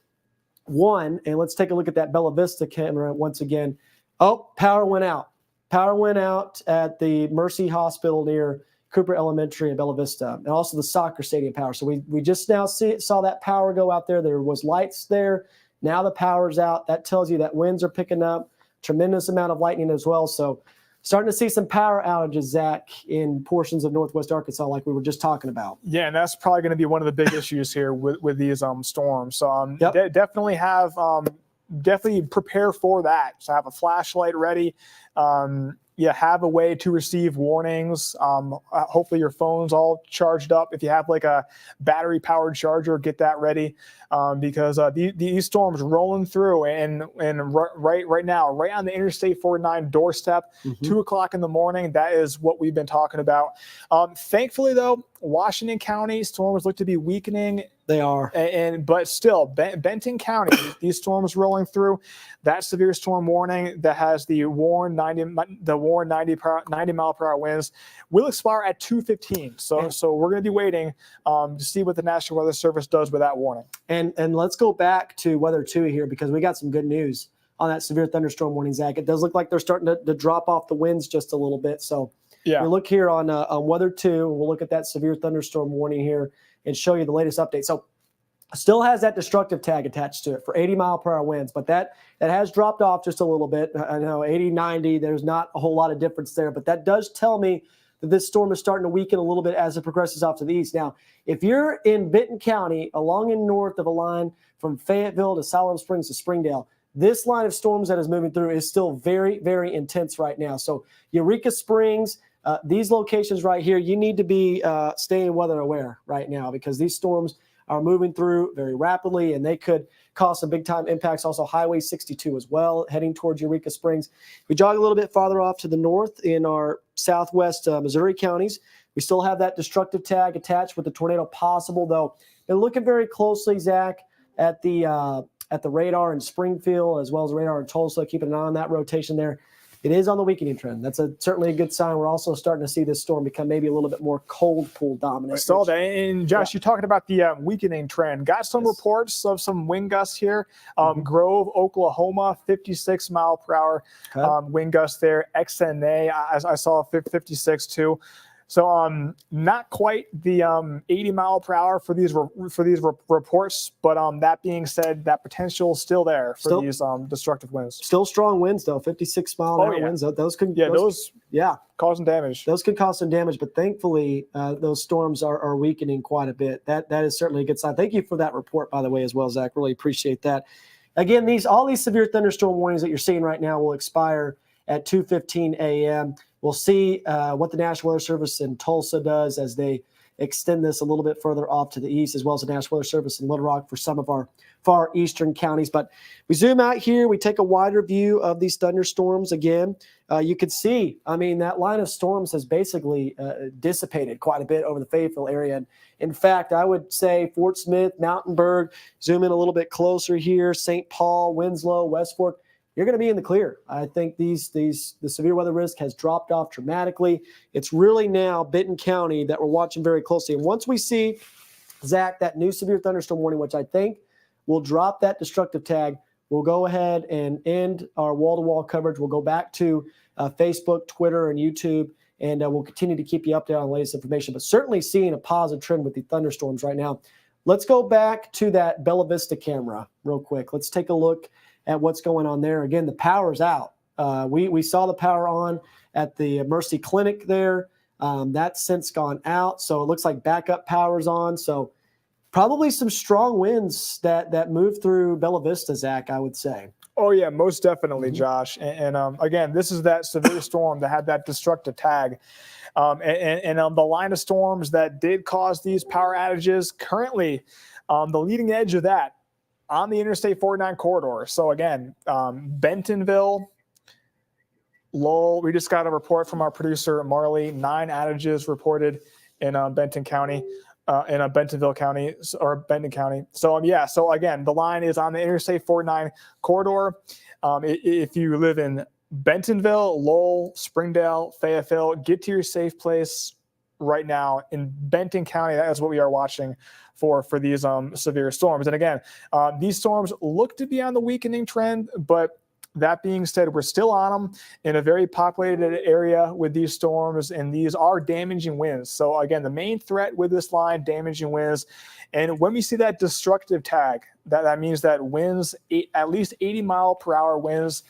1, and let's take a look at that Bella Vista camera once again. Oh, power went out. Power went out at the Mercy Hospital near Cooper Elementary in Bella Vista, and also the soccer stadium power. So we just now saw that power go out there. There was lights there. Now the power's out. That tells you that winds are picking up, tremendous amount of lightning as well. So starting to see some power outages, Zach, in portions of Northwest Arkansas like we were just talking about. Yeah, and that's probably going to be one of the big issues here with these storms. So Yep. definitely prepare for that. So have a flashlight ready. Have a way to receive warnings. Hopefully your phone's all charged up. If you have like a battery powered charger, get that ready, because these storms rolling through and right now, right on the Interstate 49 doorstep, 2 o'clock in the morning. That is what we've been talking about. Thankfully though, Washington County storms look to be weakening. They are. But still, Benton County, these storms rolling through, that severe storm warning that has the warned 90 mile per hour winds will expire at 2:15. So we're going to be waiting to see what the National Weather Service does with that warning. And let's go back to weather 2 here, because we got some good news on that severe thunderstorm warning, Zach. It does look like they're starting to drop off the winds just a little bit. So yeah, we look here on weather 2. We'll look at that severe thunderstorm warning here and show you the latest update. So still has that destructive tag attached to it for 80 mile per hour winds, but that has dropped off just a little bit. I know 80, 90, there's not a whole lot of difference there, but that does tell me that this storm is starting to weaken a little bit as it progresses off to the east. Now, if you're in Benton County, along and north of a line from Fayetteville to Siloam Springs to Springdale, this line of storms that is moving through is still very, very intense right now. So Eureka Springs, these locations right here, you need to be staying weather aware right now, because these storms are moving through very rapidly, and they could cause some big-time impacts. Also, Highway 62 as well, heading towards Eureka Springs. We jog a little bit farther off to the north in our southwest Missouri counties. We still have that destructive tag attached with the tornado possible, though. Been looking very closely, Zach, at the radar in Springfield as well as the radar in Tulsa, keeping an eye on that rotation there. It is on the weakening trend. That's certainly a good sign. We're also starting to see this storm become maybe a little bit more cold pool dominant. I saw that. And Josh, you talking about the weakening trend. Got some reports of some wind gusts here. Grove, Oklahoma, 56 mile per hour wind gusts there. XNA, I saw 56 too. So not quite the 80 mile per hour for these reports, but that being said, that potential is still there for these destructive winds. Still strong winds though, 56 mile an hour winds. Those can causing damage. Those could cause some damage, but thankfully those storms are weakening quite a bit. That is certainly a good sign. Thank you for that report, by the way, as well, Zach. Really appreciate that. Again, all these severe thunderstorm warnings that you're seeing right now will expire at 2:15 a.m. We'll see what the National Weather Service in Tulsa does as they extend this a little bit further off to the east, as well as the National Weather Service in Little Rock for some of our far eastern counties. But we zoom out here. We take a wider view of these thunderstorms again. You can see, that line of storms has basically dissipated quite a bit over the Fayetteville area. And in fact, I would say Fort Smith, Mountainburg, zoom in a little bit closer here, St. Paul, Winslow, West Fork, you're going to be in the clear. I think the severe weather risk has dropped off dramatically. It's really now Benton County that we're watching very closely. And once we see, Zach, that new severe thunderstorm warning, which I think will drop that destructive tag, we'll go ahead and end our wall-to-wall coverage. We'll go back to Facebook, Twitter, and YouTube, and we'll continue to keep you updated on the latest information. But certainly seeing a positive trend with the thunderstorms right now. Let's go back to that Bella Vista camera real quick. Let's take a look at what's going on there. Again, the power's out. We saw the power on at the Mercy Clinic there. That's since gone out. So it looks like backup power's on. So probably some strong winds that move through Bella Vista, Zach, I would say. Oh, yeah, most definitely, Josh. And again, this is that severe storm that had that destructive tag. And the line of storms that did cause these power outages, currently the leading edge of that on the Interstate 49 corridor. So again, Bentonville, Lowell, we just got a report from our producer, Marley, 9 outages reported in Benton County, in Bentonville County, or Benton County. So so again, the line is on the Interstate 49 corridor. If you live in Bentonville, Lowell, Springdale, Fayetteville, get to your safe place right now in Benton County. That is what we are watching for these severe storms. And again, these storms look to be on the weakening trend, but that being said, we're still on them in a very populated area with these storms, and these are damaging winds. So again, the main threat with this line, damaging winds. And when we see that destructive tag, that means that winds, at least 80 mile per hour winds,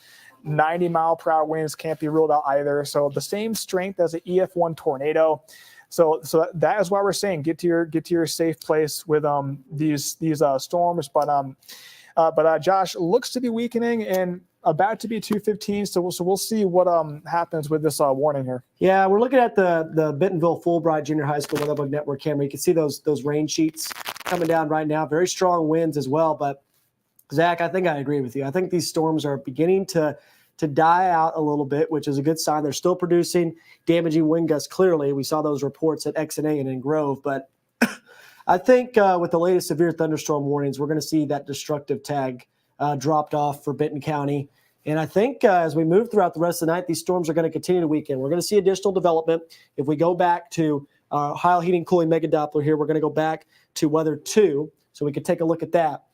90 mile per hour winds can't be ruled out either. So the same strength as an EF1 tornado. So that is why we're saying get to your safe place with these storms. But Josh, looks to be weakening and about to be 2:15. So we'll see what happens with this warning here. Yeah, we're looking at the Bentonville Fulbright Junior High School Weather Network camera. You can see those rain sheets coming down right now. Very strong winds as well. But Zach, I think I agree with you. I think these storms are beginning to die out a little bit, which is a good sign. They're still producing damaging wind gusts. Clearly, we saw those reports at XNA and in Grove. But I think with the latest severe thunderstorm warnings, we're going to see that destructive tag dropped off for Benton County. And I think as we move throughout the rest of the night, these storms are going to continue to weaken. We're going to see additional development. If we go back to our Ohio Heating Cooling Mega Doppler here, we're going to go back to Weather 2, so we could take a look at that.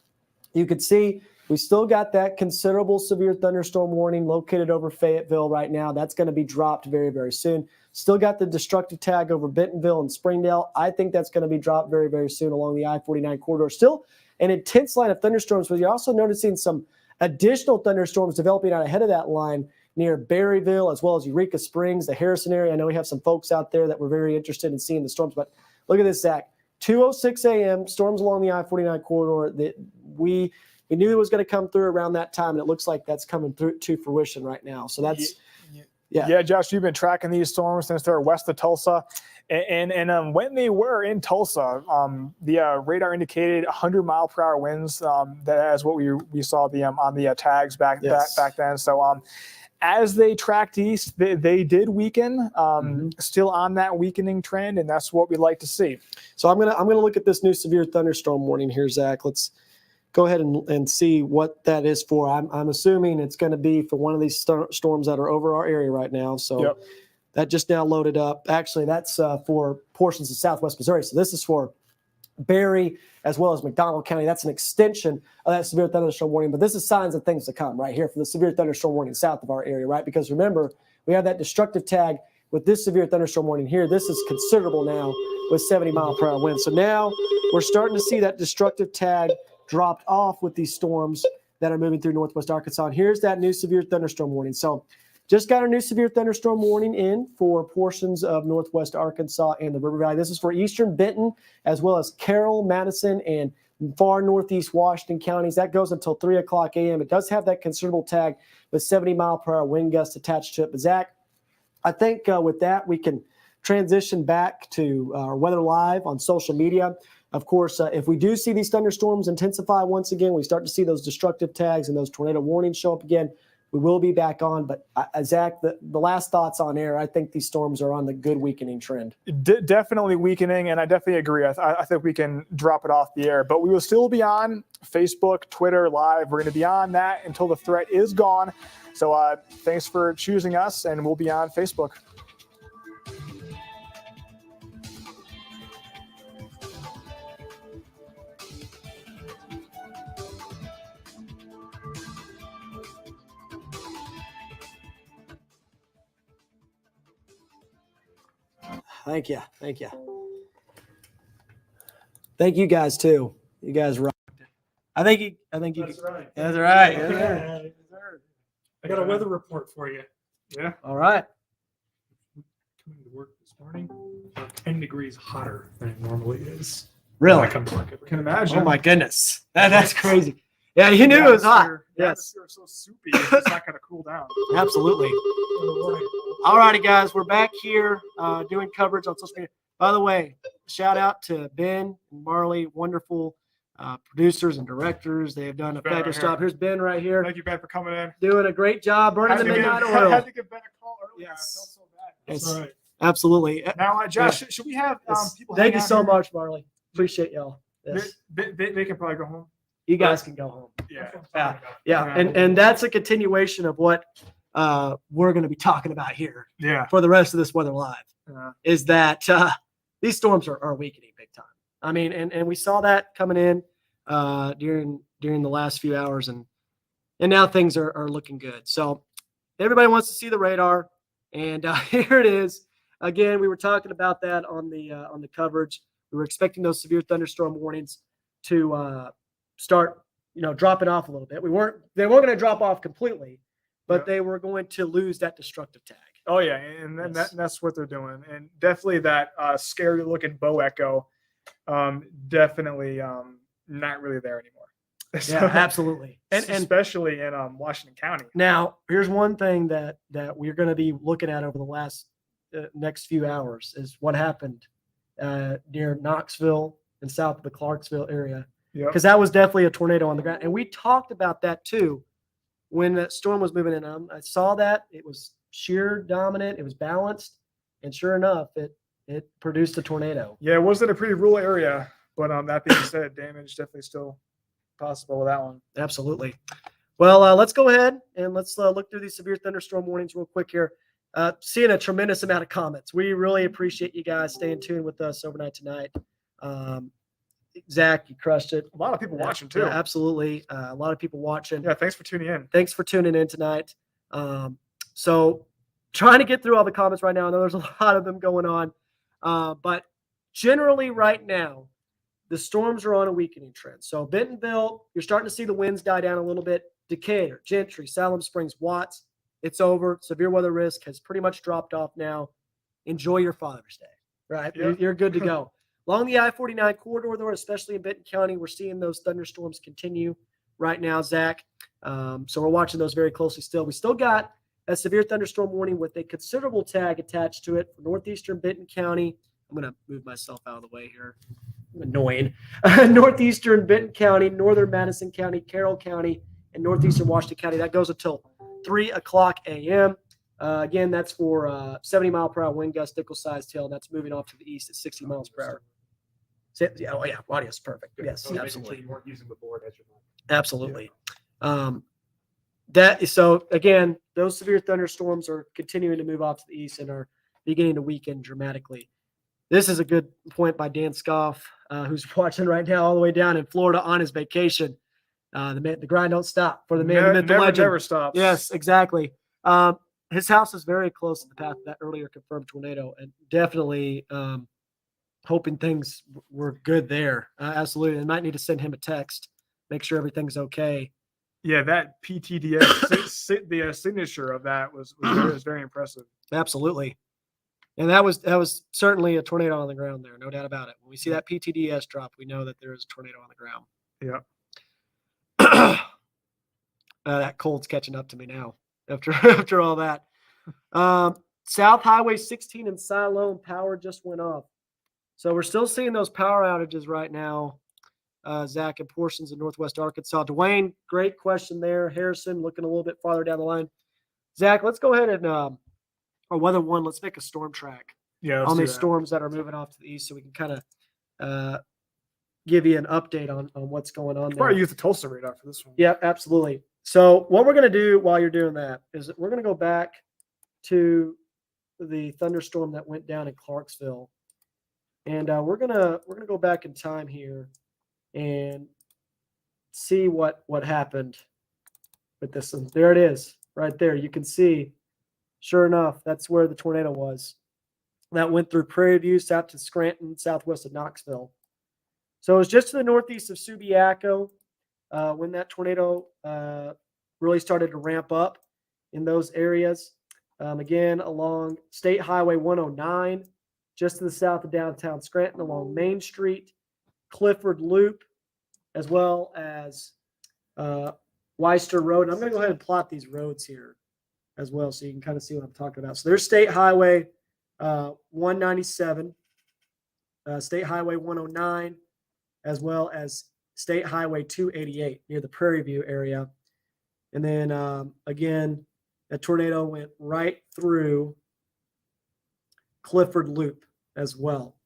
You could see we still got that considerable severe thunderstorm warning located over Fayetteville right now. That's going to be dropped very, very soon. Still got the destructive tag over Bentonville and Springdale. I think that's going to be dropped very, very soon along the I-49 corridor. Still an intense line of thunderstorms, but you're also noticing some additional thunderstorms developing out ahead of that line near Berryville, as well as Eureka Springs, the Harrison area. I know we have some folks out there that were very interested in seeing the storms, but look at this, Zach. 2:06 a.m., storms along the I-49 corridor that we knew it was going to come through around that time, and it looks like that's coming through to fruition right now. So that's yeah, Josh, you've been tracking these storms since they're west of Tulsa, and when they were in Tulsa, the radar indicated 100 mile per hour winds. That is what we saw on the tags back then. So as they tracked east, they did weaken, still on that weakening trend, and that's what we'd like to see. So I'm gonna look at this new severe thunderstorm warning here, Zach. Let's go ahead and see what that is for. I'm assuming it's going to be for one of these storms that are over our area right now. So that just now loaded up. Actually, that's for portions of Southwest Missouri. So this is for Berry as well as McDonald County. That's an extension of that severe thunderstorm warning. But this is signs of things to come right here for the severe thunderstorm warning south of our area, right? Because remember, we have that destructive tag with this severe thunderstorm warning here. This is considerable now with 70-mile-per-hour winds. So now we're starting to see that destructive tag dropped off with these storms that are moving through northwest Arkansas. And here's that new severe thunderstorm warning. So just got a new severe thunderstorm warning in for portions of northwest Arkansas and the River Valley. This is for eastern Benton, as well as Carroll, Madison, and far northeast Washington counties. That goes until 3 o'clock a.m. It does have that considerable tag with 70-mile-per-hour wind gusts attached to it. But Zach, I think with that, we can transition back to our weather live on social media. Of course, if we do see these thunderstorms intensify once again, we start to see those destructive tags and those tornado warnings show up again, we will be back on. But Zach, the last thoughts on air, I think these storms are on the good weakening trend. Definitely weakening, and I definitely agree. I think we can drop it off the air, but we will still be on Facebook, Twitter, live. We're going to be on that until the threat is gone. So thanks for choosing us, and we'll be on Facebook. Thank you. Thank you. Thank you guys too. You guys rocked it. I think you. That's right. That's right. Yeah. I got a weather report for you. Yeah. All right. Coming to work this morning, about 10 degrees hotter than it normally is. Really? I come to work every Can day. imagine. Oh my goodness. That's crazy. Yeah, you knew it was hot. The Yes, atmosphere is so soupy. It's not going to cool down. absolutely. All righty, guys, we're back here doing coverage on social media. By the way, shout out to Ben and Marley, wonderful producers and directors. They have done a Ben right fabulous here. job. Here's Ben right here, Thank you, Ben, for coming in. doing a great job burning the midnight I oil. had to give Ben a call earlier. Yes. I felt so bad. It's- That's right. Absolutely. Now, Josh, should we have people Thank hang you out so here? much, Marley. Appreciate y'all. Yes. They can probably go home. You guys can go home. Yeah. Yeah. Yeah. And that's a continuation of what we're going to be talking about here Yeah. for the rest of this weather live. Yeah. Is that these storms are weakening big time. I mean, and we saw that coming in during the last few hours, and now things are looking good. So everybody wants to see the radar, and here it is. Again, we were talking about that on the coverage. We were expecting those severe thunderstorm warnings to start, dropping off a little bit. They weren't going to drop off completely, but they were going to lose that destructive tag. Oh yeah, and then Yes. that's what they're doing, and definitely that scary looking bow echo, definitely not really there anymore. So, Yeah, absolutely. And especially in Washington County. now here's one thing that we're going to be looking at over the last next few hours is what happened near Knoxville and south of the Clarksville area, Yep. because that was definitely a tornado on the ground, and we talked about that too when that storm was moving in. I saw that it was sheer dominant, it was balanced, and sure enough, it produced a tornado. Yeah, it wasn't a pretty rural area, but that being said, damage definitely still possible with that one. Absolutely. Well, let's go ahead and let's look through these severe thunderstorm warnings real quick here. Seeing a tremendous amount of comments. We really appreciate you guys staying tuned with us overnight tonight. Zach, you crushed it. A lot of people watching too. Yeah, absolutely. A lot of people watching. Yeah, thanks for tuning in. Thanks for tuning in tonight. So trying to get through all the comments right now. I know there's a lot of them going on. But generally right now, the storms are on a weakening trend. So Bentonville, you're starting to see the winds die down a little bit. Decatur, Gentry, Salem Springs, Watts, it's over. Severe weather risk has pretty much dropped off now. Enjoy your Father's Day, right? Yeah. You're good to go. Along the I-49 corridor, though, especially in Benton County, we're seeing those thunderstorms continue right now, Zach. So we're watching those very closely still. We still got a severe thunderstorm warning with a considerable tag attached to it for northeastern Benton County. I'm going to move myself out of the way here. Annoying. Northeastern Benton County, northern Madison County, Carroll County, and northeastern Washington County. That goes until 3 o'clock a.m. Again, that's for 70-mile-per-hour wind gust, nickel-sized tail. That's moving off to the east at 60 miles per hour. Oh, yeah, audio's perfect. Yes, I was making absolutely. sure you weren't using the board as your mic. Absolutely. That is so. Again, those severe thunderstorms are continuing to move off to the east and are beginning to weaken dramatically. This is a good point by Dan Scoff, who's watching right now all the way down in Florida on his vacation. The grind don't stop for the man, the myth, the legend. Never stops. Yes, exactly. His house is very close to the path of that earlier confirmed tornado, and definitely hoping things were good there. Absolutely. I might need to send him a text, make sure everything's okay. Yeah, that PTDS, the signature of that was very impressive. Absolutely. And that was certainly a tornado on the ground there, no doubt about it. When we see that PTDS drop, we know that there is a tornado on the ground. Yeah. That cold's catching up to me now after all that. South Highway 16 in Siloam, power just went off. So we're still seeing those power outages right now, Zach, in portions of Northwest Arkansas. Dwayne, great question there. Harrison, looking a little bit farther down the line. Zach, let's go ahead and, or Weather One, let's make a storm track on these storms that are moving off to the east so we can kind of give you an update on what's going on there. Probably use the Tulsa radar for this one. Yeah, absolutely. So what we're going to do while you're doing that is we're going to go back to the thunderstorm that went down in Clarksville. And we're gonna go back in time here and see what happened with this one. There it is, right there. You can see, sure enough, that's where the tornado was. That went through Prairie View, south to Scranton, southwest of Knoxville. So it was just to the northeast of Subiaco when that tornado really started to ramp up in those areas. Again, along State Highway 109. Just to the south of downtown Scranton along Main Street, Clifford Loop, as well as Weister Road. And I'm going to go ahead and plot these roads here as well so you can kind of see what I'm talking about. So there's State Highway 197, State Highway 109, as well as State Highway 288 near the Prairie View area. And then, again, a tornado went right through Clifford Loop as well.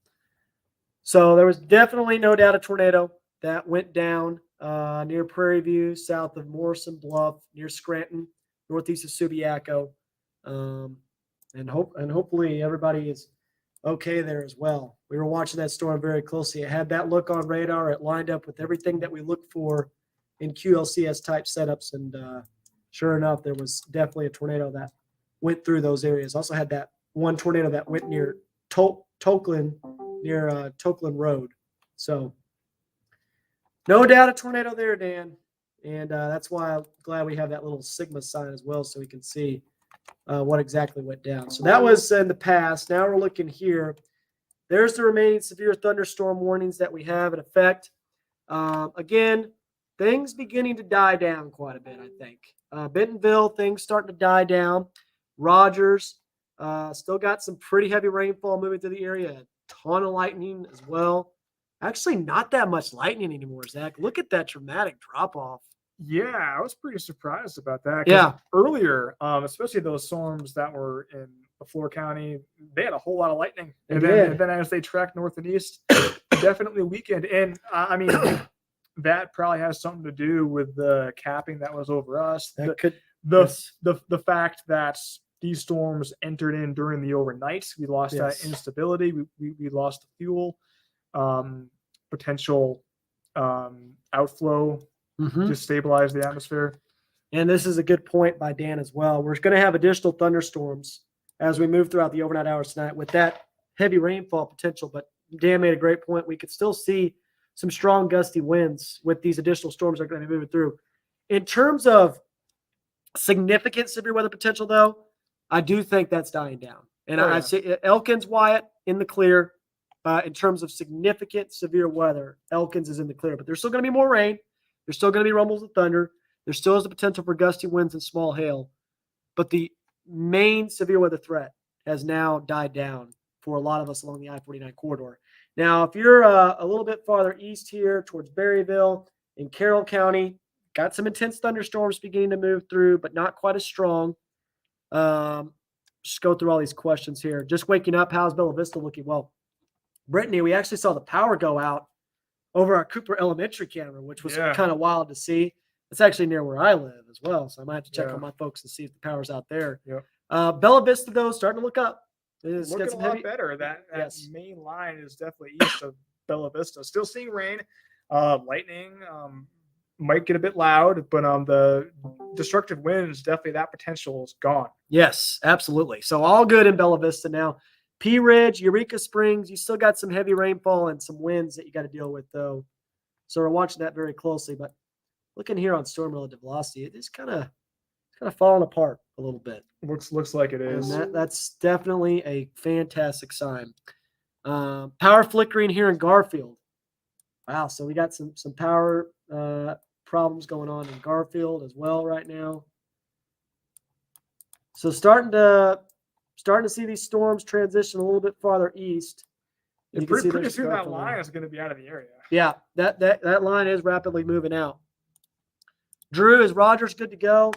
So there was definitely no doubt a tornado that went down near Prairie View, south of Morrison Bluff, near Scranton, northeast of Subiaco. And hopefully everybody is okay there as well. We were watching that storm very closely. It had that look on radar. It lined up with everything that we look for in QLCS type setups. And sure enough, there was definitely a tornado that went through those areas. Also had that one tornado that went near Tokeland, near Tokeland Road. So no doubt a tornado there, Dan. And that's why I'm glad we have that little Sigma sign as well so we can see what exactly went down. So that was in the past. Now we're looking here. There's the remaining severe thunderstorm warnings that we have in effect. Again, things beginning to die down quite a bit, I think. Bentonville, things starting to die down. Rogers, still got some pretty heavy rainfall moving through the area. A ton of lightning as well. Actually, not that much lightning anymore, Zach. Look at that dramatic drop off. Yeah, I was pretty surprised about that. Yeah. Earlier, especially those storms that were in LaFleur County, they had a whole lot of lightning. And then as they tracked north and east, definitely weakened. And I mean, that probably has something to do with the capping that was over us. The fact that these storms entered in during the overnight. We lost that instability. We lost the fuel, potential outflow to stabilize the atmosphere. And this is a good point by Dan as well. We're going to have additional thunderstorms as we move throughout the overnight hours tonight with that heavy rainfall potential. But Dan made a great point. We could still see some strong gusty winds with these additional storms that are going to be moving through. In terms of significant severe weather potential, though, I do think that's dying down. And I see Elkins, Wyatt in the clear. In terms of significant severe weather, Elkins is in the clear. But there's still going to be more rain. There's still going to be rumbles of thunder. There still is the potential for gusty winds and small hail. But the main severe weather threat has now died down for a lot of us along the I-49 corridor. Now, if you're a little bit farther east here towards Berryville in Carroll County, got some intense thunderstorms beginning to move through, but not quite as strong. Just go through all these questions here. Just waking up. How's Bella Vista looking? Well, Brittany, we actually saw the power go out over our Cooper Elementary camera, which was Yeah. kind of wild to see. It's actually near where I live as well, so I might have to check Yeah. on my folks and see if the power's out there. Yep. Bella Vista, though, starting to look up. It's got Looking a some lot heavy- better. That Yes. main line is definitely east of Bella Vista. Still seeing rain, lightning. Might get a bit loud, but the destructive winds, definitely that potential is gone. Yes, absolutely. So all good in Bella Vista now. Pea Ridge, Eureka Springs, you still got some heavy rainfall and some winds that you got to deal with, though. So we're watching that very closely. But looking here on storm relative velocity, it is kind of falling apart a little bit. Looks like it is. And that's definitely a fantastic sign. Power flickering here in Garfield. Wow, so we got some power problems going on in Garfield as well right now. So starting to see these storms transition a little bit farther east. And You can see pretty there's soon that Garfield line there. is going to be out of the area. Yeah, that line is rapidly moving out. Drew, is Rogers good to go?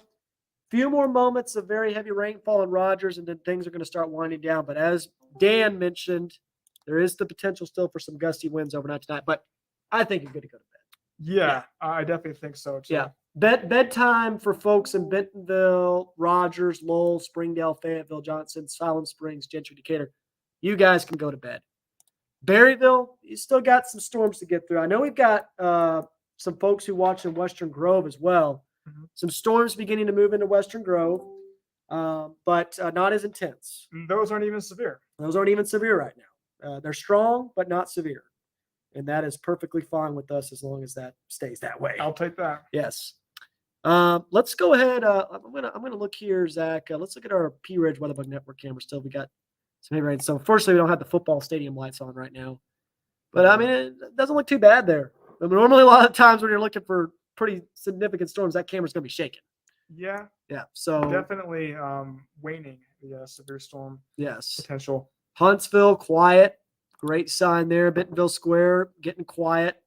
Few more moments of very heavy rainfall in Rogers, and then things are going to start winding down. But as Dan mentioned, there is the potential still for some gusty winds overnight tonight. But I think you're good to go to bed. Yeah, I definitely think so too. Yeah. Bedtime for folks in Bentonville, Rogers, Lowell, Springdale, Fayetteville, Johnson, Salem Springs, Gentry, Decatur. You guys can go to bed. Berryville, you still got some storms to get through. I know we've got some folks who watch in Western Grove as well. Mhm. Some storms beginning to move into Western Grove, but not as intense. And those aren't even severe. Those aren't even severe right now. They're strong, but not severe. And that is perfectly fine with us as long as that stays that way. I'll take that. Yes. Let's go ahead. I'm gonna look here, Zach. Let's look at our Pea Ridge Weatherbug Network camera. Still, we got some heavy rain. So unfortunately, we don't have the football stadium lights on right now. But I mean, it doesn't look too bad there. I mean, normally, a lot of times when you're looking for pretty significant storms, that camera's gonna be shaking. Yeah, Yeah. So definitely waning the severe storm yes. potential. Huntsville, quiet. Great sign there. Bentonville Square, getting quiet.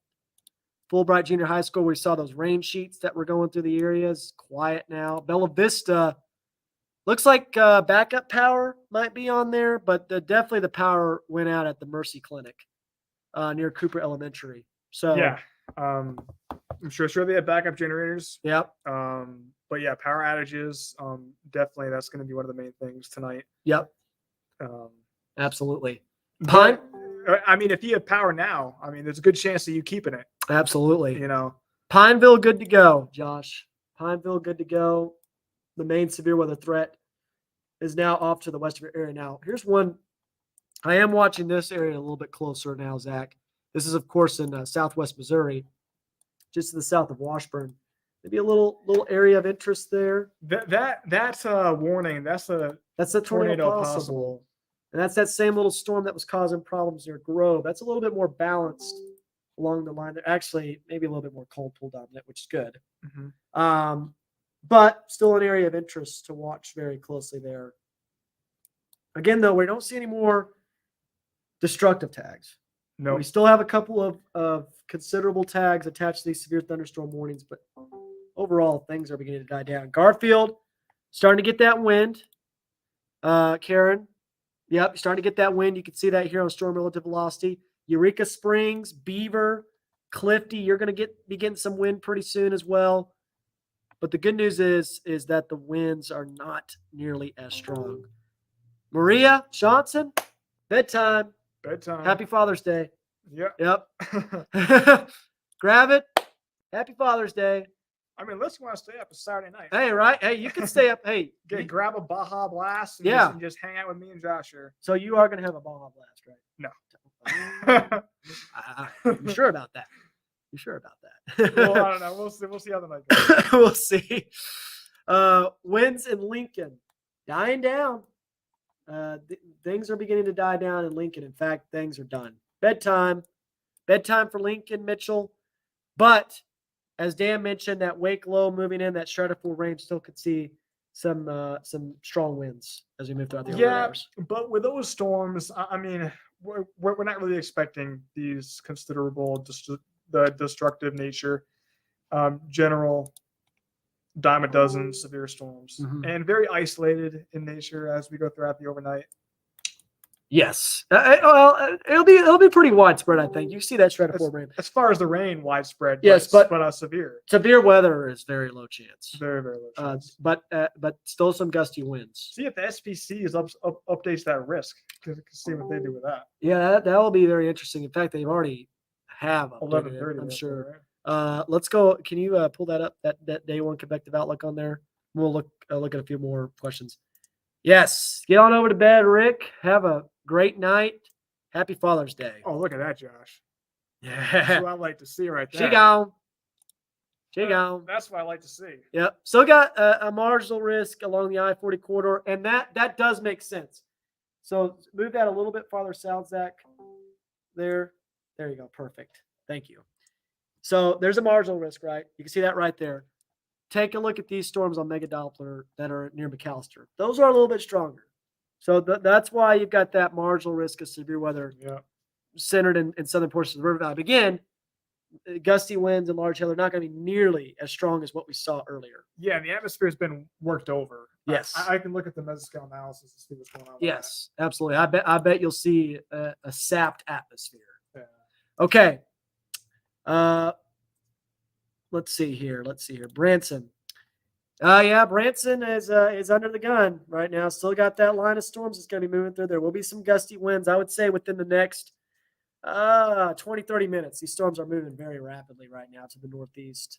Fulbright Junior High School, we saw those rain sheets that were going through the areas. Quiet now. Bella Vista, looks like backup power might be on there, but definitely the power went out at the Mercy Clinic near Cooper Elementary. So Yeah, I'm sure they have backup generators. Yep. But yeah, power outages. Definitely that's going to be one of the main things tonight. Yep. Um, Absolutely. but, I mean, if you have power now, I mean, there's a good chance that you keeping it. Absolutely. You know, Pineville, good to go, Josh. Pineville, good to go. The main severe weather threat is now off to the west of your area. Now, here's one. I am watching this area a little bit closer now, Zach. This is, of course, in southwest Missouri, just to the south of Washburn. Maybe a little area of interest there. that's a warning. That's a tornado possible. possible. And that's that same little storm that was causing problems near Grove. That's a little bit more balanced along the line. Actually, maybe a little bit more cold pool dominant, which is good. Mm-hmm. But still an area of interest to watch very closely there. Again, though, we don't see any more destructive tags. No, We still have a couple of considerable tags attached to these severe thunderstorm warnings, but overall, things are beginning to die down. Garfield, starting to get that wind. Karen, yep, starting to get that wind. You can see that here on storm relative velocity. Eureka Springs, Beaver, Clifty, you're going to be getting some wind pretty soon as well. But the good news is that the winds are not nearly as strong. Maria Johnson, bedtime. Happy Father's Day. Yep. Yep. Grab it. Happy Father's Day. I mean, unless you want to stay up, it's Saturday night. Hey, right? Hey, you can stay up. Hey, Grab a Baja Blast and, Yeah. just hang out with me and Josh here. so you are going to have a Baja Blast, right? No. You sure about that? You sure about that? Well, I don't know. We'll see how the night goes. We'll see. Winds in Lincoln dying down. Things are beginning to die down in Lincoln. In fact, things are done. Bedtime for Lincoln, Mitchell. But as Dan mentioned, that wake low moving in, that stratiform range still could see some strong winds as we move throughout the Yeah, hours. but with those storms, I mean, we're not really expecting these considerable the destructive nature. General dime a dozen severe storms Mhm. and very isolated in nature as we go throughout the overnight. Yes. It'll be pretty widespread, I think. You see that stratiform rain. As far as the rain, widespread. Yes, but but severe. Severe weather is very low chance. Very, very low chance. But still some gusty winds. See if the SPC updates that risk. To see what they do with that. Yeah, that will be very interesting. In fact, they've already have updated 11:30. it, I'm sure. Right? Let's go. Can you pull that up? That day one convective outlook on there. We'll look at a few more questions. Yes, get on over to bed, Rick. Have a great night. Happy Father's Day. Oh, look at that, Josh. Yeah, That's what I like to see right there. she gone. She gone. That's what I like to see. Yep. Still got a marginal risk along the I-40 corridor, and that does make sense. So move that a little bit farther south, Zach. There you go. Perfect. Thank you. So there's a marginal risk, right? You can see that right there. Take a look at these storms on Mega Doppler that are near McAllister. Those are a little bit stronger. So that's why you've got that marginal risk of severe weather centered in southern portions of the river valley. But again, gusty winds and large hail are not going to be nearly as strong as what we saw earlier. Yeah, and the atmosphere has been worked over. Yes. I can look at the mesoscale analysis and see what's going on. Yes, absolutely. I bet you'll see a sapped atmosphere. Yeah. Okay. Let's see here. Branson. Yeah, Branson is under the gun right now. Still got that line of storms that's going to be moving through. There will be some gusty winds, I would say, within the next 20, 30 minutes. These storms are moving very rapidly right now to the northeast.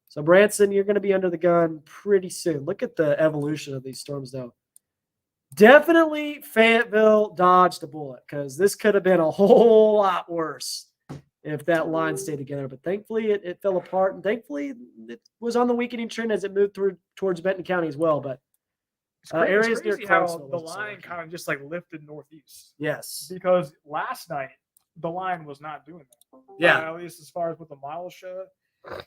So, Branson, you're going to be under the gun pretty soon. Look at the evolution of these storms, though. Definitely Fayetteville dodged a bullet because this could have been a whole lot worse if that line stayed together. But thankfully, it fell apart, and thankfully, it was on the weakening trend as it moved towards Benton County as well. But areas near Clarksville, the line kind of just like lifted northeast. Yes, because last night the line was not doing that. Yeah, at least as far as what the model showed,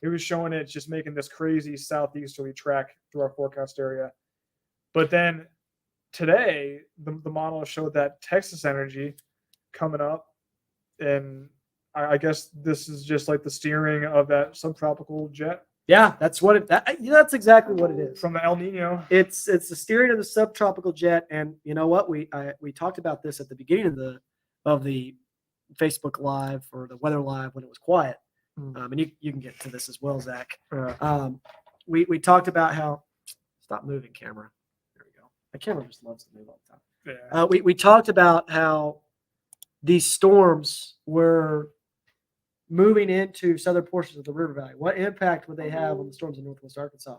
it was showing it just making this crazy southeasterly track through our forecast area. But then today, the model showed that Texas energy coming up, and I guess this is just like the steering of that subtropical jet. Yeah, that's what that's exactly what it is. From the El Nino. It's the steering of the subtropical jet, and you know what? We talked about this at the beginning of the Facebook Live or the Weather Live when it was quiet. And you can get to this as well, Zach. Yeah. We talked about how stop moving, camera. There we go. My camera just loves to move all the time. Yeah. We talked about how these storms were moving into southern portions of the river valley. What impact would they have on the storms in northwest Arkansas?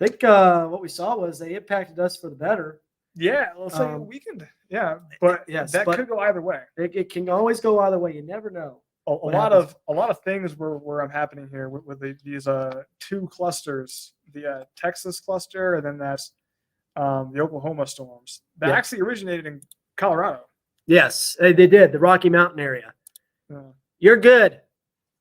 I think what we saw was they impacted us for the better. Yeah, let's say weakened. Yeah, but that could go either way. It can always go either way. You never know. A lot of things were happening here with these two clusters, the Texas cluster, and then that's the Oklahoma storms that actually originated in Colorado. Yes, they did. The Rocky Mountain area. Yeah. You're good.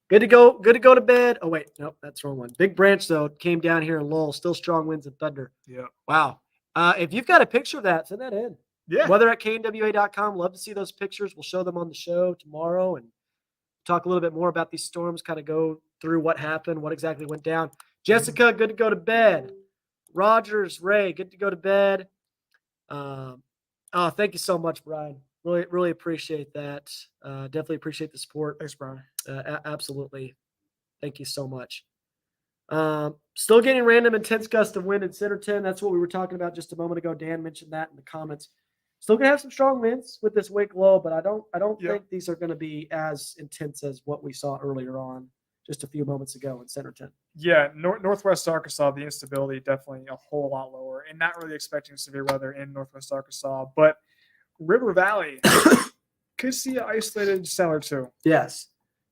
Good to go to bed. Oh, wait. Nope, that's the wrong one. Big Branch, though, came down here in Lowell. Still strong winds and thunder. Yeah. Wow. If you've got a picture of that, send that in. Yeah. Weather at knwa.com. Love to see those pictures. We'll show them on the show tomorrow and talk a little bit more about these storms, kind of go through what happened, what exactly went down. Jessica, good to go to bed. Rogers, Ray, good to go to bed. Thank you so much, Brian. Really, really appreciate that. Definitely appreciate the support. Thanks, Brian. Absolutely. Thank you so much. Still getting random intense gusts of wind in Centerton. That's what we were talking about just a moment ago. Dan mentioned that in the comments. Still gonna have some strong winds with this wake low, but I don't think these are going to be as intense as what we saw earlier on just a few moments ago in Centerton. Yeah, northwest Arkansas, the instability definitely a whole lot lower, and not really expecting severe weather in northwest Arkansas, but River Valley could see an isolated cell or two. Yes,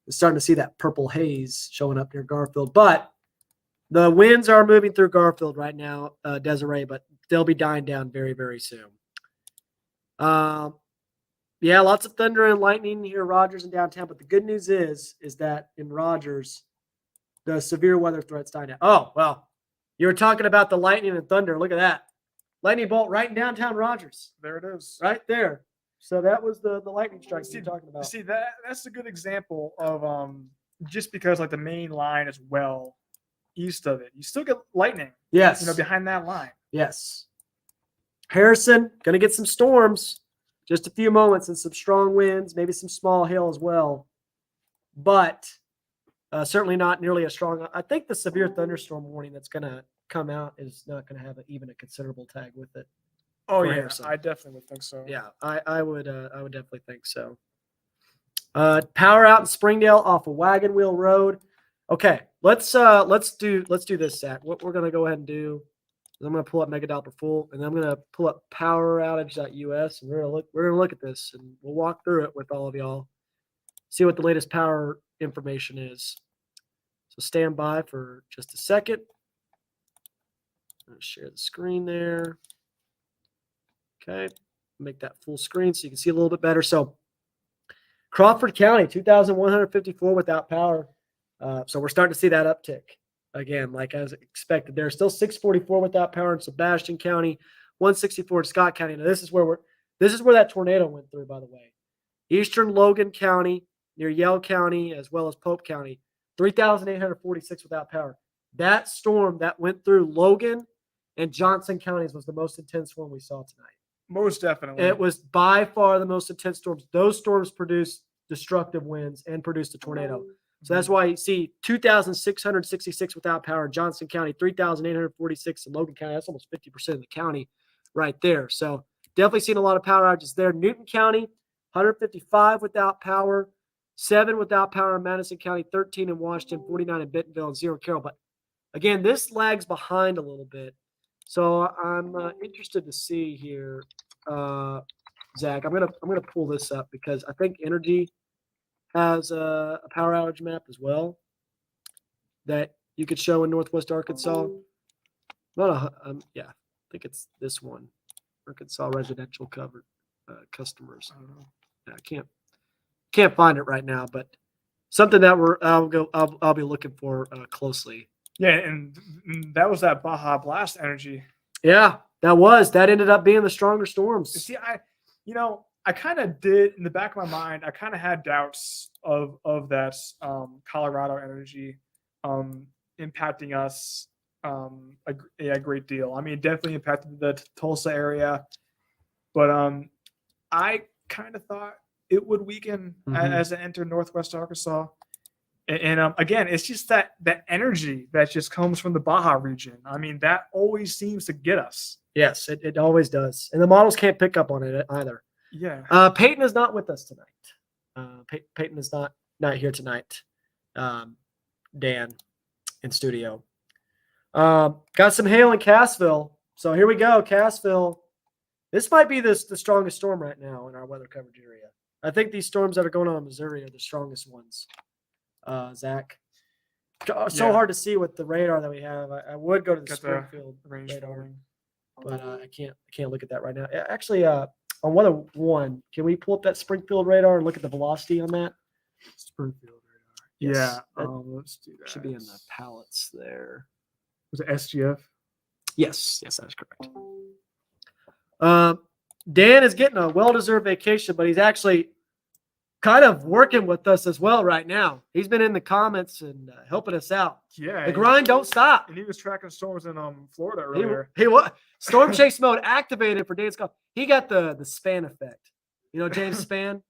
we're starting to see that purple haze showing up near Garfield, but the winds are moving through Garfield right now, Desiree, but they'll be dying down very, very soon. Yeah, lots of thunder and lightning here, Rogers and downtown. But the good news is that in Rogers, the severe weather threat's dying down. Oh, well, you were talking about the lightning and thunder. Look at that. Lightning bolt right in downtown Rogers. There it is. Right there. So that was the lightning strike you're talking about. See, that's a good example of just because like the main line is well east of it. You still get lightning. Yes. Behind that line. Yes. Harrison, going to get some storms. Just a few moments and some strong winds, maybe some small hail as well. But certainly not nearly as strong. I think the severe thunderstorm warning that's going to come out is not going to have even a considerable tag with it. Oh for yeah, Harrison. I definitely would think so. Yeah, I would definitely think so. Power out in Springdale off of Wagon Wheel Road. Okay, let's do this, Zach. What we're gonna go ahead and do is I'm gonna pull up Mega Doppler full, and I'm gonna pull up poweroutage.us, and we're gonna look at this, and we'll walk through it with all of y'all. See what the latest power information is. So stand by for just a second. I'm gonna share the screen there. Okay, make that full screen so you can see a little bit better. So Crawford County, 2,154 without power. So we're starting to see that uptick again, like as expected. There's still 644 without power in Sebastian County, 164 in Scott County. Now this is where that tornado went through, by the way. Eastern Logan County, near Yell County, as well as Pope County, 3,846 without power. That storm that went through Logan and Johnson counties was the most intense one we saw tonight. Most definitely. It was by far the most intense storms. Those storms produced destructive winds and produced a tornado. So that's why you see 2,666 without power in Johnson County, 3,846 in Logan County. That's almost 50% of the county right there. So definitely seen a lot of power outages there. Newton County, 155 without power, 7 without power in Madison County, 13 in Washington, 49 in Bentonville, and 0 in Carroll. But again, this lags behind a little bit. So I'm interested to see here, Zach. I'm gonna pull this up because I think Energy has a power outage map as well that you could show in Northwest Arkansas. Yeah, I think it's this one, Arkansas residential covered customers. I don't know. Yeah, I can't find it right now, but something that I'll be looking for closely. Yeah, and that was that Baja Blast energy. Yeah, that ended up being the stronger storms. See, I kind of did in the back of my mind. I kind of had doubts of that Colorado energy impacting us a great deal. I mean, it definitely impacted the Tulsa area, but I kind of thought it would weaken as it entered Northwest Arkansas. And again, it's just that energy that just comes from the Baja region. I mean, that always seems to get us. Yes, it always does. And the models can't pick up on it either. Yeah. Peyton is not with us tonight. Peyton is not here tonight. Dan in studio. Got some hail in Cassville. So here we go, Cassville. This might be the strongest storm right now in our weather coverage area. I think these storms that are going on in Missouri are the strongest ones. Zach. So hard to see with the radar that we have. I would go to the Springfield range radar, but I can't look at that right now. Actually, on weather one, can we pull up that Springfield radar and look at the velocity on that? Springfield radar. Yes, yeah. Let's do that. Should be in the palettes there. Was it SGF? Yes, that is correct. Dan is getting a well-deserved vacation, but he's actually kind of working with us as well right now. He's been in the comments and helping us out. Yeah, the grind don't stop. And he was tracking storms in Florida earlier. He was storm chase mode activated for Dan's call. He got the Span effect. You know, James Span.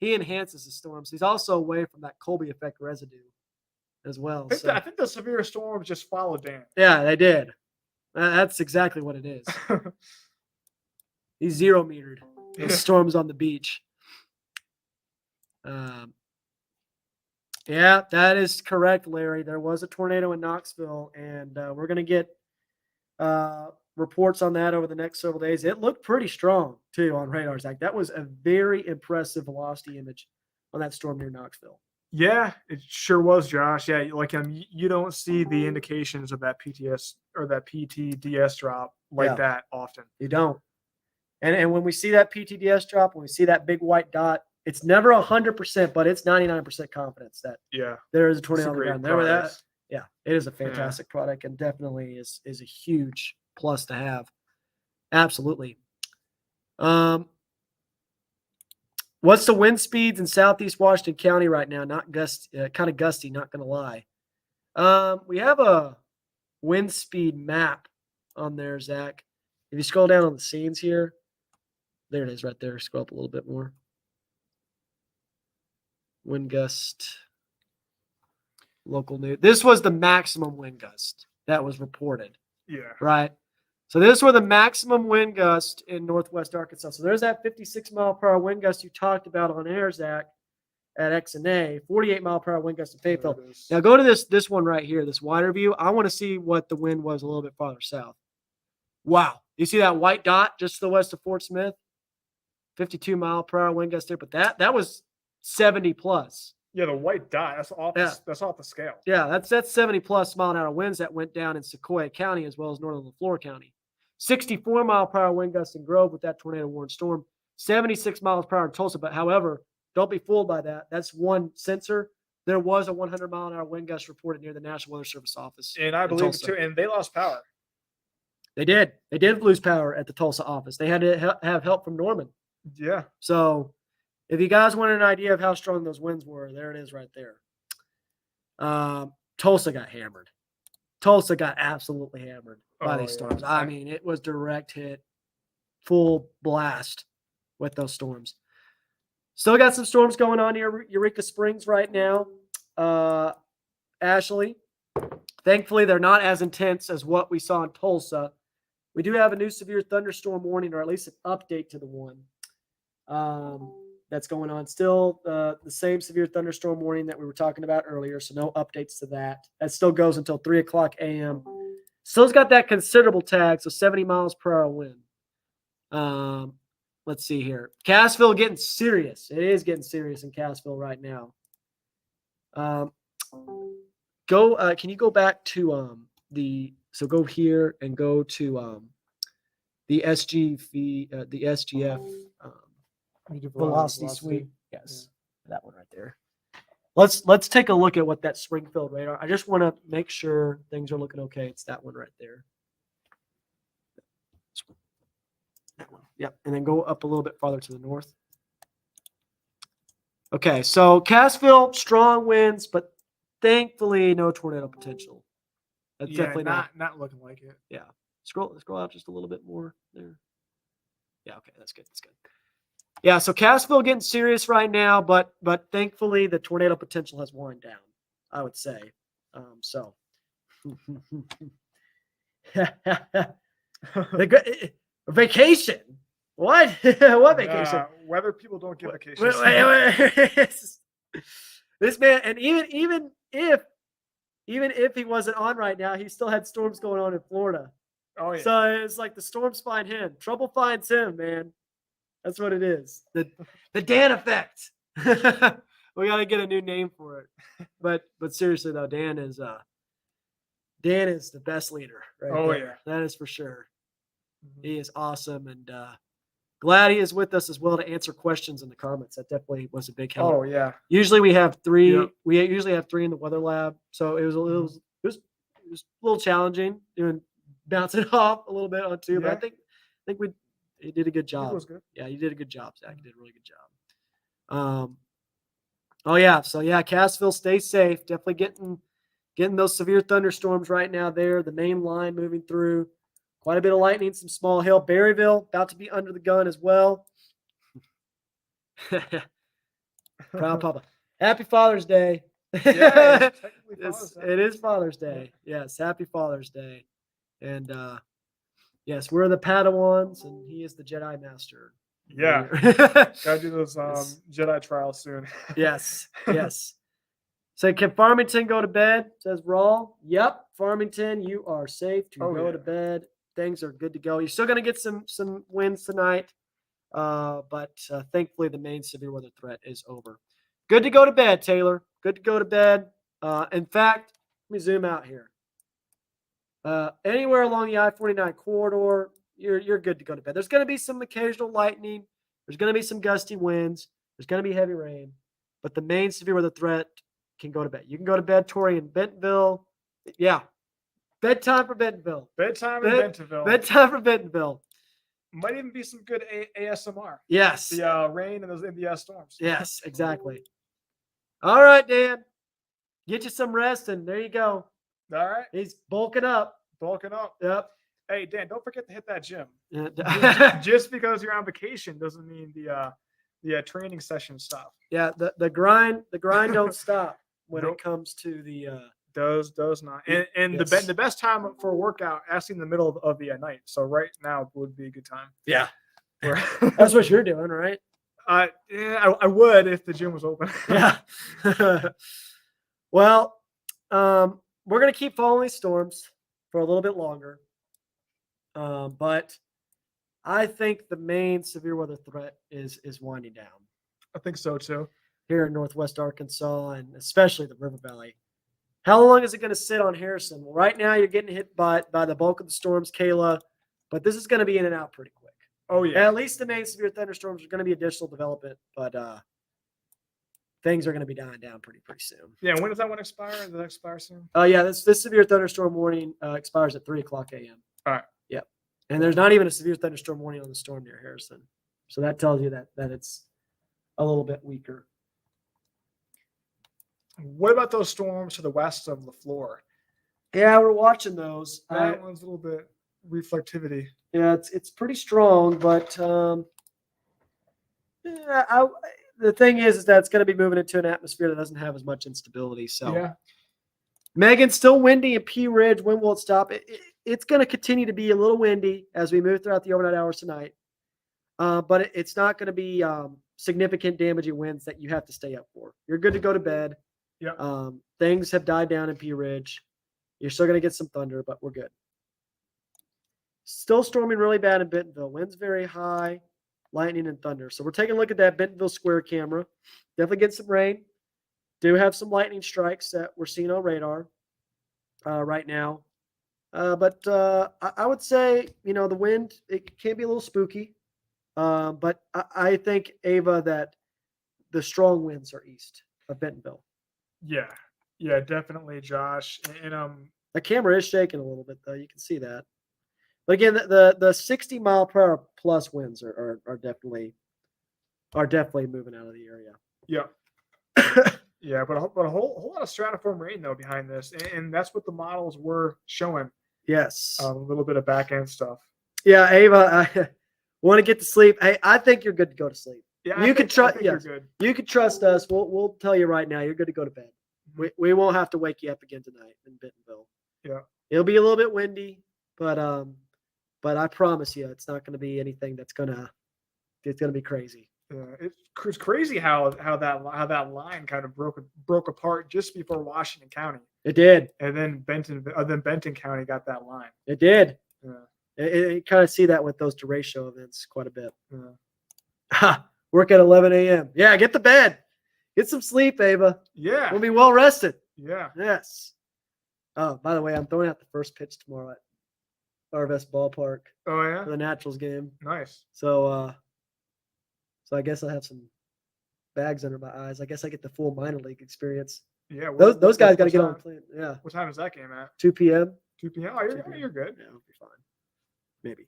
He enhances the storms. He's also away from that Colby effect residue as well. I think the severe storms just followed Dan. Yeah, they did. That's exactly what it is. He's 0 metered. Those storms on the beach. Yeah, that is correct, Larry. There was a tornado in Knoxville, and we're going to get reports on that over the next several days. It looked pretty strong, too, on radar, Zach. That was a very impressive velocity image on that storm near Knoxville. Yeah, it sure was, Josh. Yeah, like you don't see the indications of that PTS or that PTDS drop like that often. You don't. And when we see that PTDS drop, when we see that big white dot, it's never 100%, but it's 99% confidence that there is a tornado on the ground. Remember that? Yeah, it is a fantastic product and definitely is a huge plus to have. Absolutely. What's the wind speeds in Southeast Washington County right now? Not gusty, kind of gusty, not going to lie. We have a wind speed map on there, Zach. If you scroll down on the scenes here, There it is right there. Scroll up a little bit more. Wind gust. Local news. This was the maximum wind gust that was reported, Yeah. right? So this were the maximum wind gust in Northwest Arkansas. So there's that 56-mile-per-hour wind gust you talked about on air, Zach, at X and A. 48-mile-per-hour wind gust in Fayetteville. There it is. Now go to this one right here, this wider view. I want to see what the wind was a little bit farther south. Wow. You see that white dot just to the west of Fort Smith? 52-mile-per-hour wind gust there, but that was 70 plus. Yeah, the white dot. That's off. Yeah. That's off the scale. Yeah, that's 70 plus mile an hour winds that went down in Sequoia County as well as northern LaFleur County. 64-mile-per-hour wind gusts in Grove with that tornado warned storm. 76 miles per hour in Tulsa. But however, don't be fooled by that. That's one sensor. There was a 100-mile-an-hour wind gust reported near the National Weather Service office. And I in believe it Tulsa. too. And they lost power. They did. They did lose power at the Tulsa office. They had to have help from Norman. Yeah. So if you guys want an idea of how strong those winds were, there it is right there. Tulsa got hammered. Tulsa got absolutely hammered by these storms. I mean, it was direct hit, full blast with those storms. Still got some storms going on near Eureka Springs right now. Ashley, thankfully, they're not as intense as what we saw in Tulsa. We do have a new severe thunderstorm warning, or at least an update to the one that's going on. Still the same severe thunderstorm warning that we were talking about earlier, so no updates to that. That still goes until 3 o'clock a.m. Still's got that considerable tag, so 70 miles per hour wind. Let's see here. Cassville getting serious. It is getting serious in Cassville right now. Can you go back to go here and go to the SGF velocity sweep. Yes, that one right there. Let's take a look at what that Springfield radar. I just want to make sure things are looking okay. It's that one right there. That one. Yep. And then go up a little bit farther to the north. Okay, so Cassville, strong winds, but thankfully no tornado potential. That's definitely not looking like it. Yeah. Scroll out just a little bit more there. Yeah, okay, that's good. That's good. Yeah, so Cassville getting serious right now, but thankfully the tornado potential has worn down, I would say. Vacation. What? What vacation? Weather people don't get vacations. This man, and even if he wasn't on right now, he still had storms going on in Florida. Oh yeah. So it's like the storms find him. Trouble finds him, man. That's what it is. The Dan effect. We got to get a new name for it. But seriously though, Dan is the best leader. Right there. Yeah. That is for sure. He is awesome, and glad he is with us as well to answer questions in the comments. That definitely was a big help. Oh yeah. Usually we have 3. Yep. We usually have 3 in the weather lab, so it was a little challenging bouncing off a little bit on 2. But I think he did a good job. It was good. Yeah, you did a good job, Zach. You did a really good job. Oh yeah, so yeah, Cassville, stay safe. Definitely getting those severe thunderstorms right now there. The main line moving through. Quite a bit of lightning, some small hail. Berryville about to be under the gun as well. Proud Papa. Happy Father's Day. Yeah, it is Father's Day. Yes, happy Father's Day. And yes, we're the Padawans, and he is the Jedi Master. Yeah. Gotta do those Jedi trials soon. Yes. So can Farmington go to bed? Says Rawl. Yep, Farmington, you are safe to go to bed. Things are good to go. You're still going to get some wins tonight, but thankfully the main severe weather threat is over. Good to go to bed, Taylor. Good to go to bed. In fact, let me zoom out here. Anywhere along the I-49 corridor, you're good to go to bed. There's going to be some occasional lightning. There's going to be some gusty winds. There's going to be heavy rain, but the main severe weather threat can go to bed. You can go to bed, Tori, in Bentonville. Yeah. Bedtime for Bentonville. Bedtime for Bentonville. Bedtime for Bentonville. Might even be some good ASMR. Yes. The rain and the storms. Yes, exactly. All right, Dan. Get you some rest, and there you go. All right. He's bulking up. Bulking up. Yep. Hey, Dan, don't forget to hit that gym. Yeah, Just because you're on vacation doesn't mean the training session stop. the grind don't stop when Nope. it comes to the Does not. And Yes. the best time for a workout actually in the middle of the night. So right now would be a good time. yeah. Where- That's what you're doing, right? yeah, I would if the gym was open. Yeah. Well, we're gonna keep following these storms for a little bit longer. But I think the main severe weather threat is winding down I think so too. here in Northwest Arkansas and especially the River Valley. How long is it going to sit on Harrison? Well, right now you're getting hit by the bulk of the storms, Kayla, but this is going to be in and out pretty quick. Oh yeah. At least the main severe thunderstorms are going to be additional development, but things are going to be dying down pretty soon. Yeah. When does that one expire? Does that expire soon? Yeah, this severe thunderstorm warning expires at 3:00 a.m. All right. Yep. And there's not even a severe thunderstorm warning on the storm near Harrison. So that tells you that it's a little bit weaker. What about those storms to the west of LaFleur? Yeah, we're watching those. That one's a little bit reflectivity. Yeah, it's pretty strong, but the thing is that it's going to be moving into an atmosphere that doesn't have as much instability. So Yeah. Megan's still windy in P Ridge. When will it stop? It's going to continue to be a little windy as we move throughout the overnight hours tonight. But it's not going to be significant damaging winds that you have to stay up for. You're good to go to bed. Yeah. Things have died down in P Ridge. You're still going to get some thunder, but we're good. Still storming really bad in Bentonville. Winds very high, lightning and thunder. So we're taking a look at that Bentonville Square camera. Definitely getting some rain. Do have some lightning strikes that we're seeing on radar right now. But I would say, the wind, it can be a little spooky. But I think, Ava, that the strong winds are east of Bentonville. Yeah. Yeah, definitely, Josh. And The camera is shaking a little bit, though. You can see that. But again, the 60 mile per hour plus winds are definitely moving out of the area. yeah. Yeah, but a whole lot of stratiform rain though behind this, and that's what the models were showing. Yes. A little bit of back end stuff. Yeah, Ava, I want to get to sleep. Hey, I think you're good to go to sleep. Yeah, You can try- I think you're yes. good. You can trust us. We'll tell you right now, you're good to go to bed. We won't have to wake you up again tonight in Bentonville. Yeah. It'll be a little bit windy, but I promise you, it's not going to be anything it's going to be crazy. Yeah, it's crazy how that line kind of broke apart just before Washington County, It did. and then Benton County got that line. It did. Yeah. You kind of see that with those derecho events quite a bit. Yeah. Work at 11 a.m. Yeah, get to bed. Get some sleep, Ava. Yeah. We'll be well rested. Yeah. Yes. Oh, by the way, I'm throwing out the first pitch tomorrow at RVS Ballpark Oh yeah. for the Naturals game. Nice. So I guess I have some bags under my eyes. I guess I get the full minor league experience. Yeah. Those guys got to what get on time- plane. Yeah. What time is that game at? 2 p.m. 2 p.m. Oh, 2 p.m. you're good. Yeah, it'll be fine. Maybe.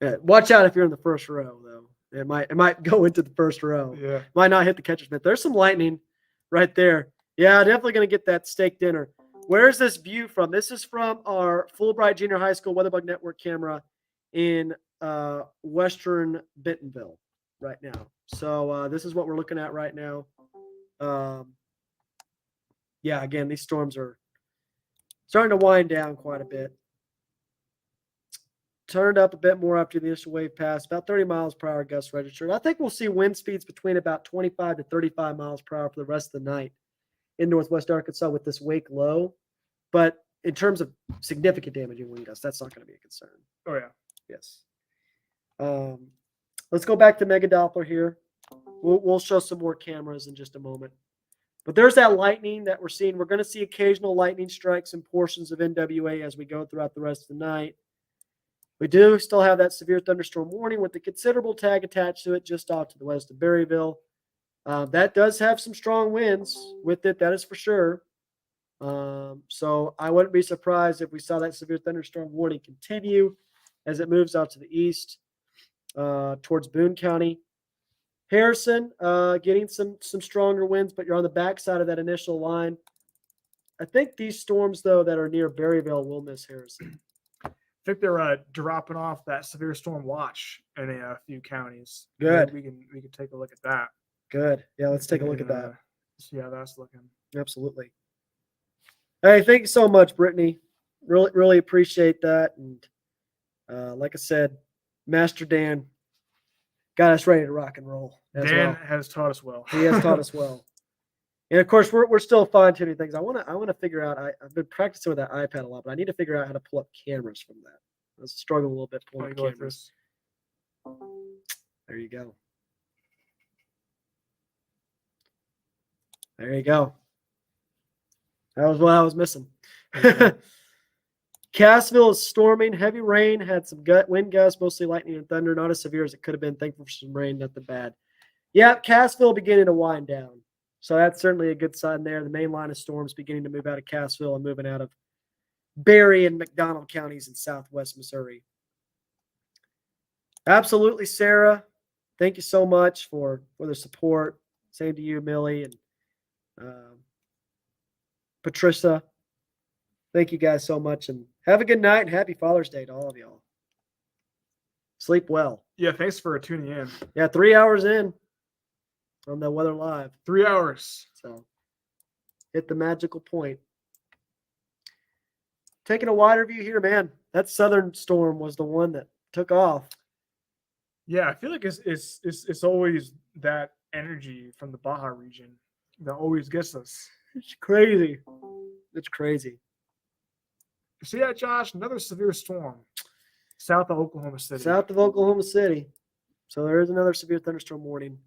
Yeah. Watch out if you're in the first row, though. It might go into the first row. Yeah. Might not hit the catcher's mitt. There's some lightning right there. Yeah, definitely going to get that steak dinner. Where's this view from? This is from our Fulbright Junior High School Weatherbug Network camera in western Bentonville right now. So this is what we're looking at right now. Yeah, again, these storms are starting to wind down quite a bit. Turned up a bit more after the initial wave passed, about 30 miles per hour gusts registered. I think we'll see wind speeds between about 25 to 35 miles per hour for the rest of the night in Northwest Arkansas with this wake low. But in terms of significant damaging wind gusts, that's not going to be a concern. Oh yeah. Yes. Let's go back to Mega Doppler here. We'll show some more cameras in just a moment. But there's that lightning that we're seeing. We're going to see occasional lightning strikes in portions of NWA as we go throughout the rest of the night. We do still have that severe thunderstorm warning with the considerable tag attached to it just off to the west of Berryville. That does have some strong winds with it, that is for sure. So I wouldn't be surprised if we saw that severe thunderstorm warning continue as it moves out to the east towards Boone County. Harrison getting some stronger winds, but you're on the backside of that initial line. I think these storms, though, that are near Berryville will miss Harrison. think they're dropping off that severe storm watch in a few counties. Good. Maybe we can take a look at that. Good. Yeah, let's take a look at And, that. See how that's looking. Absolutely. Hey, thank you so much, Brittany. Really appreciate that. And like I said, Master Dan got us ready to rock and roll as Dan well. has taught us well. He has taught us well. And of course, we're still fine tuning things. I want to figure out. I've been practicing with that iPad a lot, but I need to figure out how to pull up cameras from that. I was struggling a little bit pulling up Go like cameras. this. There you go. There you go. That was what I was missing. Cassville is storming. Heavy rain. Had some wind gusts, mostly lightning and thunder. Not as severe as it could have been. Thankful for some rain. Nothing bad. Yeah, Cassville beginning to wind down. So that's certainly a good sign there. The main line of storms beginning to move out of Cassville and moving out of Berry and McDonald counties in southwest Missouri. Absolutely, Sarah. Thank you so much for the support. Same to you, Millie and Patricia. Thank you guys so much, and have a good night and happy Father's Day to all of y'all. Sleep well. Yeah, thanks for tuning in. Yeah, 3 hours in on the Weather Live. 3 hours. So hit the magical point. Taking a wider view here, man. That southern storm was the one that took off. Yeah, I feel like it's always that energy from the Baja region that always gets us. It's crazy. It's crazy. See that, Josh? Another severe storm south of Oklahoma City. South of Oklahoma City. So there is another severe thunderstorm warning.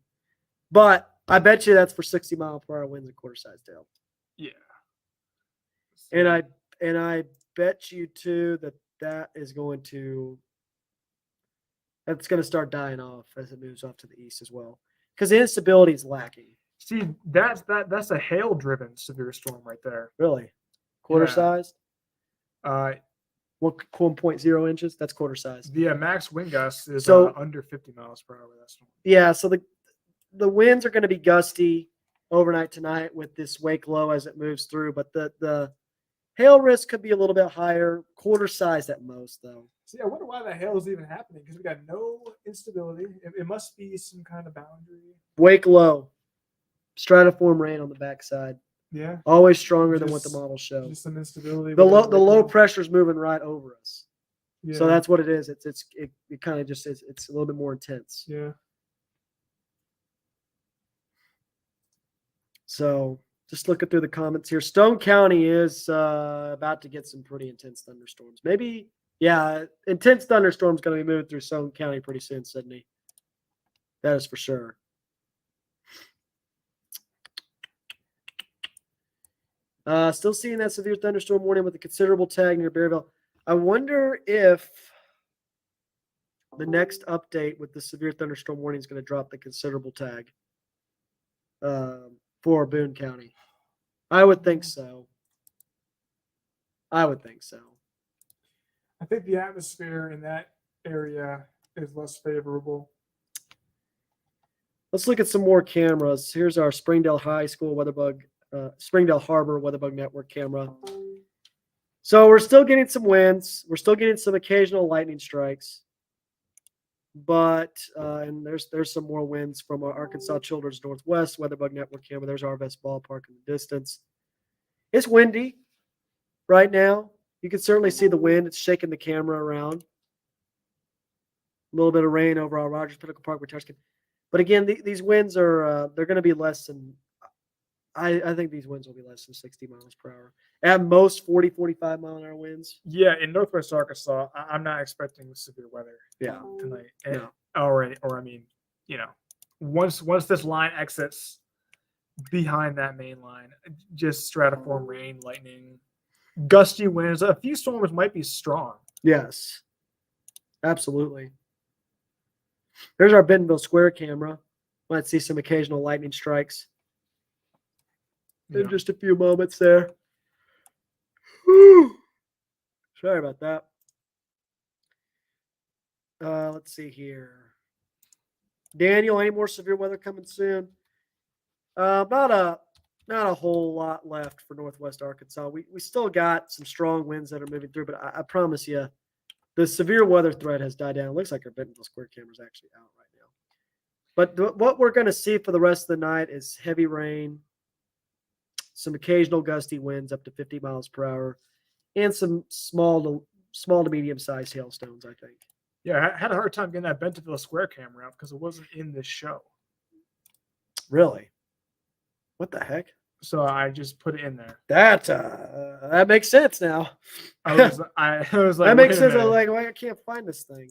But I bet you that's for 60-mile-per-hour winds and quarter-size hail. Yeah. And I bet you too that is going to start dying off as it moves off to the east as well. Because the instability is lacking. See, that's a hail-driven severe storm right there. Really? Quarter-sized? 1.0 inches? That's quarter-sized. The max wind gust is So- under 50 miles per hour. That storm. Yeah, so the winds are going to be gusty overnight tonight with this wake low as it moves through, but the hail risk could be a little bit higher, quarter-sized at most, though. See, I wonder why the hail is even happening because we got no instability. It must be some kind of boundary. Wake low, stratiform rain on the backside. Yeah. Always stronger than what the Just- models show. Just some instability. The within low wake low. pressure is moving right over us. Yeah. So that's what it is. It kind of just is. It's a little bit more intense. Yeah. So just looking through the comments here, Stone County is about to get some pretty intense thunderstorms. Maybe, yeah, intense thunderstorms going to be moving through Stone County pretty soon, Sydney. That is for sure. Still seeing that severe thunderstorm warning with a considerable tag near Berryville. I wonder if the next update with the severe thunderstorm warning is going to drop the considerable tag for Boone County. I would think so. I I think the atmosphere in that area is less favorable. Let's look at some more cameras. Here's our Springdale High School Springdale Harbor Weatherbug Network camera. So we're still getting some winds. We're still getting some occasional lightning strikes. But and there's some more winds from our Arkansas Children's Northwest Weatherbug Network camera. There's our best ballpark in the distance. It's windy right now. You can certainly see the wind. It's shaking the camera around. A little bit of rain over our Rogers Pinnacle Park. But again, these winds are they're going to be less than. I think these winds will be less than 60 miles per hour. At most 40, 45 mile an hour winds. Yeah, in Northwest Arkansas, I'm not expecting severe weather. Yeah. Tonight. No. Or I mean, once this line exits behind that main line, just stratiform rain, lightning, gusty winds. A few storms might be strong. Yes. Absolutely. There's our Bentonville Square camera. Might see some occasional lightning strikes. In just a few moments there. Whew. Sorry about that. Let's see here. Daniel, any more severe weather coming soon? Not a whole lot left for Northwest Arkansas. We still got some strong winds that are moving through, but I promise you, The severe weather threat has died down. It looks like our Bentonville Square camera is actually out right now. But what we're going to see for the rest of the night is heavy rain, some occasional gusty winds up to 50 miles per hour, and some small to medium-sized hailstones, I think. Yeah, I had a hard time getting that Bentonville Square camera out because it wasn't in this show. Really? What the heck? So I just put it in there. That makes sense now. I was like, That makes wait a sense. I'm minute. like, why I can't find this thing.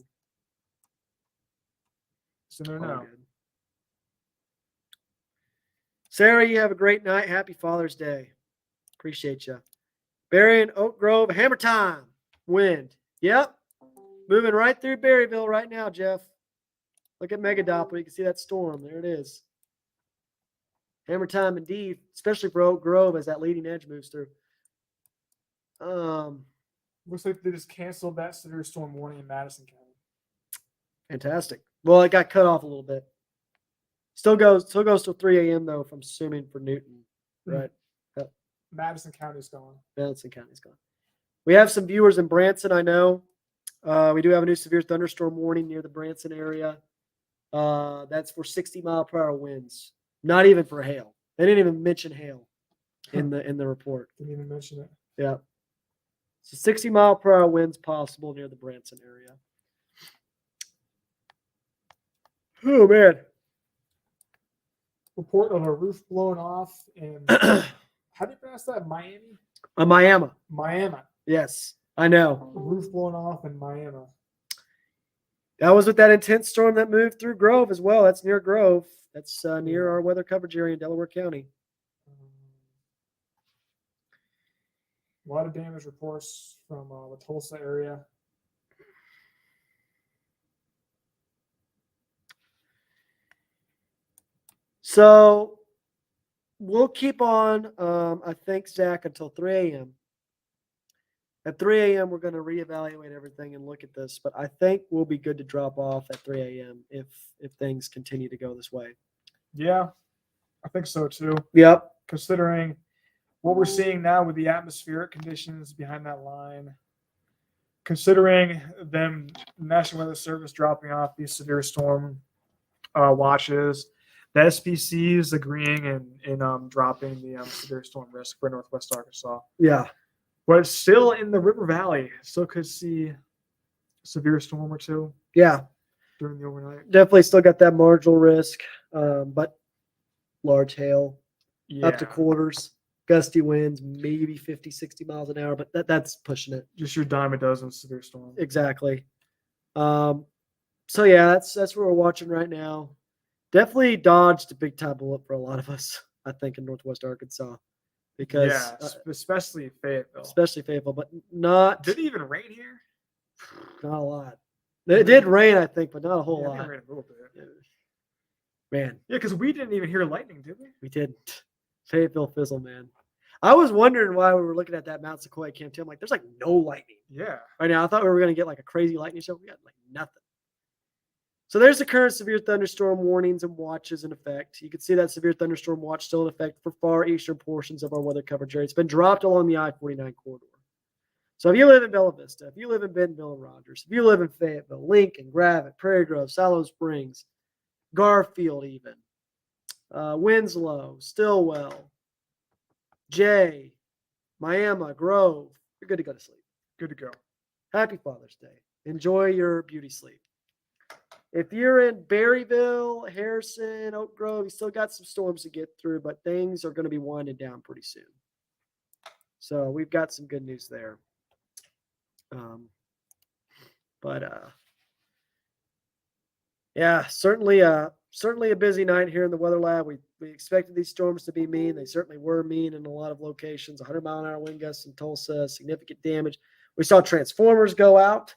So no, All no. good. Sarah, you have a great night. Happy Father's Day. Appreciate you. Barry and Oak Grove, hammer time. Wind. Yep. Moving right through Berryville right now, Jeff. Look at Megadoppler. You can see that storm. There it is. Hammer time indeed, especially for Oak Grove as that leading edge moves through. Looks like they just canceled that severe storm warning in Madison County. Fantastic. Well, it got cut off a little bit. Still goes till 3 a.m. though, if I'm assuming for Newton. Right. Madison County's gone. Madison County's gone. We have some viewers in Branson, I know. We do have a new severe thunderstorm warning near the Branson area. That's for 60-mile-per-hour winds. Not even for hail. They didn't even mention hail in the report. Didn't even mention it. Yeah. So 60-mile-per-hour winds possible near the Branson area. Oh, man. Report of a roof blown off in, how do you pronounce that? Miami? Miami. Miami. Yes, I know. Roof blown off in Miami. That was with that intense storm that moved through Grove as well. That's near Grove. That's near our weather coverage area in Delaware County. A lot of damage reports from the Tulsa area. So we'll keep on, I think, Zach, until 3 a.m. At 3 a.m., we're going to reevaluate everything and look at this. But I think we'll be good to drop off at 3 a.m. if things continue to go this way. Yeah, I think so too. Yep. Considering what we're seeing now with the atmospheric conditions behind that line, considering them National Weather Service dropping off these severe storm watches, the SPCs agreeing and dropping the severe storm risk for Northwest Arkansas. Yeah. But still in the River Valley, still could see a severe storm or two. Yeah. During the overnight. Definitely still got that marginal risk, but large hail up to quarters, gusty winds, maybe 50, 60 miles an hour, but that's pushing it. Just your dime a dozen severe storm. Exactly. So yeah, that's what we're watching right now. Definitely dodged a big time bullet for a lot of us, I think, in Northwest Arkansas. Because especially Fayetteville. Especially Fayetteville, but not. Did it even rain here? Not a lot. It did rain, I think, but not a whole lot. It rained a little bit. Man. Yeah, because we didn't even hear lightning, did we? We didn't. Fayetteville fizzle, man. I was wondering why we were looking at that Mount Sequoia Camp 2. I'm like, there's like no lightning. Yeah. Right now, I thought we were going to get like a crazy lightning show. We got like nothing. So there's the current severe thunderstorm warnings and watches in effect. You can see that severe thunderstorm watch still in effect for far eastern portions of our weather coverage area. It's been dropped along the I-49 corridor. So if you live in Bella Vista, if you live in Bentonville and Rogers, if you live in Fayetteville, Lincoln, Gravette, Prairie Grove, Siloam Springs, Garfield even, Winslow, Stillwell, Jay, Miami, Grove, you're good to go to sleep. Good to go. Happy Father's Day. Enjoy your beauty sleep. If you're in Berryville, Harrison, Oak Grove, you still got some storms to get through, but things are going to be winding down pretty soon. So we've got some good news there. Yeah, certainly a busy night here in the weather lab. We expected these storms to be mean. They certainly were mean in a lot of locations. 100-mile-an-hour wind gusts in Tulsa, significant damage. We saw transformers go out.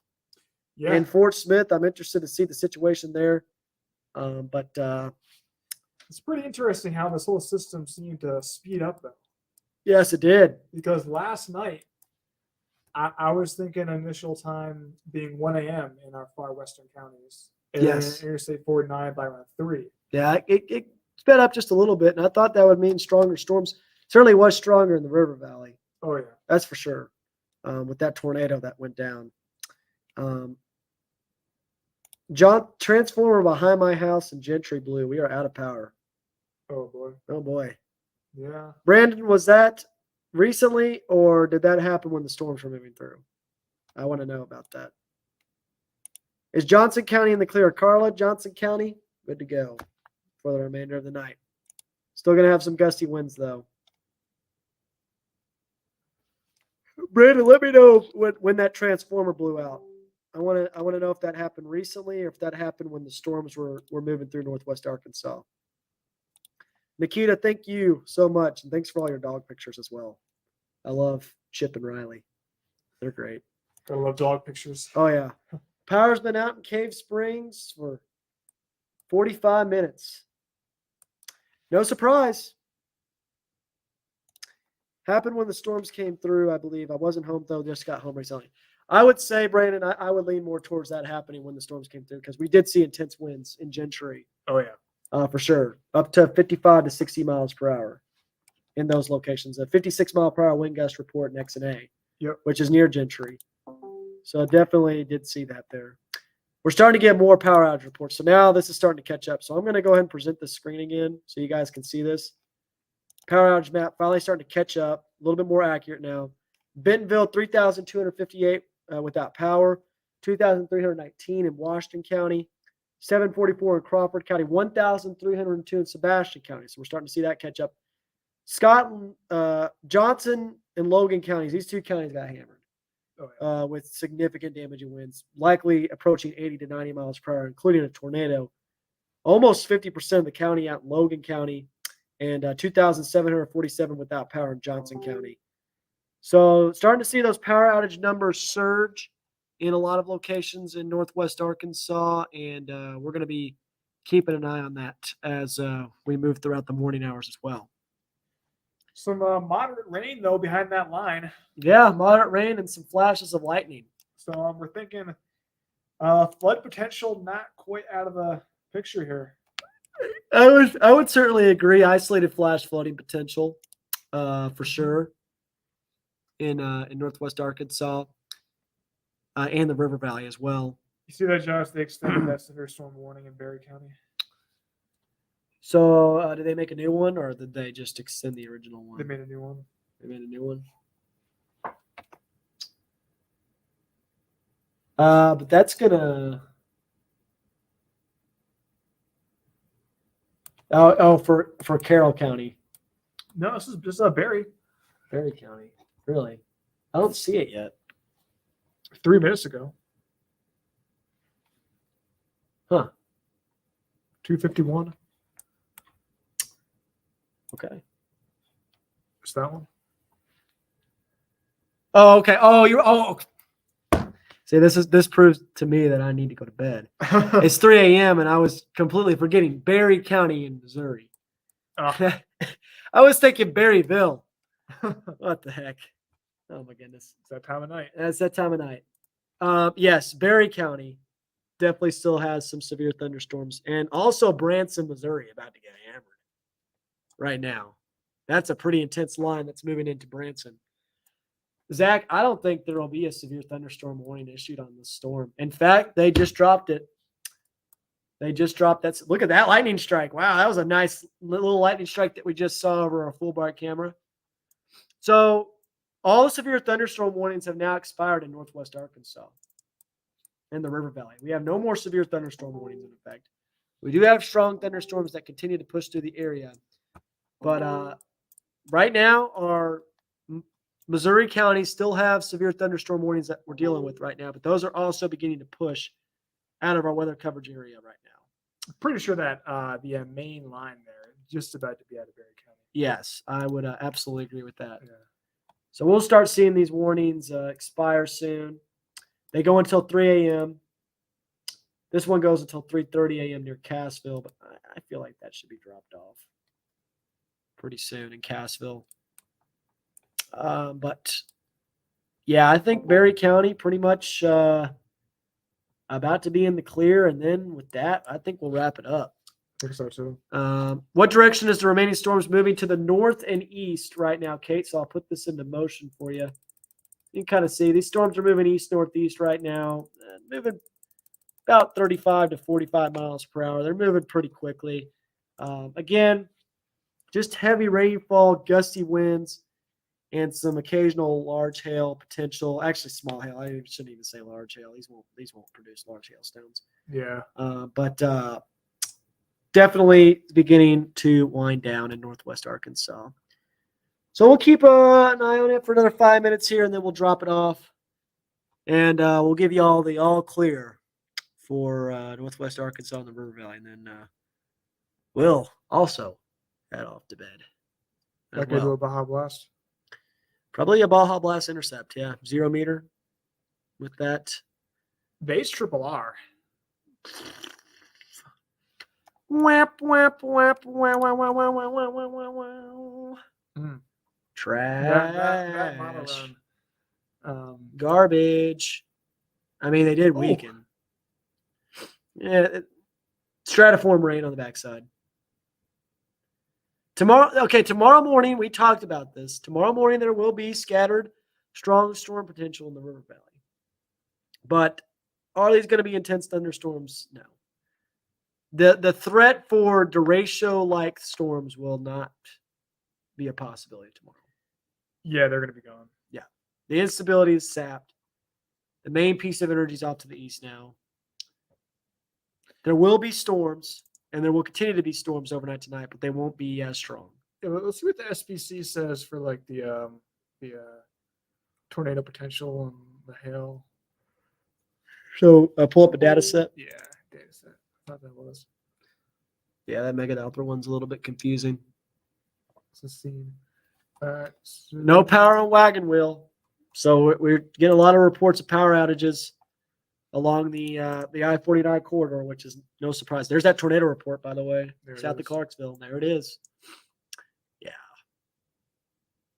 Yeah. In Fort Smith. I'm interested to see the situation there. But it's pretty interesting how this whole system seemed to speed up, though. Yes, it did. Because last night, I was thinking initial time being 1 a.m. in our far western counties. And yes. Interstate 49 by around 3. Yeah, it sped up just a little bit, and I thought that would mean stronger storms. Certainly was stronger in the River Valley. Oh, yeah. That's for sure. With that tornado that went down. John, transformer behind my house in Gentry blew. We are out of power. Oh boy. Oh boy. Yeah. Brandon, was that recently or did that happen when the storms were moving through? I want to know about that. Is Johnson County in the clear? Carla, Johnson County, good to go for the remainder of the night. Still going to have some gusty winds though. Brandon, let me know when that transformer blew out. I want to know if that happened recently or if that happened when the storms were moving through Northwest Arkansas. Nikita, thank you so much, and thanks for all your dog pictures as well. I love Chip and Riley. They're great. I love dog pictures. Oh yeah. Power's been out in Cave Springs for 45 minutes. No surprise. Happened when the storms came through, I believe. I wasn't home, though. Just got home recently. I would say, Brandon, I would lean more towards that happening when the storms came through because we did see intense winds in Gentry. Oh, yeah. For sure. Up to 55 to 60 miles per hour in those locations. A 56-mile-per-hour wind gust report in X&A, which is near Gentry. So I definitely did see that there. We're starting to get more power outage reports. So now this is starting to catch up. So I'm going to go ahead and present the screen again so you guys can see this. Power outage map finally starting to catch up, a little bit more accurate now. Bentonville, 3,258 without power, 2,319 in Washington County, 744 in Crawford County, 1,302 in Sebastian County. So we're starting to see that catch up. Scotland, Johnson, and Logan counties, these two counties got hammered with significant damaging winds, likely approaching 80 to 90 miles per hour, including a tornado. Almost 50% of the county out in Logan County, and 2,747 without power in Johnson County. So starting to see those power outage numbers surge in a lot of locations in Northwest Arkansas, and we're going to be keeping an eye on that as we move throughout the morning hours as well. Some moderate rain, though, behind that line. Yeah, moderate rain and some flashes of lightning. So we're thinking flood potential not quite out of the picture here. I would certainly agree. Isolated flash flooding potential, for sure, in Northwest Arkansas and the River Valley as well. You see that, Josh? They extended that severe storm warning in Berry County. So, did they make a new one, or did they just extend the original one? They made a new one. They made a new one. But that's gonna. Oh, for Carroll County. No, this is Berry. Berry County. Really? I don't see it yet. 3 minutes ago. Huh. 2:51. Okay. It's that one. Oh, okay. Oh, see, this proves to me that I need to go to bed. It's 3 a.m. and I was completely forgetting Berry County in Missouri. Oh. I was thinking Berryville. What the heck? Oh my goodness. It's that time of night. It's that time of night. Yes, Berry County definitely still has some severe thunderstorms, and also Branson, Missouri, about to get hammered right now. That's a pretty intense line that's moving into Branson. Zach, I don't think there will be a severe thunderstorm warning issued on this storm. In fact, they just dropped it. They just dropped that. Look at that lightning strike. Wow, that was a nice little lightning strike that we just saw over our full bright camera. So all the severe thunderstorm warnings have now expired in Northwest Arkansas and the River Valley. We have no more severe thunderstorm warnings in effect. We do have strong thunderstorms that continue to push through the area. But right now, our Missouri counties still have severe thunderstorm warnings that we're dealing with right now, but those are also beginning to push out of our weather coverage area right now. I'm pretty sure that the main line there is just about to be out of Berry County. Yes, I would absolutely agree with that. Yeah. So we'll start seeing these warnings expire soon. They go until 3 a.m. This one goes until 3:30 a.m. near Cassville, but I feel like that should be dropped off pretty soon in Cassville. But yeah, I think Berry County pretty much about to be in the clear. And then with that, I think we'll wrap it up. I think so too. What direction is the remaining storms moving? To the north and east right now, Kate? So I'll put this into motion for you. you can kind of see these storms are moving east-northeast right now, moving about 35 to 45 miles per hour. They're moving pretty quickly. Again, just heavy rainfall, gusty winds, and some occasional large hail potential. Actually, small hail. I shouldn't even say large hail. These won't produce large hailstones. Yeah. But definitely beginning to wind down in northwest Arkansas. So we'll keep an eye on it for another 5 minutes here, and then we'll drop it off. And we'll give you all the all clear for northwest Arkansas and the River Valley. And then we'll also head off to bed. as Like I do well. a Baja Blast. Probably a Baja Blast Intercept, yeah. 0 meter with that. Base triple R. Whap, whap, whap, wow, wow, wow, wow, wow, wow, wow, wow, wow. Mm. Trash. That model run. Garbage. I mean, they did weaken. Yeah, stratiform rain on the backside. Tomorrow morning, we talked about this. Tomorrow morning, there will be scattered strong storm potential in the River Valley. But are these going to be intense thunderstorms? No. The threat for derecho-like storms will not be a possibility tomorrow. Yeah, they're going to be gone. Yeah. The instability is sapped. The main piece of energy is off to the east now. There will be storms, and there will continue to be storms overnight tonight, but they won't be as strong. Yeah, let's see what the SPC says for like the tornado potential and the hail. So pull up a data set. Yeah, data set. I thought that was. Yeah, that mega Doppler one's a little bit confusing. Let's see. No power on wagon wheel. So we're getting a lot of reports of power outages along the I-49 corridor, which is no surprise. There's that tornado report, by the way, south of Clarksville. There it is. Yeah.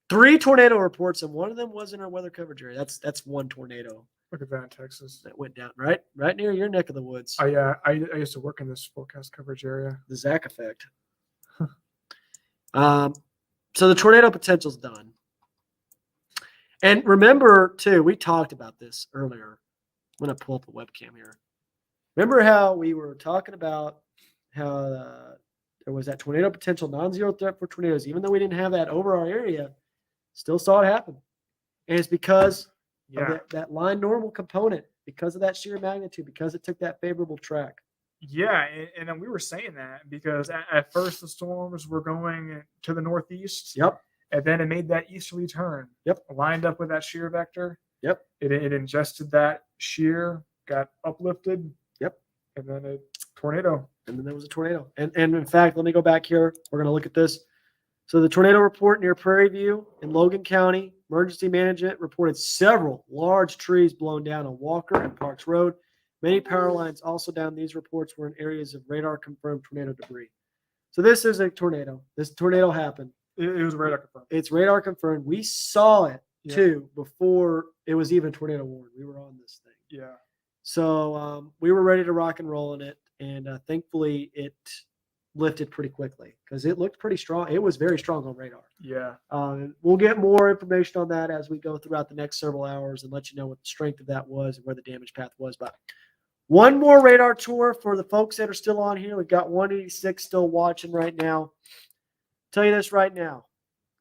3 tornado reports, and one of them was in our weather coverage area. That's one tornado. Look at that in Texas. That went down right near your neck of the woods. I used to work in this forecast coverage area. The Zach effect. So the tornado potential's done. And remember, too, we talked about this earlier. I'm going to pull up the webcam here. Remember how we were talking about how there was that tornado potential, non-zero threat for tornadoes, even though we didn't have that over our area, still saw it happen. And it's because of that line normal component, because of that sheer magnitude, because it took that favorable track. Yeah, and then we were saying that because at first the storms were going to the northeast. Yep. And then it made that easterly turn. Yep. Lined up with that shear vector. Yep. It ingested that shear, got uplifted. Yep. And then a tornado. And then there was a tornado. And in fact, let me go back here. We're going to look at this. So the tornado report near Prairie View in Logan County, emergency management reported several large trees blown down on Walker and Parks Road. Many power lines also down. These reports were in areas of radar-confirmed tornado debris. So this is a tornado. This tornado happened. It was radar confirmed. It's radar confirmed. We saw it, too, before it was even tornado warned. We were on this thing. Yeah. So we were ready to rock and roll in it, and thankfully it lifted pretty quickly because it looked pretty strong. It was very strong on radar. Yeah. We'll get more information on that as we go throughout the next several hours and let you know what the strength of that was and where the damage path was. But one more radar tour for the folks that are still on here. We've got 186 still watching right now. Tell you this right now.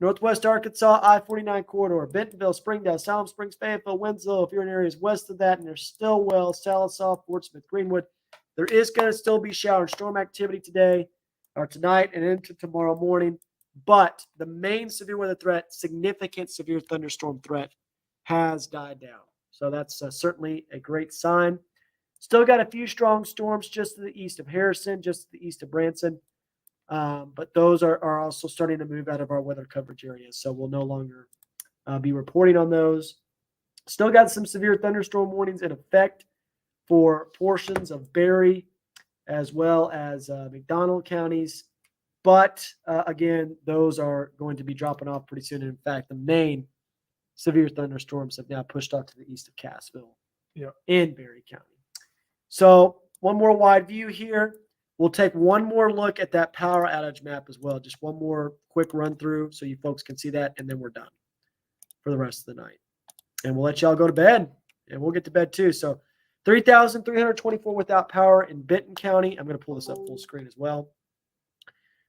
Northwest Arkansas, I-49 corridor, Bentonville, Springdale, Salem Springs, Fayetteville, Winslow. If you're in areas west of that, and there's Stillwell, Salisaw, Fort Smith, Greenwood, there is going to still be shower and storm activity today or tonight and into tomorrow morning. But the main severe weather threat, significant severe thunderstorm threat, has died down. So that's certainly a great sign. Still got a few strong storms just to the east of Harrison, just to the east of Branson. But those are also starting to move out of our weather coverage areas. So we'll no longer be reporting on those. Still got some severe thunderstorm warnings in effect for portions of Berry as well as McDonald counties. But again, those are going to be dropping off pretty soon. In fact, the main severe thunderstorms have now pushed off to the east of Cassville in Berry County. So one more wide view here. We'll take one more look at that power outage map as well. Just one more quick run through so you folks can see that, and then we're done for the rest of the night. And we'll let y'all go to bed, and we'll get to bed too. So 3,324 without power in Benton County. I'm going to pull this up full screen as well.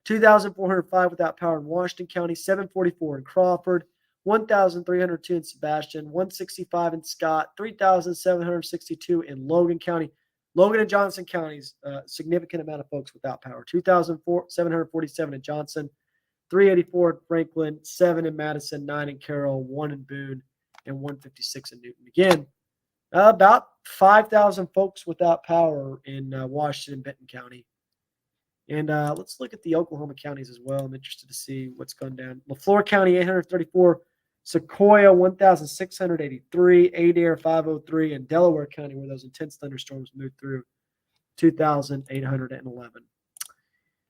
2,405 without power in Washington County, 744 in Crawford, 1,302 in Sebastian, 165 in Scott, 3,762 in Logan County. Logan and Johnson counties, significant amount of folks without power. 2,747 in Johnson, 384 in Franklin, 7 in Madison, 9 in Carroll, 1 in Boone, and 156 in Newton. Again, about 5,000 folks without power in Washington and Benton County. And let's look at the Oklahoma counties as well. I'm interested to see what's gone down. LaFleur County, 834. Sequoia, 1,683. Adair, 503. And Delaware County, where those intense thunderstorms moved through, 2,811.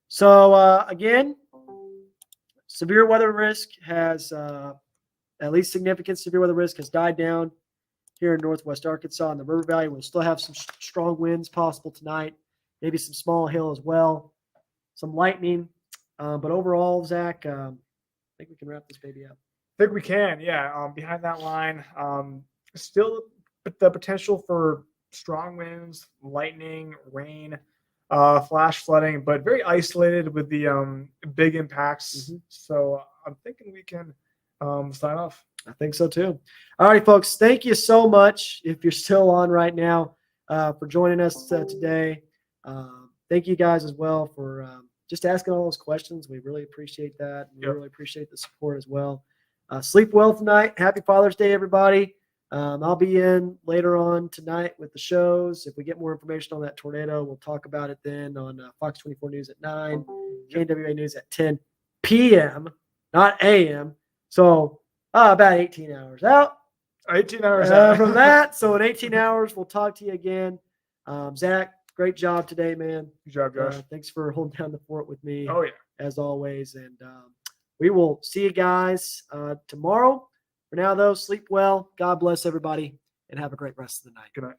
So, again, severe weather risk has, at least significant severe weather risk has died down here in northwest Arkansas. In the River Valley, we'll still have some strong winds possible tonight, maybe some small hail as well, some lightning. But overall, Zach, I think we can wrap this baby up. I think we can, yeah. Behind that line, still the potential for strong winds, lightning, rain, flash flooding, but very isolated with the big impacts. Mm-hmm. So I'm thinking we can sign off. I think so too. All right, folks. Thank you so much. If you're still on right now, for joining us today. Thank you guys as well for just asking all those questions. We really appreciate that. We really appreciate the support as well. Sleep well tonight. Happy Father's Day, everybody. I'll be in later on tonight with the shows. If we get more information on that tornado, we'll talk about it then on Fox 24 News at 9, KNWA News at 10 p.m., not a.m. So about 18 hours out. 18 hours out. From that. So in 18 hours, we'll talk to you again. Zach, great job today, man. Good job, Josh. Thanks for holding down the fort with me. Oh, yeah. As always. And we will see you guys tomorrow. For now, though, sleep well. God bless everybody, and have a great rest of the night. Good night.